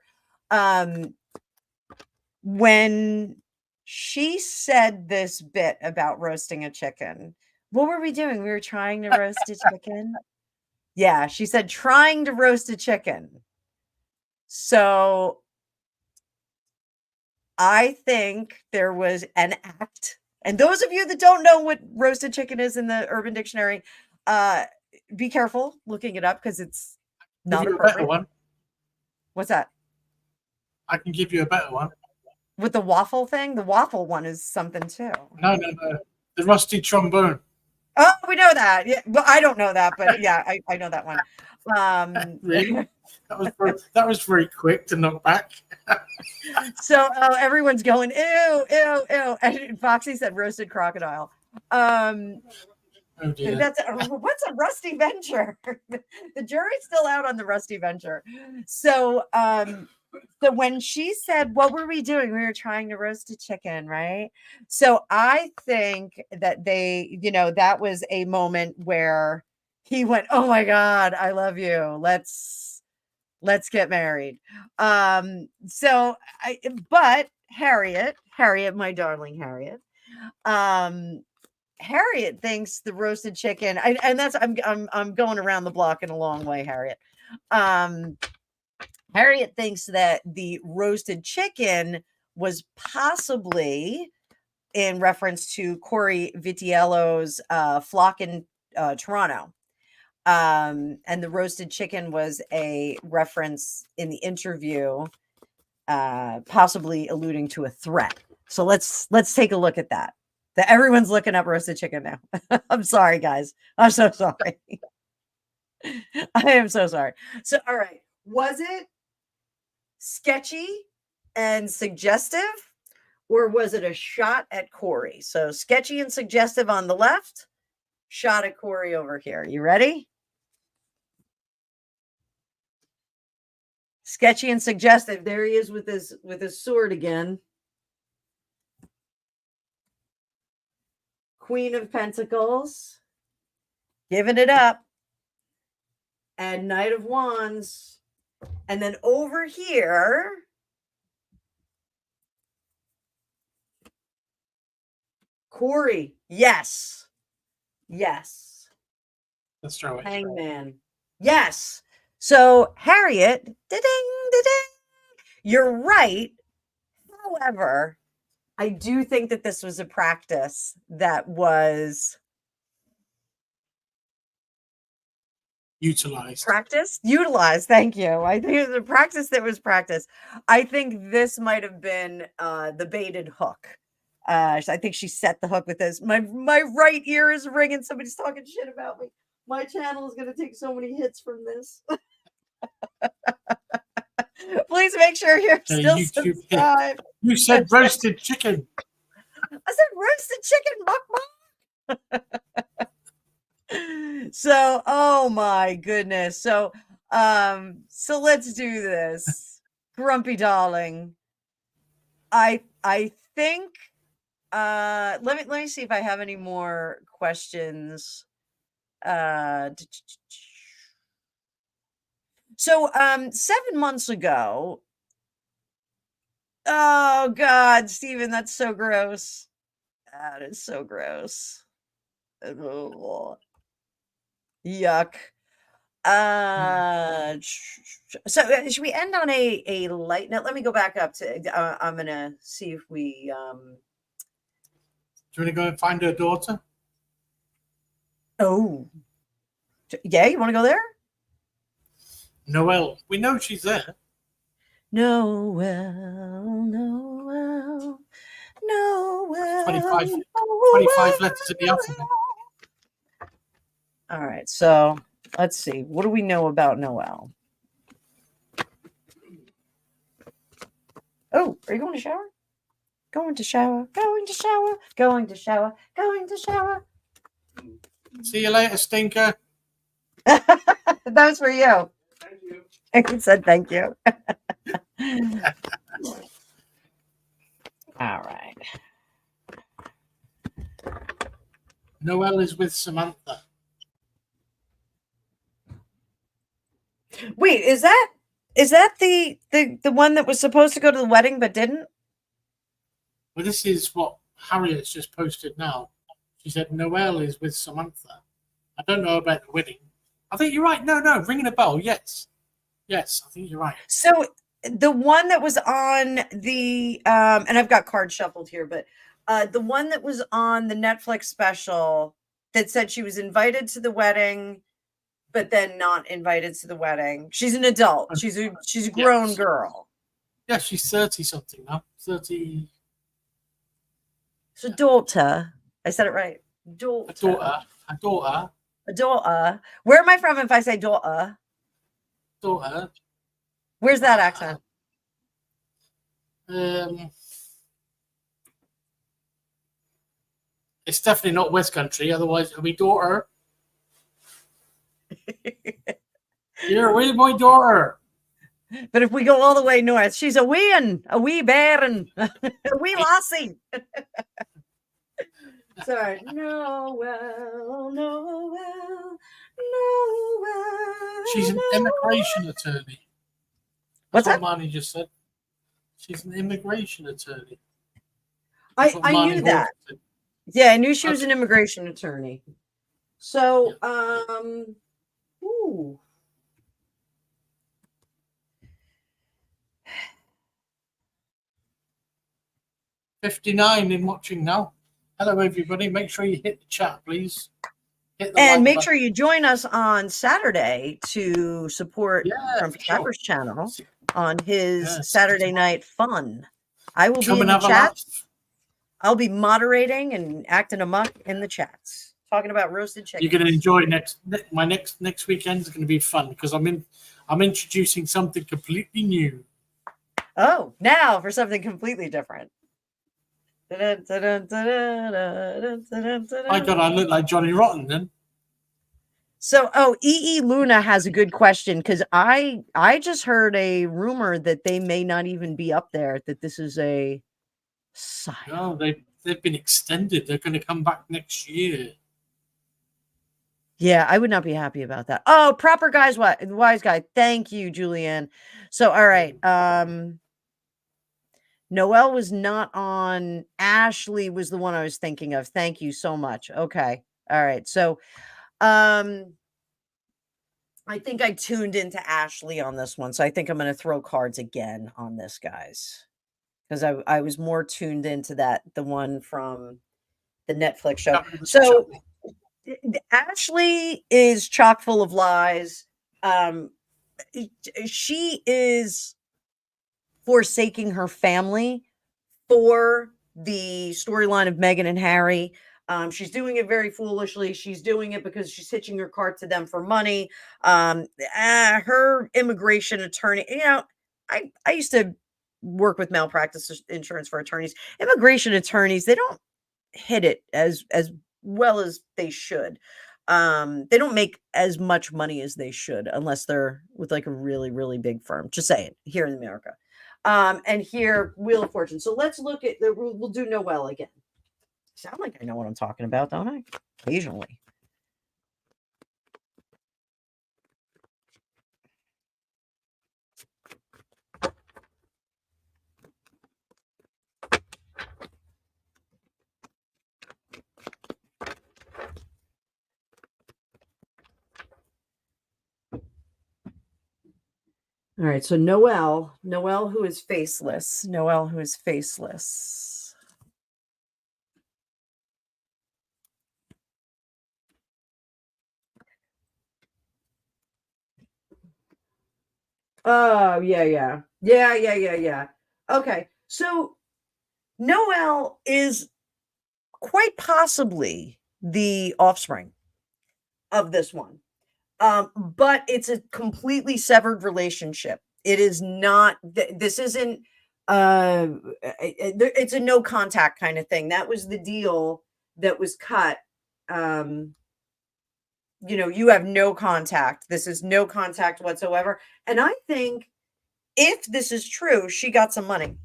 A: When she said this bit about roasting a chicken, what were we doing? We were trying to roast a chicken. Yeah, she said trying to roast a chicken. So I think there was an act. And those of you that don't know what roasted chicken is in the Urban Dictionary, be careful looking it up because it's not
B: Give you a better
A: appropriate.
B: one.
A: What's that?
B: I can give you a better one.
A: With the waffle thing? The waffle one is something too.
B: No. The rusty trombone.
A: Oh, we know that. Yeah, but I don't know that, but yeah, I know that one.
B: Really? That was very quick to knock back.
A: So everyone's going, ew, ew, ew. And Foxy said roasted crocodile.
B: Oh dear.
A: What's a rusty venture? The jury's still out on the rusty venture. So so when she said, what were we doing? We were trying to roast a chicken, right? So I think that they, that was a moment where he went, oh my God, I love you. Let's get married. But Harriet, my darling Harriet, Harriet thinks the roasted chicken, and that's I'm going around the block in a long way, Harriet. Harriet thinks that the roasted chicken was possibly in reference to Corey Vitiello's flock in Toronto. And the roasted chicken was a reference in the interview, possibly alluding to a threat. So let's take a look at that. Everyone's looking up roasted chicken now. I'm sorry, guys. I'm so sorry. I am so sorry. So, all right. Was it sketchy and suggestive, or was it a shot at Corey? So sketchy and suggestive on the left, shot at Corey over here. You ready? Sketchy and suggestive. There he is with his sword again. Queen of Pentacles. Giving it up. And Knight of Wands. And then over here, Corey. Yes. Yes.
B: Let's throw it.
A: Hangman. Yes. So Harriet, da-ding. You're right. However, I do think that this was a practice that was
B: utilized.
A: Thank you. I think it was a practice that was practiced. I think this might have been the baited hook. I think she set the hook with this. My right ear is ringing. Somebody's talking shit about me. My channel is going to take so many hits from this. Please make sure you're still subscribed.
B: You said roasted chicken.
A: I said roasted chicken, mukbang. So, oh my goodness. So let's do this. Grumpy darling. I think let me see if I have any more questions. So 7 months ago. Oh God, Steven, that's so gross. That is so gross. Ugh. Yuck. So should we end on a light note? Let me go back up to. I'm gonna see if we.
B: Do you want to go and find her daughter?
A: Oh, yeah. You want to go there?
B: Noelle. We know she's there.
A: Noel, Noel, Noel.
B: 25 letters in the alphabet.
A: All right. So let's see. What do we know about Noel? Oh, are you going to shower? Going to shower, going to shower, going to shower, going to shower.
B: See you later, stinker.
A: That was for you.
C: Thank you.
A: He said thank you. All right.
B: Noelle is with Samantha.
A: Wait, is that the one that was supposed to go to the wedding but didn't?
B: Well, this is what Harriet's just posted now. She said Noelle is with Samantha. I don't know about the wedding. I think you're right. No, ringing a bell. Yes, I think you're right.
A: So the one that was on the and I've got cards shuffled here, but the one that was on the Netflix special that said she was invited to the wedding but then not invited to the wedding. She's an adult. She's a grown girl.
B: Yeah, she's 30 something now. 30.
A: So daughter. I said it right. Daughter.
B: A daughter.
A: A daughter. Where am I from if I say daughter?
B: Daughter.
A: Where's that accent?
B: It's definitely not West Country. Otherwise, it'll be daughter. You're a wee boy daughter.
A: But if we go all the way north, she's a wee bairn, a wee lassie. Sorry. Noel.
B: She's an immigration attorney.
A: What's
B: That's
A: that?
B: what Marnie just said. She's an immigration attorney.
A: I knew that. Yeah, I knew she was an immigration attorney. So, ooh.
B: $59 in watching now. Hello, everybody. Make sure you hit the chat, please.
A: And make sure you join us on Saturday to support from Pepper's channel on his Saturday night fun. I will be in the chat. I'll be moderating and acting amok in the chats, talking about roasted chicken.
B: You're going to enjoy my next weekend is going to be fun because I'm introducing something completely new.
A: Oh, now for something completely different.
B: My God, I look like Johnny Rotten then.
A: So, EE Luna has a good question because I just heard a rumor that they may not even be up there, that this is a psyop.
B: No, they've been extended. They're going to come back next year.
A: Yeah, I would not be happy about that. Oh, proper guys, wise guy. Thank you, Julianne. So, all right. Noelle was not on. Ashley was the one I was thinking of. Thank you so much. Okay. All right. So, I think I tuned into Ashley on this one. So I think I'm going to throw cards again on this, guys. Because I was more tuned into the one from the Netflix show. So Ashley is chock full of lies. She is forsaking her family for the storyline of Meghan and Harry. She's doing it very foolishly. She's doing it because she's hitching her cart to them for money. Her immigration attorney, I used to work with malpractice insurance for attorneys. Immigration attorneys, they don't hit it as well as they should. They don't make as much money as they should unless they're with like a really, really big firm. Just saying, here in America. And here, Wheel of Fortune. So let's look at we'll do Noelle again. Sound like I know what I'm talking about, don't I? Occasionally. All right, so Noelle, who is faceless. Noelle, who is faceless. Oh, yeah. Okay, so Noelle is quite possibly the offspring of this one. But it's a completely severed relationship. It is not, this isn't, it's a no contact kind of thing. That was the deal that was cut. Um, you have no contact. This is no contact whatsoever. And I think if this is true, she got some money.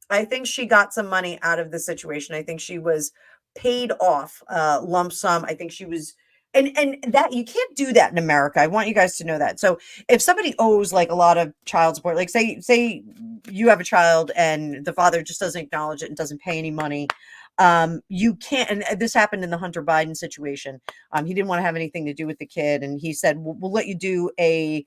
A: I think she got some money out of the situation. I think she was paid off lump sum. I think she was, and that you can't do that in America. I want you guys to know that. So if somebody owes like a lot of child support, like say you have a child and the father just doesn't acknowledge it and doesn't pay any money, you can't. And this happened in the Hunter Biden situation. He didn't want to have anything to do with the kid, and he said, we'll let you do a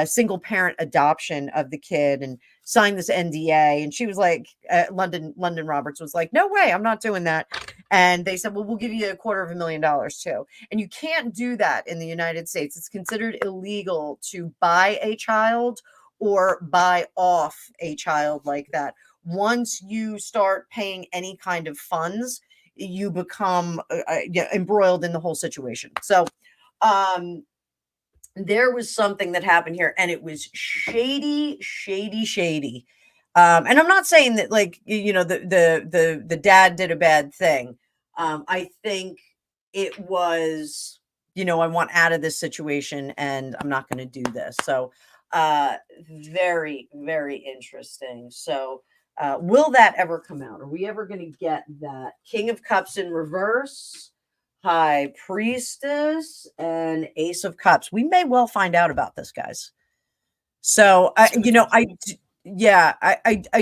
A: single parent adoption of the kid and sign this NDA. And she was like, London Roberts was like, no way, I'm not doing that. And they said, well, we'll give you $250,000 too. And you can't do that in the United States. It's considered illegal to buy a child or buy off a child like that. Once you start paying any kind of funds, you become embroiled in the whole situation. So, there was something that happened here and it was shady. And I'm not saying that like, the dad did a bad thing. I think it was, I want out of this situation and I'm not going to do this. So, very, very interesting. So, will that ever come out? Are we ever going to get that King of Cups in reverse? High Priestess and Ace of Cups. We may well find out about this, guys. So, I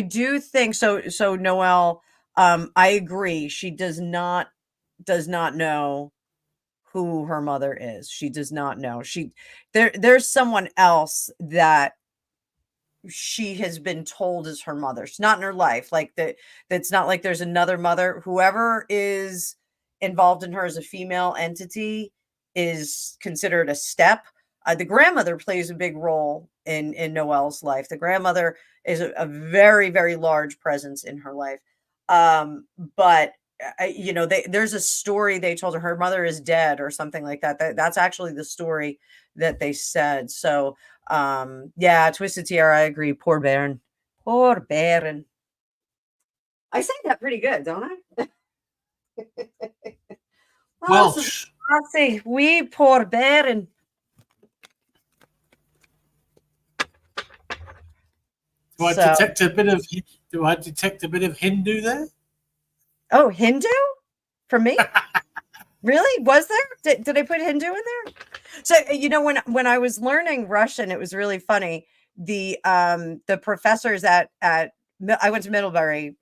A: do think so. So, Noelle, I agree. She does not know who her mother is. She does not know. There's someone else that she has been told is her mother. She's not in her life. Like that's not like there's another mother. Whoever is involved in her as a female entity is considered a step. The grandmother plays a big role in Noelle's life. The grandmother is a very, very large presence in her life. But there's a story they told her mother is dead or something like that. That's actually the story that they said. So yeah, Twisted Tiara, I agree. Poor Baron. Poor Baron. I say that pretty good, don't I?
B: Welsh.
A: I say, we poor Baron.
B: Do I detect a bit of Hindu there?
A: Oh, Hindu? For me? Really? Was there? Did I put Hindu in there? So when I was learning Russian, it was really funny. The professors at I went to Middlebury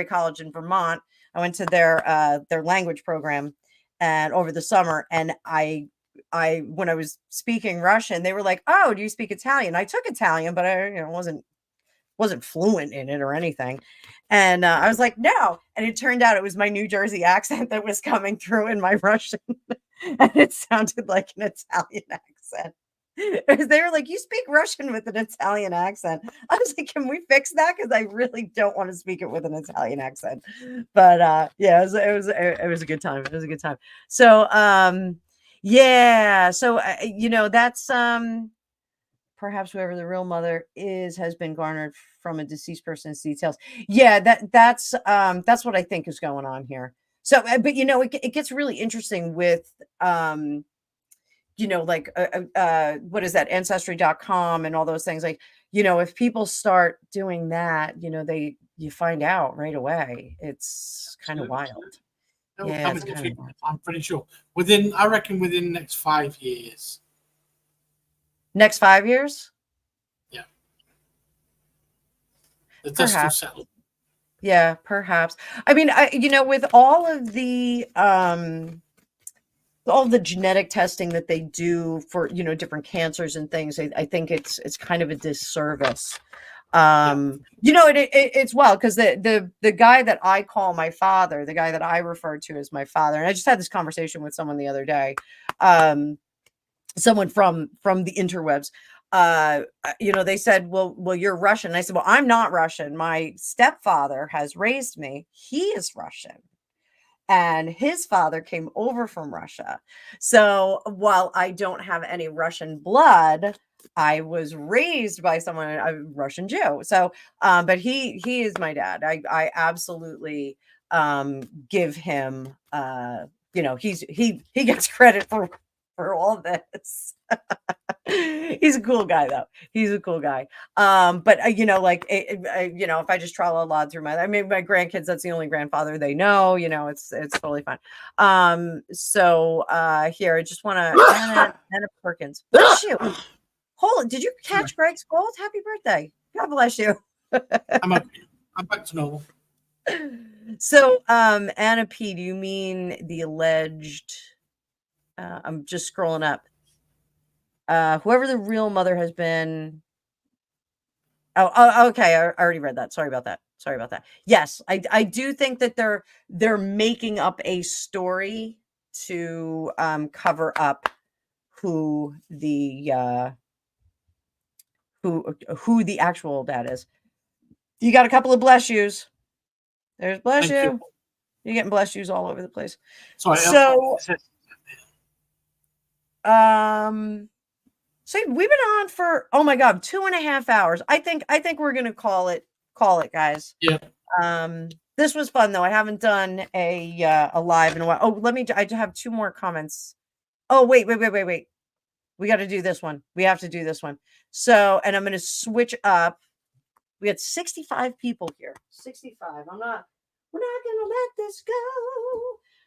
A: College in Vermont. I went to their language program and over the summer, and I when I was speaking Russian, they were like, "Oh, do you speak Italian?" I took Italian, but I wasn't fluent in it or anything. And I was like, no. And it turned out it was my New Jersey accent that was coming through in my Russian. And it sounded like an Italian accent. They were like, you speak Russian with an Italian accent. I was like, can we fix that? Because I really don't want to speak it with an Italian accent. But yeah, it was a good time. It was a good time. So yeah. So that's perhaps whoever the real mother is has been garnered from a deceased person's details. Yeah, that's what I think is going on here. So, but it gets really interesting with like what is that, ancestry.com and all those things. Like, if people start doing that, you find out right away. It's kind of wild. Yeah,
B: I'm pretty sure I reckon within the next 5 years.
A: Next 5 years?
B: Yeah. The dust will settle.
A: Yeah, perhaps. I mean, with all of the all the genetic testing that they do for, different cancers and things. I think it's kind of a disservice. It's well, because the guy that I call my father, the guy that I refer to as my father, and I just had this conversation with someone the other day, someone from the interwebs. They said, well, you're Russian. And I said, well, I'm not Russian. My stepfather has raised me. He is Russian. And his father came over from Russia. So while I don't have any Russian blood, I was raised by someone, a Russian Jew. So, but he is my dad. I absolutely give him, he gets credit for all this. He's a cool guy, though. He's a cool guy. But if I just tra la through my grandkids, that's the only grandfather they know. It's totally fine. Here, I just want to Anna Perkins. Bless you. Hold it. Did you catch Greg's cold? Happy birthday. God bless you.
B: I'm back to normal.
A: So, Anna P, do you mean the alleged? I'm just scrolling up. Whoever the real mother has been. Oh, okay. I already read that. Sorry about that. Yes, I do think that they're making up a story to cover up who the actual dad is. You got a couple of bless yous. There's bless
B: Thank
A: you. You're getting bless yous all over the place.
B: Sorry.
A: So so we've been on for, oh my God, 2.5 hours. I think we're gonna call it, guys.
B: Yeah.
A: This was fun though. I haven't done a live in a while. Oh, I have 2 more comments. Oh, wait. We got to do this one. We have to do this one. So, and I'm gonna switch up. We had 65 people here. 65. We're not gonna let this go.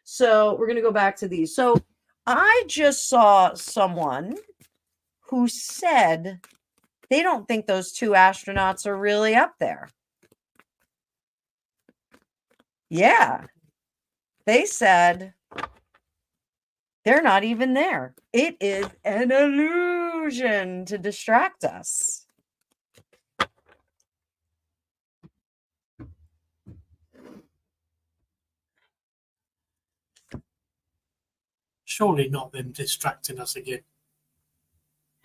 A: So we're gonna go back to these. So I just saw someone who said they don't think those 2 astronauts are really up there. Yeah. They said they're not even there. It is an illusion to distract us.
B: Surely not them distracting us again.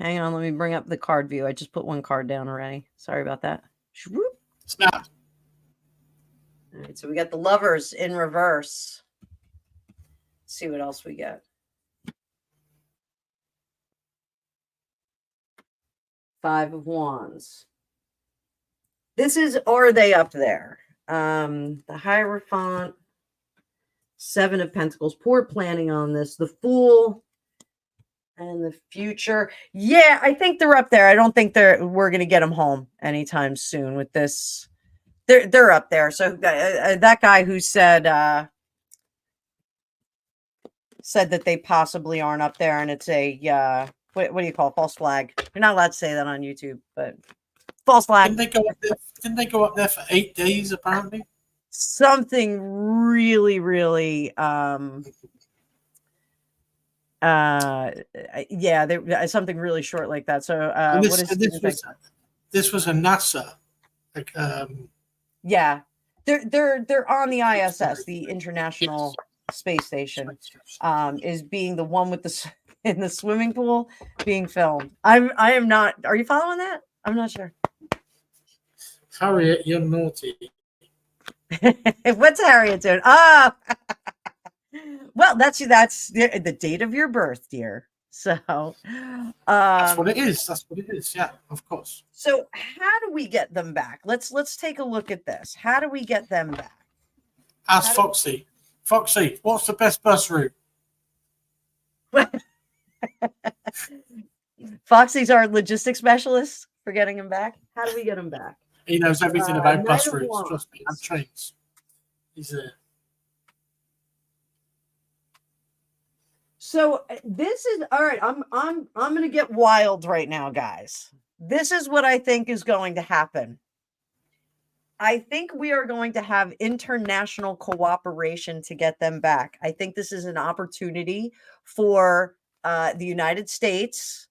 A: Hang on, let me bring up the card view. I just put 1 card down already. Sorry about that.
B: Snap.
A: All right, so we got the Lovers in reverse. Let's see what else we get. 5 of Wands. This is, are they up there? The Hierophant, 7 of Pentacles. Poor planning on this. The Fool and the Future. Yeah, I think they're up there. I don't think we're going to get them home anytime soon with this. They're up there. So that guy who said that they possibly aren't up there, and it's a what do you call it? False flag. You're not allowed to say that on YouTube, but false flag.
B: Didn't they go up there for 8 days apparently?
A: Something really, really something really short like that. So
B: this was a NASA
A: yeah, they're on the ISS, the International Space Station, is being the one with the in the swimming pool being filmed. I am not. Are you following that? I'm not sure.
B: Harriet, you're naughty.
A: What's Harriet doing? Oh, well, that's the date of your birth, dear. So
B: that's what it is. That's what it is. Yeah, of course.
A: So how do we get them back? Let's take a look at this. How do we get them back?
B: Ask Foxy. Foxy, what's the best bus route?
A: Foxy's our logistics specialist for getting him back. How do we get him back?
B: He knows everything about bus routes, trust me, and trains. He's there.
A: So this is all right. I'm gonna get wild right now, guys. This is what I think is going to happen. I think we are going to have international cooperation to get them back. I think this is an opportunity for the United States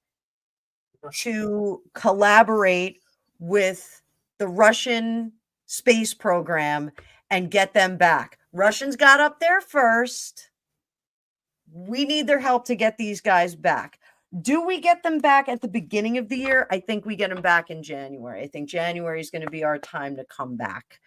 A: to collaborate with the Russian space program and get them back. Russians got up there first. We need their help to get these guys back. Do we get them back at the beginning of the year? I think we get them back in January. I think January is going to be our time to come back.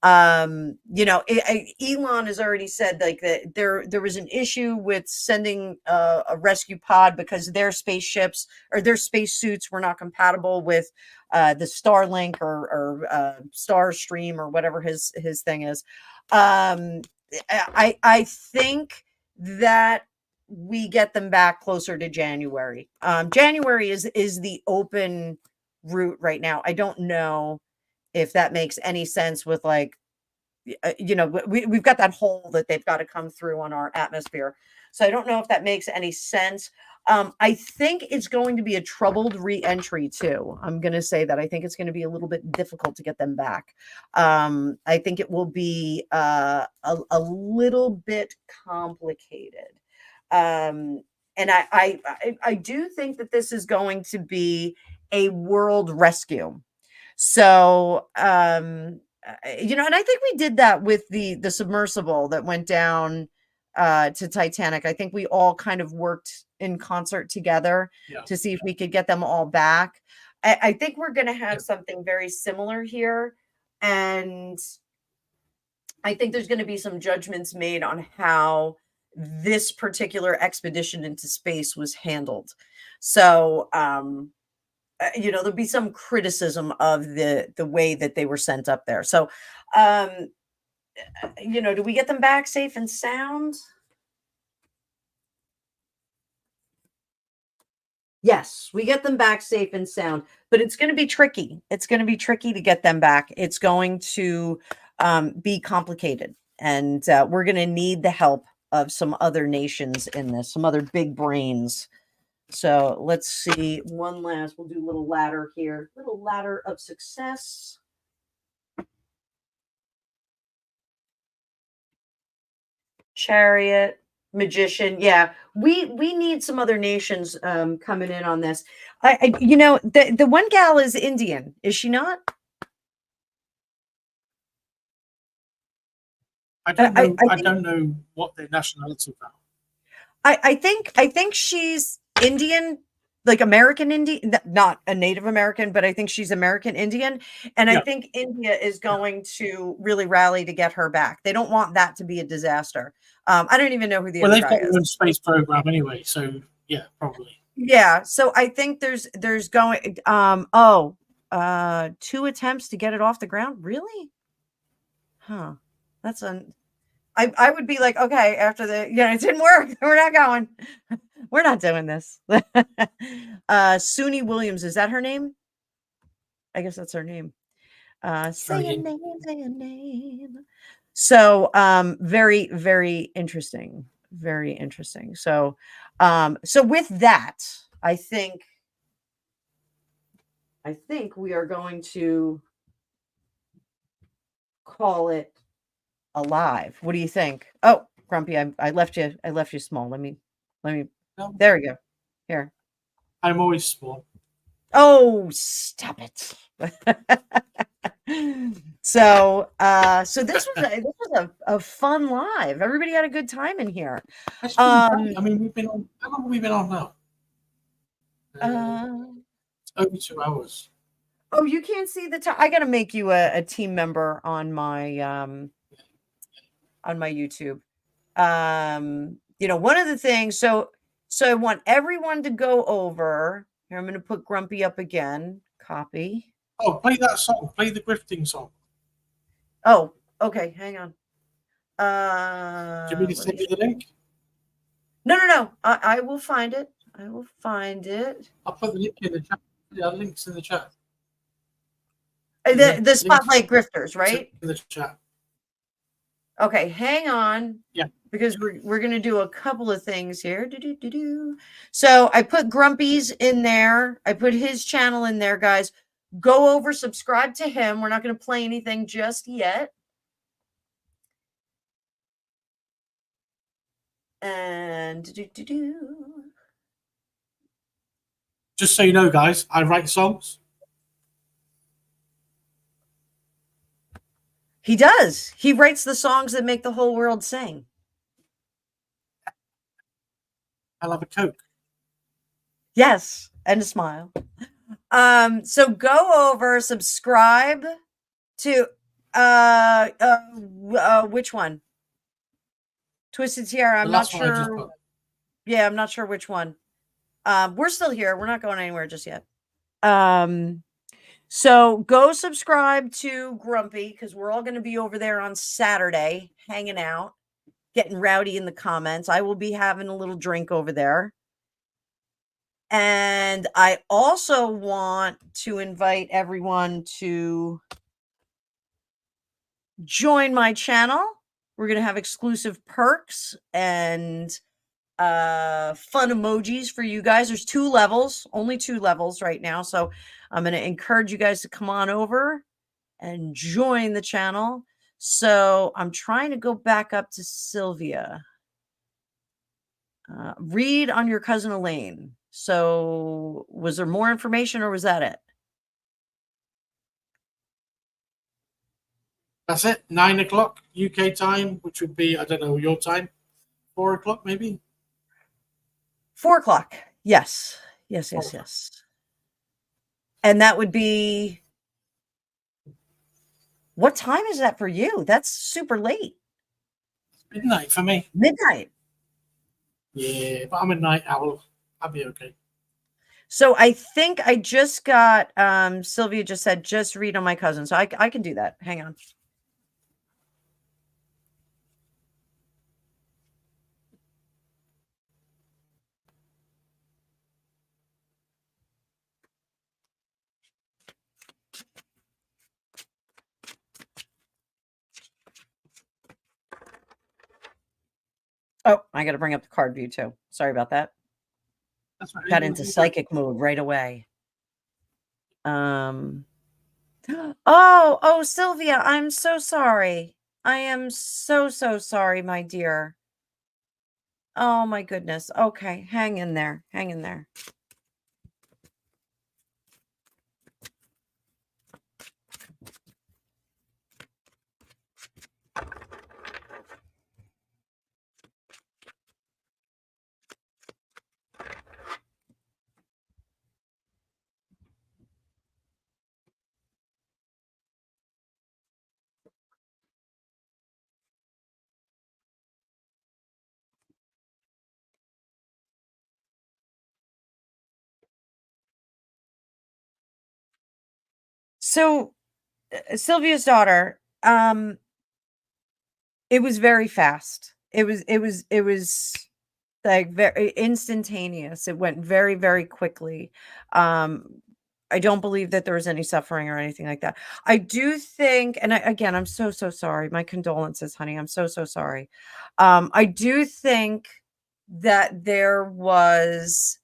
A: Elon has already said like that there was an issue with sending a rescue pod because their spaceships or their spacesuits were not compatible with the Starlink or Starstream or whatever his thing is. I think that we get them back closer to January. January is the open route right now. I don't know if that makes any sense with like, we've got that hole that they've got to come through on our atmosphere. So I don't know if that makes any sense. I think it's going to be a troubled re-entry too. I'm going to say that I think it's going to be a little bit difficult to get them back. I think it will be a little bit complicated. And I do think that this is going to be a world rescue. So, and I think we did that with the submersible that went down to Titanic. I think we all kind of worked in concert together to see if we could get them all back. I think we're going to have something very similar here. And I think there's going to be some judgments made on how this particular expedition into space was handled. So, there'll be some criticism of the way that they were sent up there. So, do we get them back safe and sound? Yes, we get them back safe and sound, but it's going to be tricky. It's going to be tricky to get them back. It's going to be complicated, and we're going to need the help of some other nations in this, some other big brains. So let's see. One last, we'll do a little ladder here. Little ladder of success. Chariot, magician. Yeah, we need some other nations coming in on this. The one gal is Indian, is she not?
B: I don't know what their nationality are.
A: I think she's Indian, like American Indian, not a Native American, but I think she's American Indian. And I think India is going to really rally to get her back. They don't want that to be a disaster. I don't even know who the other guy is.
B: Well, they've got their own space program anyway, so yeah, probably.
A: Yeah, so I think there's going 2 attempts to get it off the ground. Really? Huh. That's I would be like, okay, after it didn't work. We're not going. We're not doing this. Suni Williams, is that her name? I guess that's her name. Say a name, say a name. So, very, very interesting. Very interesting. So, with that, I think we are going to call it alive. What do you think? Oh, Grumpy, I left you small. Let me. No. There we go. Here.
B: I'm always small.
A: Oh, stop it. So this was a fun live. Everybody had a good time in here.
B: I mean, we've been on. How long have we been on now? It's over 2 hours.
A: Oh, you can't see the time. I got to make you a team member on my YouTube. One of the things. So I want everyone to go over. Here, I'm going to put Grumpy up again. Copy.
B: Oh, play that song. Play the grifting song.
A: Oh, okay. Hang on.
B: Do you want me to send you the link?
A: No. I will find it. I'll
B: put the link in the chat. Yeah, links in the chat.
A: The Spotlight Grifters, right?
B: In the chat.
A: Okay, hang on.
B: Yeah.
A: Because we're going to do a couple of things here. So I put Grumpy's in there. I put his channel in there, guys. go over, subscribe to him. We're not going to play anything just yet. And
B: Just so you know, guys, I write songs.
A: he does. He writes the songs that make the whole world sing.
B: I'll have a Coke.
A: Yes, and a smile. So go over, subscribe to which one? Twisted Tiara. I'm
B: The
A: not
B: last one I just
A: sure.
B: put.
A: Yeah, I'm not sure which one. We're still here. We're not going anywhere just yet. So go subscribe to Grumpy, because we're all going to be over there on Saturday hanging out, getting rowdy in the comments. I will be having a little drink over there. And I also want to invite everyone to join my channel. We're going to have exclusive perks and fun emojis for you guys. There's 2 levels, only 2 levels right now. So I'm going to encourage you guys to come on over and join the channel. So I'm trying to go back up to Sylvia. Read on your cousin Elaine. So was there more information, or was that it?
B: That's it. 9 o'clock UK time, which would be, I don't know, your time. 4 o'clock, maybe.
A: 4 o'clock. Yes. Yes. And that would be, what time is that for you? That's super late.
B: Midnight for me.
A: Midnight.
B: Yeah, but I'm a night owl. I'll be okay.
A: So I think I just got, Sylvia just said, just read on my cousin. So I can do that. Hang on. Oh, I got to bring up the card view too. Sorry about that.
B: That's right.
A: Got into psychic mode right away. Oh, Sylvia, I'm so sorry. I am so sorry, my dear. Oh my goodness. Okay, hang in there. Hang in there. So, Sylvia's daughter, it was very fast. It was like very instantaneous. It went very, very quickly. I don't believe that there was any suffering or anything like that. I do think, and again, I'm so sorry. My condolences, honey. I'm so sorry. I do think that there was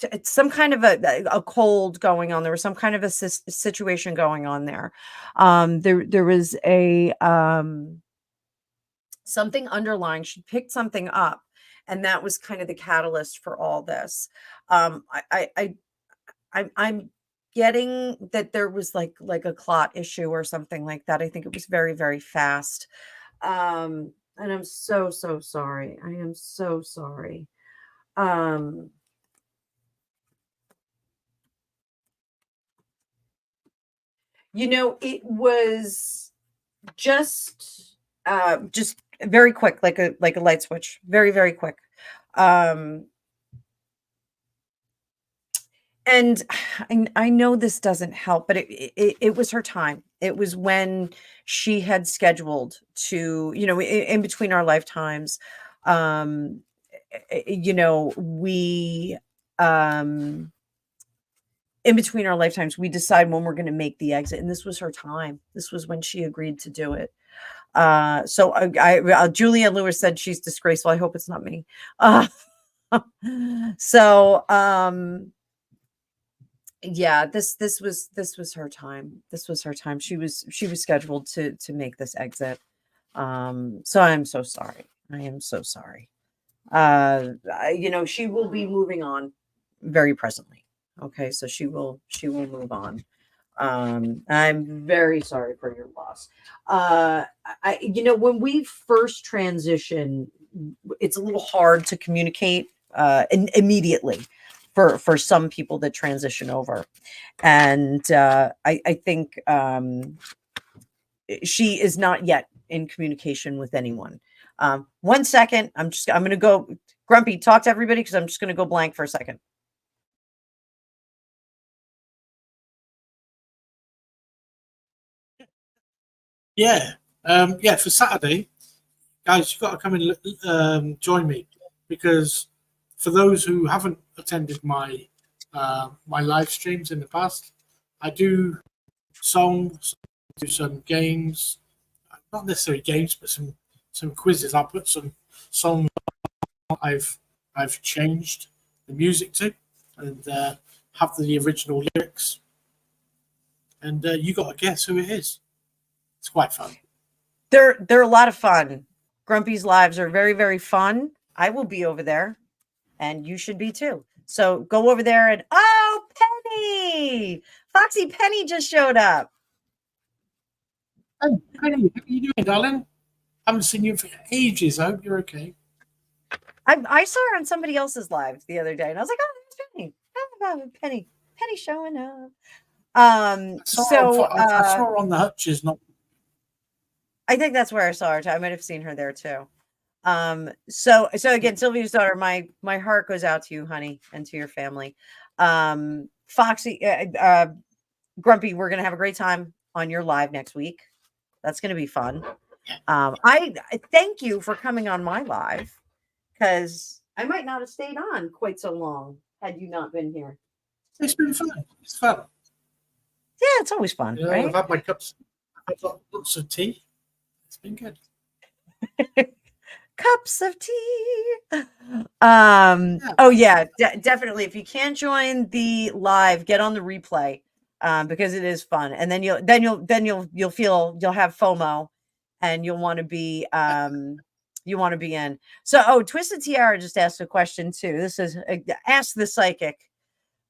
A: it's some kind of a cold going on. There was some kind of a situation going on there. There was a something underlying. She picked something up, and that was kind of the catalyst for all this. I'm getting that there was like a clot issue or something like that. I think it was very, very fast. And I'm so sorry. I am so sorry. It was just very quick, like a light switch, very, very quick. And I know this doesn't help, but it was her time. It was when she had scheduled to, in between our lifetimes, we, in between our lifetimes, we decide when we're going to make the exit. And this was her time. This was when she agreed to do it. So Julia Lewis said she's disgraceful. I hope it's not me. So, Yeah, this was her time. This was her time. She was scheduled to make this exit. So I'm so sorry. I am so sorry. She will be moving on very presently. Okay, so she will move on. I'm very sorry for your loss. When we first transition, it's a little hard to communicate immediately for some people that transition over, and I think she is not yet in communication with anyone. 1 second, I'm going to go. Grumpy, talk to everybody because I'm just going to go blank for a second.
B: Yeah. For Saturday, guys, you've got to come and join me, because for those who haven't attended my my live streams in the past, I do songs, do some games, not necessarily games, but some quizzes. I'll put some songs I've changed the music to, and have the original lyrics, and you got to guess who it is. It's quite fun.
A: They're a lot of fun. Grumpy's lives are very, very fun. I will be over there, and you should be too. So go over there and Penny! Foxy Penny just showed up.
B: Oh, Penny, how are you doing, darling? Haven't seen you for ages. I hope you're okay.
A: I saw her on somebody else's live the other day, and I was like, "Oh, that's Penny! Oh, Penny! Penny showing up."
B: I saw her on the Hutches. Not.
A: I think that's where I saw her too. I might have seen her there too. So again, Sylvia's daughter, my heart goes out to you, honey, and to your family. Foxy, Grumpy, we're gonna have a great time on your live next week. That's gonna be fun. I thank you for coming on my live, because I might not have stayed on quite so long had you not been here.
B: It's been fun. It's fun.
A: Yeah, it's always fun, right?
B: I've had my cups. I've got lots of tea. It's been good.
A: Cups of tea. Oh yeah, definitely. If you can't join the live, get on the replay, because it is fun, and then you'll feel you'll have FOMO, and you'll want to be in. So Twisted Tiara just asked a question too. This is Ask the Psychic.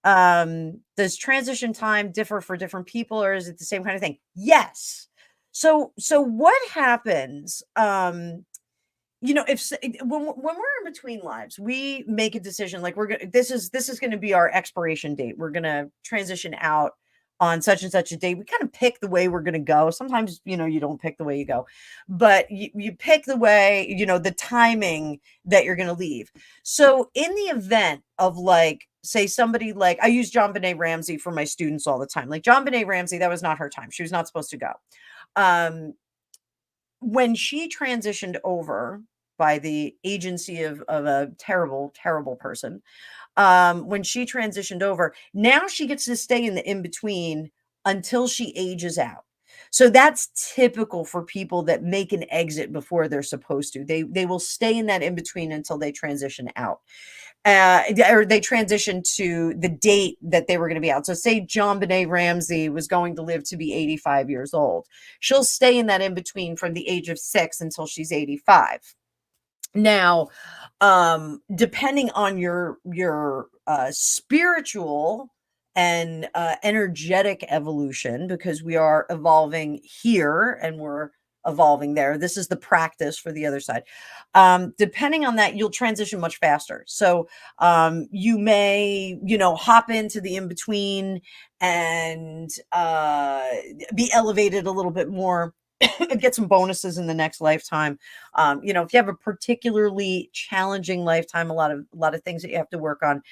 A: Does transition time differ for different people, or is it the same kind of thing? Yes. So what happens? If when we're in between lives, we make a decision like this is going to be our expiration date. We're going to transition out on such and such a date. We kind of pick the way we're going to go. Sometimes, you don't pick the way you go, but you pick the way, the timing that you're going to leave. So in the event of say somebody I use John Benet Ramsey for my students all the time. Like John Benet Ramsey, that was not her time. She was not supposed to go. When she transitioned over by the agency of a terrible, terrible person, when she transitioned over, now she gets to stay in the in-between until she ages out. So that's typical for people that make an exit before they're supposed to. They will stay in that in-between until they transition out. Or they transition to the date that they were going to be out. So say John Benet Ramsey was going to live to be 85 years old. She'll stay in that in between from the age of 6 until she's 85. Now, depending on your spiritual and energetic evolution, because we are evolving here and we're evolving there. This is the practice for the other side. Depending on that, you'll transition much faster. So you may, hop into the in-between and be elevated a little bit more, get some bonuses in the next lifetime. If you have a particularly challenging lifetime, a lot of things that you have to work on,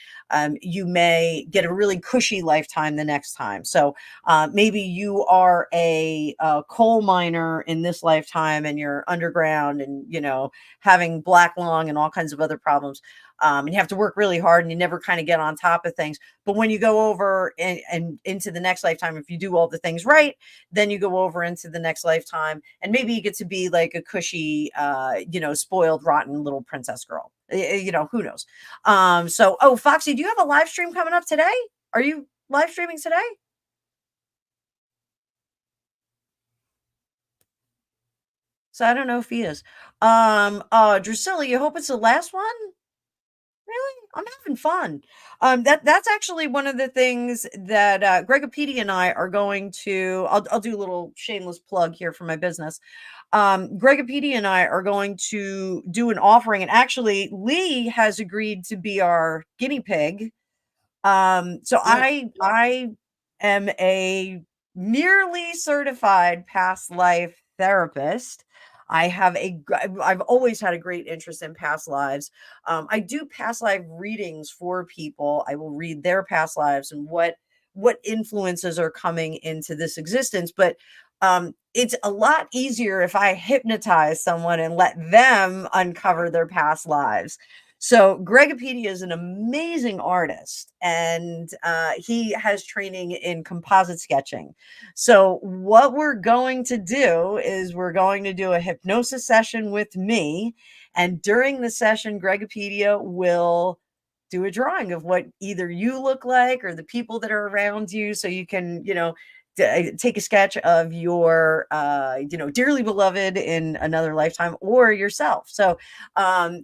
A: you may get a really cushy lifetime the next time. So maybe you are a coal miner in this lifetime and you're underground and, having black lung and all kinds of other problems. And you have to work really hard and you never kind of get on top of things. But when you go over and into the next lifetime, if you do all the things right, then you go over into the next lifetime and maybe you get to be like a cushy, spoiled, rotten little princess girl. Who knows? Foxy, do you have a live stream coming up today? Are you live streaming today? So I don't know if he is. Drusilla, you hope it's the last one? Really? I'm having fun. That's actually one of the things that Gregopedia and I are going to. I'll do a little shameless plug here for my business. Gregopedia and I are going to do an offering, and actually, Lee has agreed to be our guinea pig. So
B: Yeah.
A: I am a nearly certified past life therapist. I've always had a great interest in past lives. I do past life readings for people. I will read their past lives and what influences are coming into this existence. But it's a lot easier if I hypnotize someone and let them uncover their past lives. So Gregopedia is an amazing artist, and he has training in composite sketching. So what we're going to do is we're going to do a hypnosis session with me, and during the session, Gregopedia will do a drawing of what either you look like or the people that are around you, so you can, take a sketch of your, dearly beloved in another lifetime or yourself. So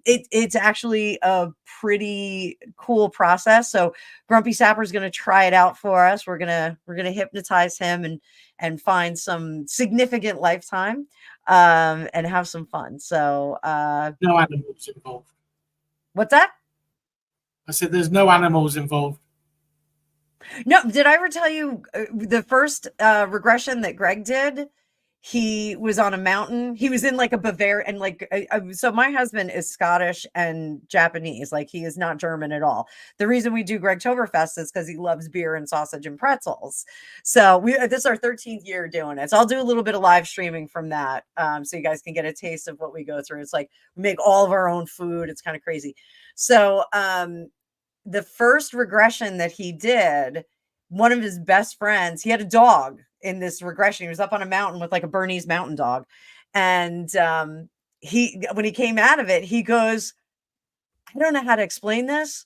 A: it's actually a pretty cool process. So Grumpy Sapper is going to try it out for us. We're gonna hypnotize him and find some significant lifetime and have some fun. So
B: No animals involved.
A: what's that?
B: I said there's no animals involved.
A: No, did I ever tell you the first regression that Greg did? He was on a mountain. He was in like a Bavaria, and like so my husband is Scottish and Japanese. Like he is not German at all. The reason we do Gregtoberfest is because he loves beer and sausage and pretzels. So this is our 13th year doing it. So I'll do a little bit of live streaming from that, so you guys can get a taste of what we go through. It's like we make all of our own food. It's kind of crazy. So the first regression that he did, one of his best friends, he had a dog in this regression. He was up on a mountain with like a Bernese mountain dog. And when he came out of it, he goes, I don't know how to explain this,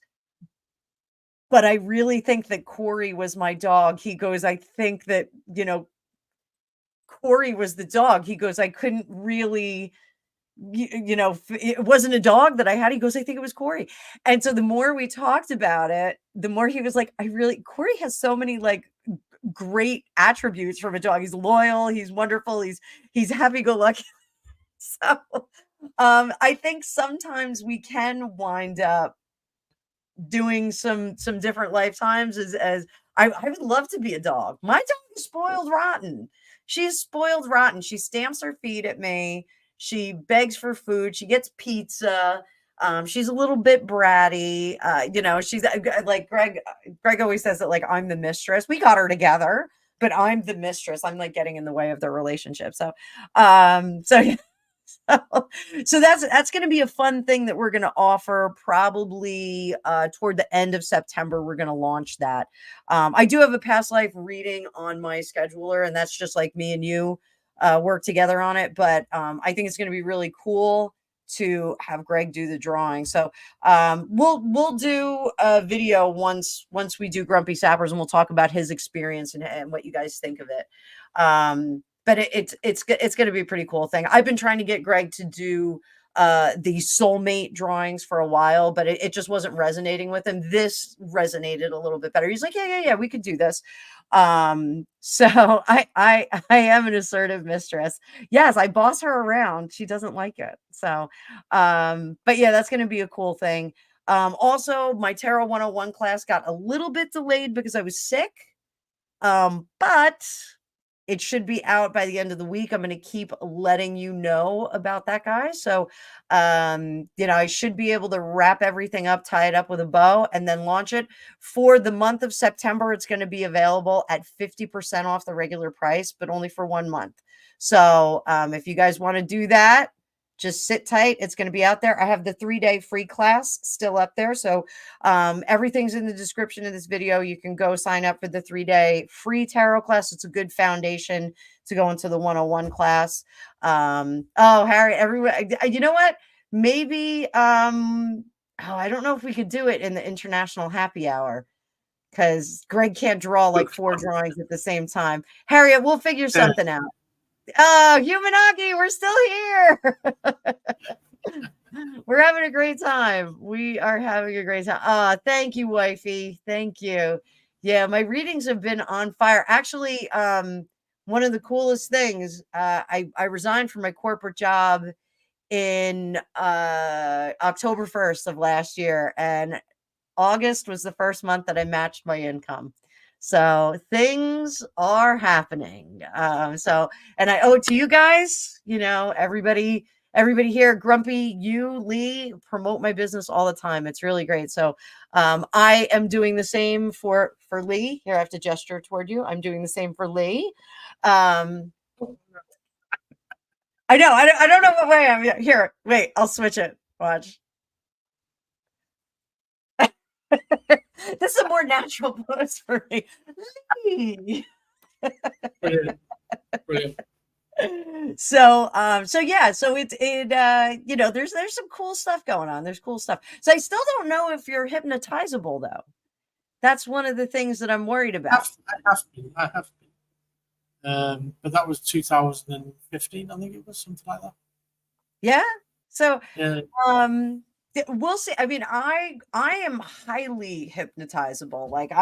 A: but I really think that Corey was my dog. He goes, I think that, Corey was the dog. He goes, I couldn't really it wasn't a dog that I had. He goes, I think it was Corey. And so the more we talked about it, the more he was like, Corey has so many like great attributes from a dog. He's loyal, he's wonderful, he's happy-go-lucky. So I think sometimes we can wind up doing some different lifetimes as I would love to be a dog. My dog is spoiled rotten. She's spoiled rotten. She stamps her feet at me. She begs for food. She gets pizza. She's a little bit bratty. She's like Greg. Greg always says that like I'm the mistress. We got her together, but I'm the mistress. I'm like getting in the way of their relationship. So so that's going to be a fun thing that we're going to offer probably toward the end of September. We're going to launch that. I do have a past life reading on my scheduler, and that's just like me and you work together on it. But I think it's going to be really cool to have Greg do the drawing. So we'll do a video once we do Grumpy Sappers, and we'll talk about his experience and what you guys think of it. But it's going to be a pretty cool thing. I've been trying to get Greg to do the soulmate drawings for a while, but it just wasn't resonating with him. This resonated a little bit better. He's like, yeah, we could do this. So I am an assertive mistress. Yes, I boss her around. She doesn't like it. So, but yeah, that's going to be a cool thing. Also, my Tarot 101 class got a little bit delayed because I was sick. But it should be out by the end of the week. I'm going to keep letting you know about that, guys. So, I should be able to wrap everything up, tie it up with a bow, and then launch it. For the month of September, it's going to be available at 50% off the regular price, but only for 1 month. So, if you guys want to do that, just sit tight. It's going to be out there. I have the 3-day free class still up there. So everything's in the description of this video. You can go sign up for the 3-day free tarot class. It's a good foundation to go into the 101 class. Harry, everyone, you know what? Maybe, I don't know if we could do it in the international happy hour. because Greg can't draw like 4 drawings at the same time. Harriet, we'll figure something out. Oh, Humanaki, we're still here. We're having a great time. We are having a great time. Thank you, wifey. Thank you. Yeah, my readings have been on fire. Actually, one of the coolest things, I resigned from my corporate job in October 1st of last year, and August was the first month that I matched my income. So things are happening. And I owe it to you guys, everybody here, Grumpy, you, Lee, promote my business all the time. It's really great. So I am doing the same for Lee. Here, I have to gesture toward you. I'm doing the same for Lee. I know. I don't know what way I'm here. Wait, I'll switch it. Watch. This is a more natural pose for me.
B: Brilliant. Brilliant.
A: So yeah, so there's some cool stuff going on. There's cool stuff. So I still don't know if you're hypnotizable though. That's one of the things that I'm worried about.
B: I have been. But that was 2015, I think it was, something like that.
A: Yeah. So
B: Yeah.
A: We'll see. I mean, I am highly hypnotizable. Like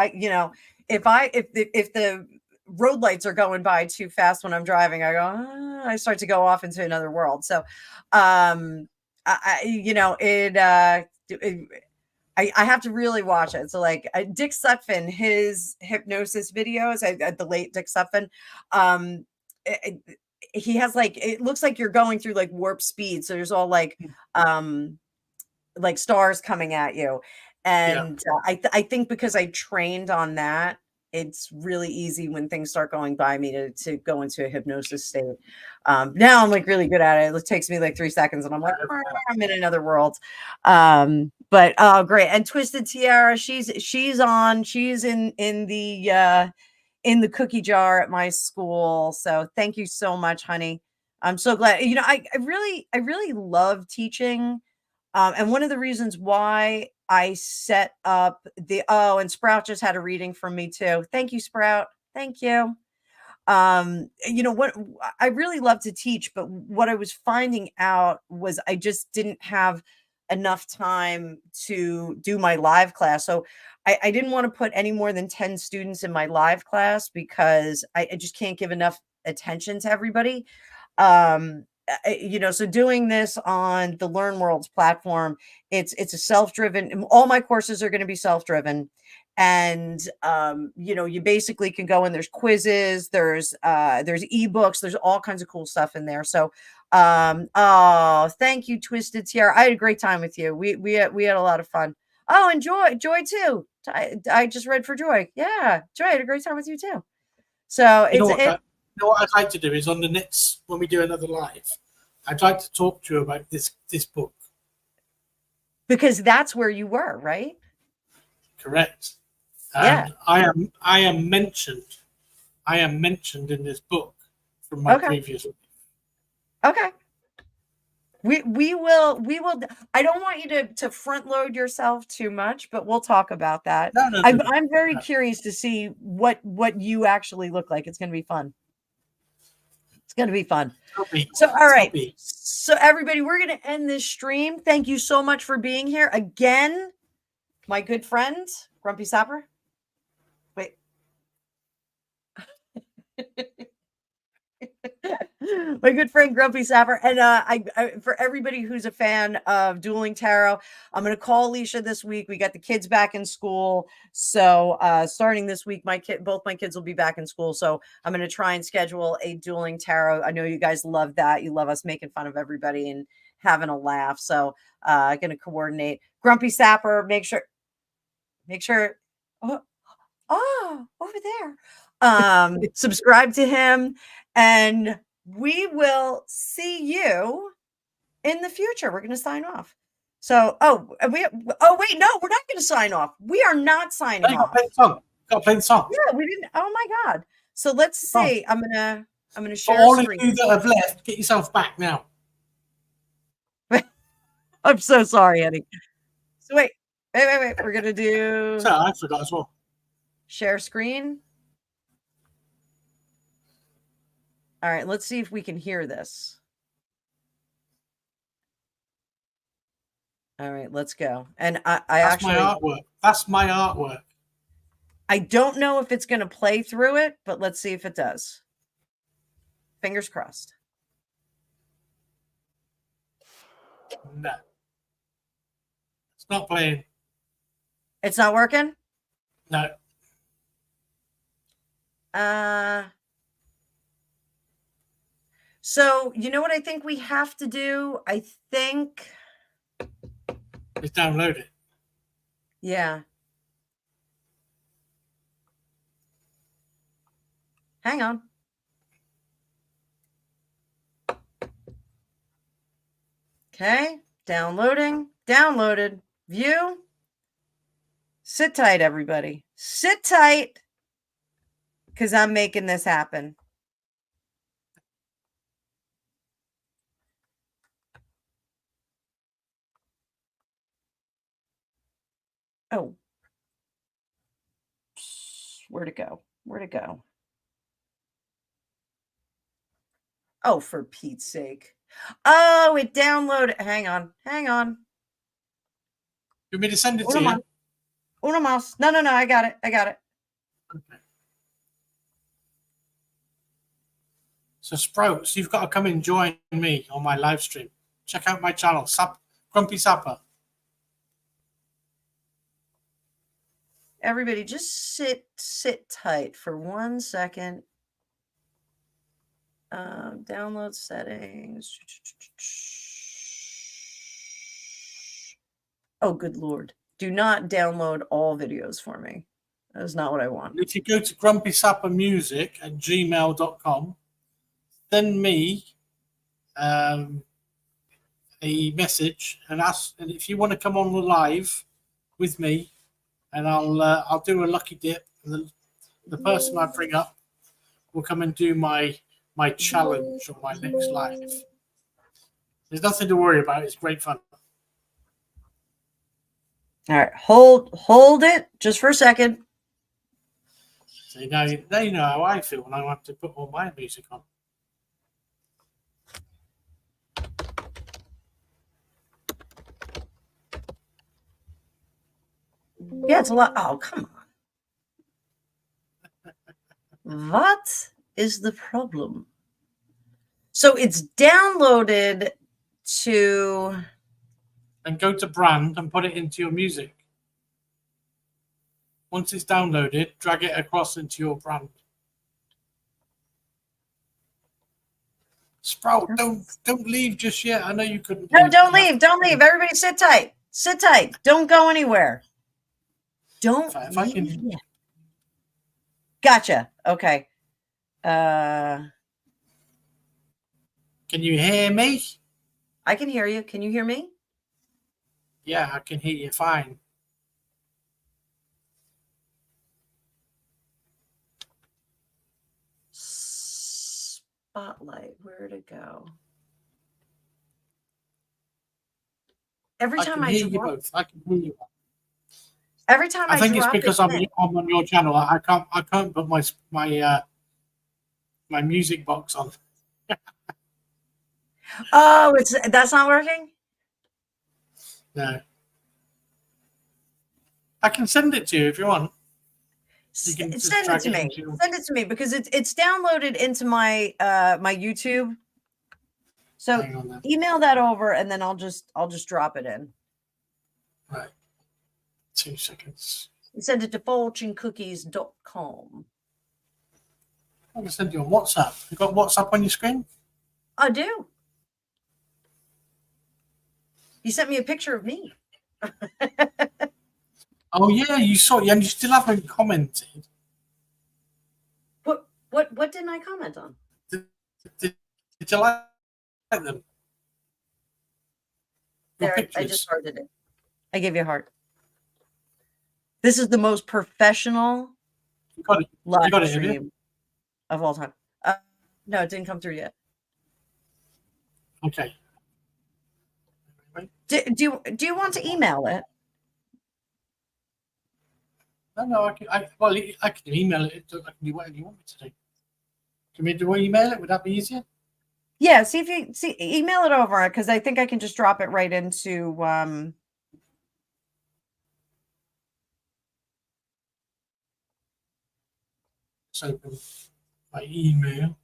A: if the road lights are going by too fast when I'm driving, I start to go off into another world. So, I have to really watch it. So like Dick Sutphin, his hypnosis videos, the late Dick Sutphin, he has like, it looks like you're going through like warp speed. So there's all like stars coming at you. And I think because I trained on that, it's really easy when things start going by me to go into a hypnosis state. Now I'm like really good at it. It takes me like 3 seconds and I'm like, I'm in another world. But oh, great. And Twisted Tiara, she's in the cookie jar at my school. So thank you so much, honey. I'm so glad. I really love teaching. And one of the reasons why I set up and Sprout just had a reading from me too. Thank you, Sprout. Thank you. What I really love to teach, but what I was finding out was I just didn't have enough time to do my live class. So I didn't want to put any more than 10 students in my live class because I just can't give enough attention to everybody. So doing this on the Learn Worlds platform, it's a self-driven, all my courses are going to be self-driven. And, you basically can go and there's quizzes, there's ebooks, there's all kinds of cool stuff in there. So, thank you, Twisted Tiara. I had a great time with you. We had a lot of fun. Oh, and Joy too. I just read for Joy. Yeah. Joy, I had a great time with you too. So
B: what I'd like to do is on the next, when we do another live, I'd like to talk to you about this book.
A: Because that's where you were, right?
B: Correct. And I am mentioned in this book from my previous life.
A: Okay. We will. I don't want you to front load yourself too much, but we'll talk about that.
B: No.
A: I'm very curious to see what you actually look like. It's going to be fun. It's going to be fun. So, all right. So, everybody, we're going to end this stream. Thank you so much for being here again, my good friend, Grumpy Sapper. Wait. My good friend Grumpy Sapper. And I for everybody who's a fan of Dueling Tarot, I'm going to call Alicia this week. We got the kids back in school. So starting this week, both my kids will be back in school. So I'm going to try and schedule a Dueling Tarot. I know you guys love that. You love us making fun of everybody and having a laugh. So I'm going to coordinate. Grumpy Sapper, make sure. Oh, over there. Subscribe to him. And we will see you in the future. We're going to sign off. So, wait, no, we're not going to sign off. We are not signing off.
B: Got to play the song.
A: Yeah, we didn't. Oh my God. So let's see. I'm going to share
B: all
A: screen.
B: Of you that have left, get yourself back now.
A: I'm so sorry, Eddie. So wait. We're going to do.
B: So I forgot as well.
A: Share screen. All right, let's see if we can hear this. All right, let's go. And I
B: That's
A: actually,
B: my artwork. That's my artwork.
A: I don't know if it's going to play through it, but let's see if it does. Fingers crossed.
B: No. It's not playing.
A: It's not working?
B: No.
A: So you know what I think we have to do? I think,
B: It's downloaded.
A: yeah. Hang on. Okay, downloading, downloaded, view. Sit tight, everybody. Sit tight, because I'm making this happen. Oh. Where'd it go? Where'd it go? Oh, for Pete's sake. Oh, it downloaded. Hang on. Hang on.
B: You want me to send it to you?
A: Uno más. No, I got it. I got it.
B: Okay. So Sprouts, you've got to come and join me on my live stream. Check out my channel, Grumpy Sapper.
A: Everybody just sit tight for 1 second. Download settings. Oh, good Lord. Do not download all videos for me. That is not what I want.
B: If you go to grumpysappermusic@gmail.com, send me a message and ask, and if you want to come on the live with me, and I'll do a lucky dip, and the person I bring up will come and do my challenge on my next live. There's nothing to worry about. It's great fun.
A: All right, hold it just for a second.
B: So now you know how I feel when I have to put all my music on.
A: Yeah, it's a lot. Oh, come on. What is the problem? So it's downloaded to...
B: And go to brand and put it into your music. Once it's downloaded, drag it across into your brand. Sprout, don't leave just yet. I know you couldn't.
A: No, don't leave. Don't leave. Everybody sit tight. Sit tight. Don't go anywhere. Don't
B: If I can...
A: yet. Gotcha. Okay. Can
B: you hear me?
A: I can hear you. Can you hear me?
B: Yeah, I can hear you fine.
A: Spotlight. Where'd it go? Every time I
B: hear you both. I can hear you.
A: Every time
B: I think it's because I'm
A: in,
B: on your channel. I can't put my music box on.
A: Oh, that's not working?
B: No. I can send it to you if you want. You can
A: Send it to me. Send it to me because it's downloaded into my my YouTube. So email that over and then I'll just drop it in.
B: Right. 2 seconds.
A: Send it to fortunecookies.com.
B: I can send you on WhatsApp. You got WhatsApp on your screen?
A: I do. You sent me a picture of me.
B: Oh yeah, you saw it, and you still haven't commented.
A: What didn't I comment on?
B: Did you like them?
A: There, I just hearted it. I gave you a heart. This is the most professional live stream of all time. No, it didn't come through yet.
B: Okay.
A: Do you want to email it?
B: No, I can email it. I can do whatever you want me to do. Can we do email it? Would that be easier?
A: Yeah, see if you email it over because I think I can just drop it right into
B: Let's open my email.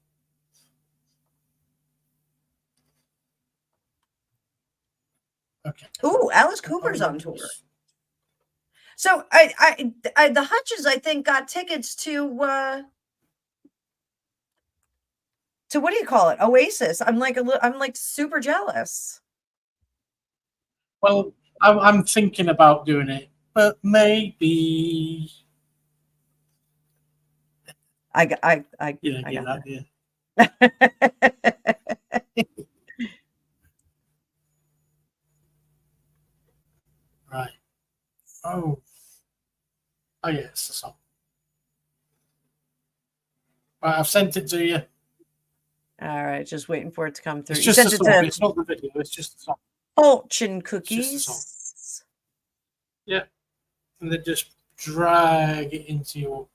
B: Okay.
A: Ooh, Alice Cooper's on tour. So I the Hutches, I think, got tickets to what do you call it? Oasis. I'm like super jealous.
B: Well, I'm thinking about doing it, but maybe
A: I
B: got
A: that.
B: Right. Oh, yeah, it's the song. Right, I've sent it to you.
A: All right, just waiting for it to come through.
B: It's
A: You
B: just
A: sent
B: the
A: it
B: song.
A: to
B: It's not the video. It's just the song.
A: Fortune
B: It's just the song.
A: Cookies.
B: Yeah, and then just drag it into your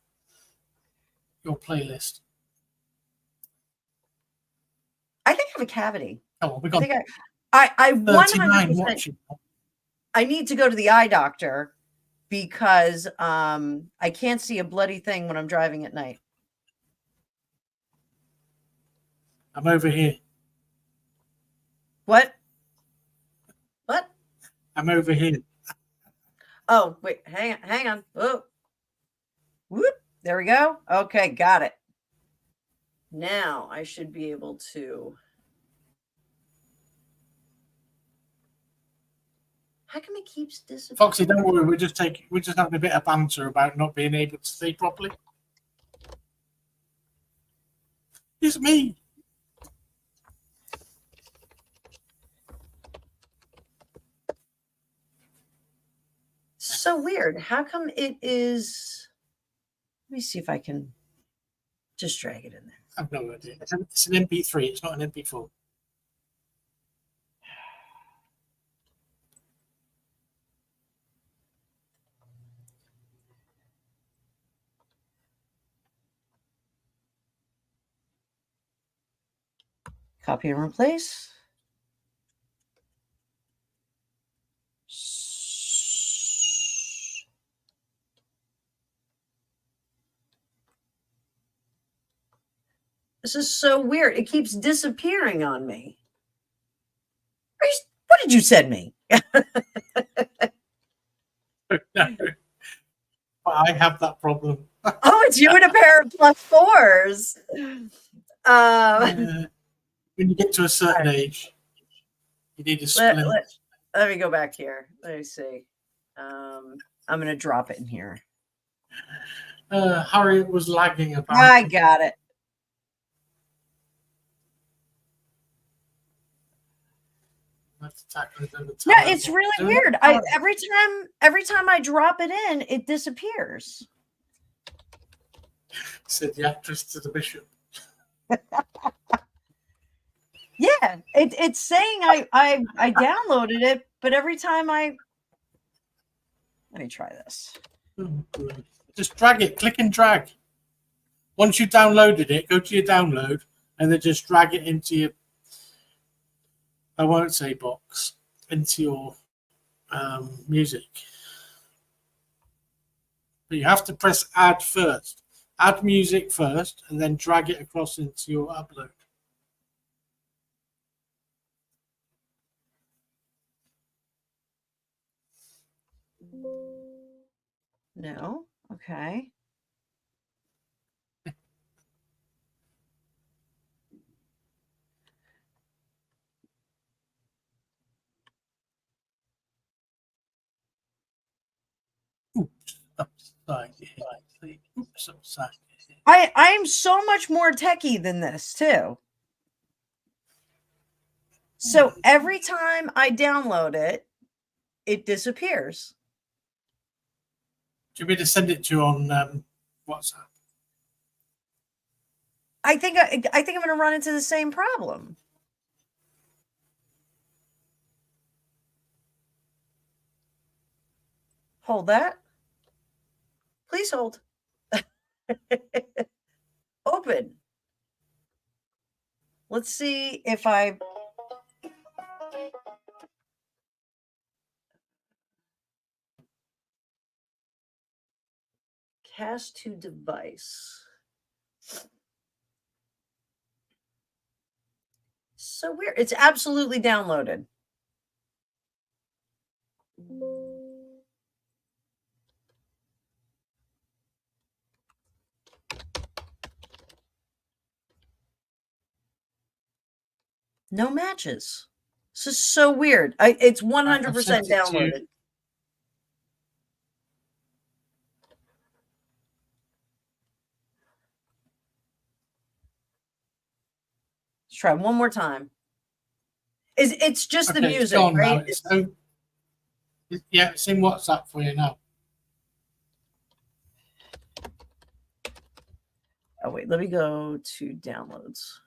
B: playlist.
A: I think I have a cavity.
B: Oh, we
A: I
B: got
A: think I
B: 39
A: 100%.
B: watching.
A: I need to go to the eye doctor because I can't see a bloody thing when I'm driving at night.
B: I'm over here.
A: What?
B: I'm over here.
A: Oh, wait, hang on. Oh. Whoop. There we go. Okay, got it. Now I should be able to. How come it keeps disappearing?
B: Foxy, don't worry. We're just having a bit of banter about not being able to see properly. It's me.
A: So weird. How come it is? Let me see if I can just drag it in there.
B: I have no idea. It's an MP3. It's not an MP4.
A: Copy and replace. This is so weird. It keeps disappearing on me. What did you send me?
B: No. But I have that problem.
A: Oh, it's you in a pair of +4s.
B: When you get to a certain age, you need a splint.
A: Let me go back here. Let me see. I'm going to drop it in here.
B: Harriet was lagging about.
A: I got it.
B: No,
A: it's really weird. Every time I drop it in, it disappears.
B: Said the actress to the bishop.
A: Yeah, it's saying I downloaded it, but every time let me try this.
B: Just drag it, click and drag. Once you downloaded it, go to your download and then just drag it into your, I won't say box, into your music. But you have to press add first. Add music first and then drag it across into your upload.
A: No. Okay.
B: Oops, upside. Oops, upside.
A: I'm so much more techie than this too. So every time I download it, it disappears.
B: Do you want me to send it to you on WhatsApp?
A: I think I'm going to run into the same problem. Hold that. Please hold. Open. Let's see if I... Cast to device. So weird. It's absolutely downloaded. No matches. This is so weird. It's 100% downloaded. Let's try one more time. It's just the music, right?
B: Yeah, it's in WhatsApp for you now.
A: Oh, wait. Let me go to downloads.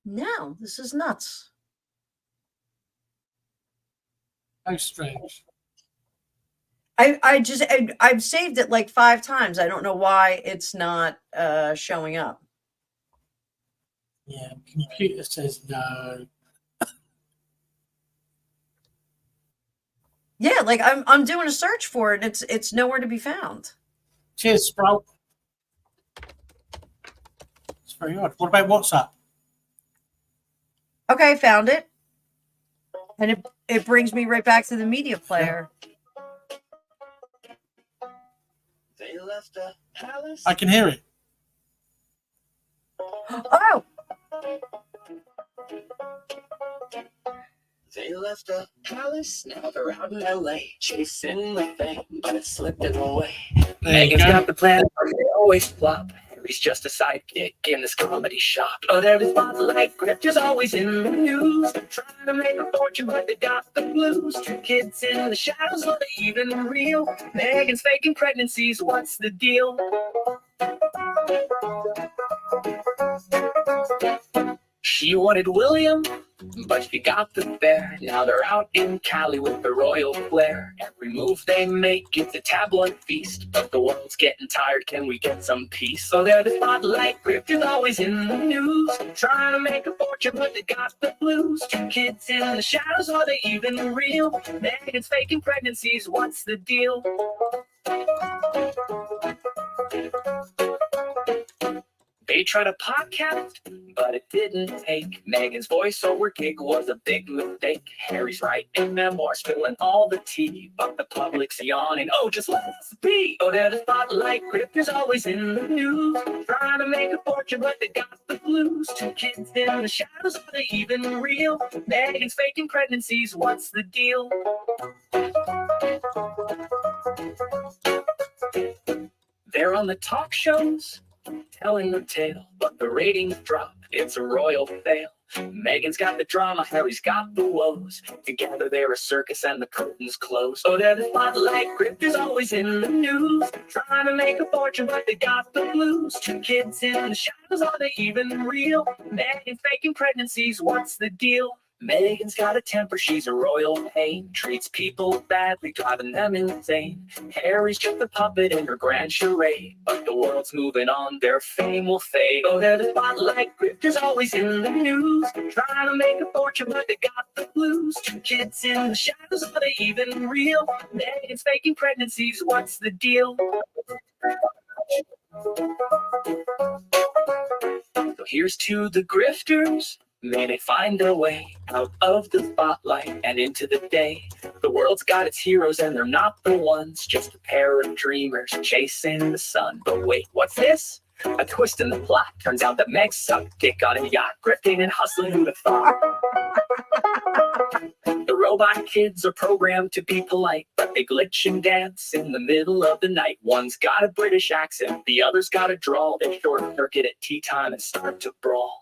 A: No, this is nuts.
B: How strange.
A: I've saved it like 5 times. I don't know why it's not showing up.
B: Yeah, computer says no.
A: Yeah, like I'm doing a search for it. It's nowhere to be found.
B: Cheers, Sprout. It's very odd. What about WhatsApp?
A: Okay, found it. And it brings me right back to the media player.
D: They left a palace.
B: I can hear it.
A: Oh,
D: They left a palace. Now they're out in LA chasing the fame, but it's slipping away.
B: There you
D: Meghan's
B: go.
D: got the plan, but they always flop. Harry's just a sidekick in this comedy shop. Oh, there's a spotlight grip, just always in the news. Trying to make a fortune, but they got the blues. 2 kids in the shadows, are they even real? Meghan's faking pregnancies, what's the deal? She wanted William, but she got the bear. Now they're out in Cali with the royal flair. Every move they make is a tabloid feast. But the world's getting tired, can we get some peace? So they're the spotlight grifters, always in the news. Trying to make a fortune, but they got the blues. 2 kids in the shadows, are they even real? Meghan's faking pregnancies, what's the deal? They tried a podcast, but it didn't take. Meghan's voiceover gig was a big mistake. Harry's writing memoirs, spilling all the tea, but the public's yawning. Oh, just let us be. Oh, they're the spotlight grifters, always in the news. Trying to make a fortune, but they got the blues. 2 kids in the shadows, are they even real? Meghan's faking pregnancies, what's the deal? They're on the talk shows, telling the tale, but the ratings drop. It's a royal fail. Meghan's got the drama, Harry's got the woes. Together they're a circus and the curtains close. Oh, they're the spotlight grifters, always in the news. Trying to make a fortune, but they got the blues. 2 kids in the shadows, are they even real? Meghan's faking pregnancies, what's the deal? Meghan's got a temper, she's a royal pain. Treats people badly, driving them insane. Harry's just a puppet in her grand charade. But the world's moving on, their fame will fade. Oh, they're the spotlight grifters, always in the news. Trying to make a fortune, but they got the blues. 2 kids in the shadows, are they even real? Meghan's faking pregnancies, what's the deal? So here's to the grifters. May they find their way out of the spotlight and into the day. The world's got its heroes and they're not the ones, just a pair of dreamers chasing the sun. But wait, what's this? A twist in the plot. Turns out that Meg sucked dick on a yacht, grifting and hustling, who'd have thought? The robot kids are programmed to be polite, but they glitch and dance in the middle of the night. One's got a British accent, the other's got a drawl. They short circuit at tea time and start to brawl.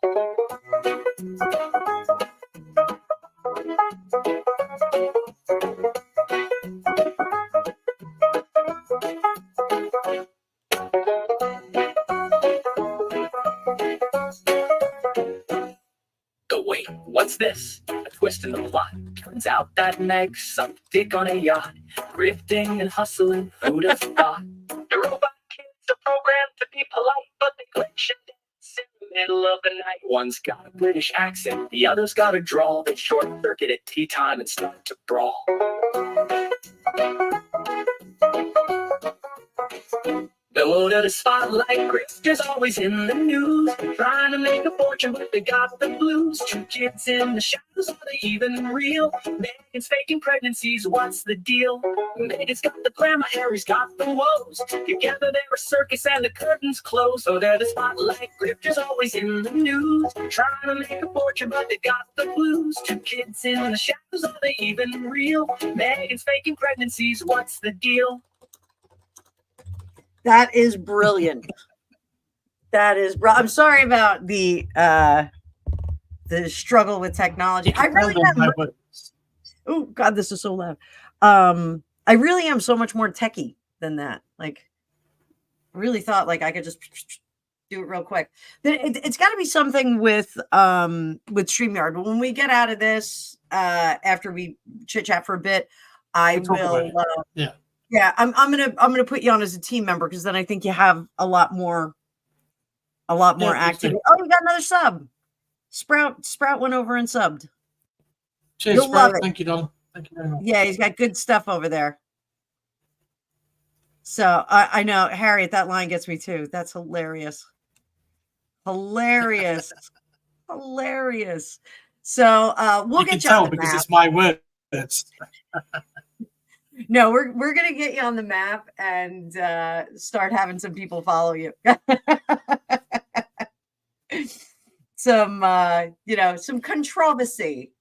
D: What's this? A twist in the plot. Turns out that Meg's some dick on a yacht, grifting and hustling. Who'd have thought? The robot kids are programmed to be polite, but they glitch and dance in the middle of the night. One's got a British accent, the other's got a drawl. They short circuit at tea time and start to brawl. Below to the spotlight, grifters always in the news, trying to make a fortune, but they got the blues. Two kids in the shadows, are they even real? Megan's faking pregnancies, what's the deal? Megan's got the glamour, Harry's got the woes. Together they're a circus and the curtains close. So they're the spotlight, grifters always in the news, trying to make a fortune, but they got the blues. Two kids in the shadows, are they even real? Megan's faking pregnancies, what's the deal?
A: That is brilliant. I'm sorry about the struggle with technology. I really am. Oh God, this is so loud. I really am so much more techie than that. Like, I really thought like I could just do it real quick. It's got to be something with StreamYard. But when we get out of this, after we chit chat for a bit, I will. Yeah, I'm gonna put you on as a team member because then I think you have a lot more activity. Oh, we got another sub. Sprout went over and subbed.
B: Cheers,
A: You'll
B: Sprout.
A: love it.
B: Thank you, Don. Thank you very much.
A: Yeah, he's got good stuff over there. So I know Harriet, that line gets me too. That's hilarious. Hilarious. So we'll
B: you
A: get
B: can
A: you on
B: tell
A: the
B: because
A: map.
B: it's my words.
A: No, we're gonna get you on the map and start having some people follow you. Some some controversy.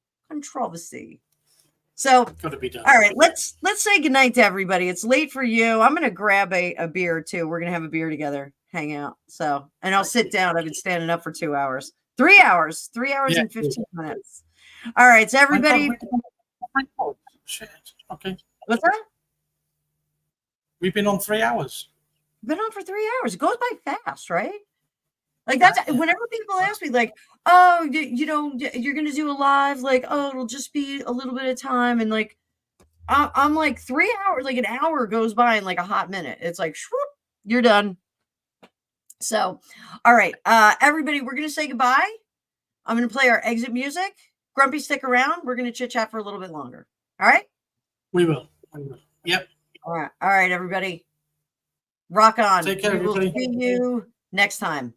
A: So
B: Gotta be done.
A: all right, let's say goodnight to everybody. It's late for you. I'm gonna grab a beer too. We're gonna have a beer together, hang out. So and I'll sit down. I've been standing up for 2 hours. 3 hours. 3 hours and 15 minutes. All right, so everybody.
B: Shit. Okay.
A: What's that?
B: We've been on 3 hours.
A: Been on for 3 hours. It goes by fast, right? Like that's whenever people ask me, like, oh, you're gonna do a live, like, oh, it'll just be a little bit of time, and like, I'm like 3 hours, like an hour goes by in like a hot minute. It's like, shwoop, you're done. So, all right, everybody, we're gonna say goodbye. I'm gonna play our exit music. Grumpy, stick around. We're gonna chit chat for a little bit longer. All right.
B: We will. Yep.
A: All right, everybody. Rock on.
B: Take care,
A: We will
B: everybody.
A: see you next time.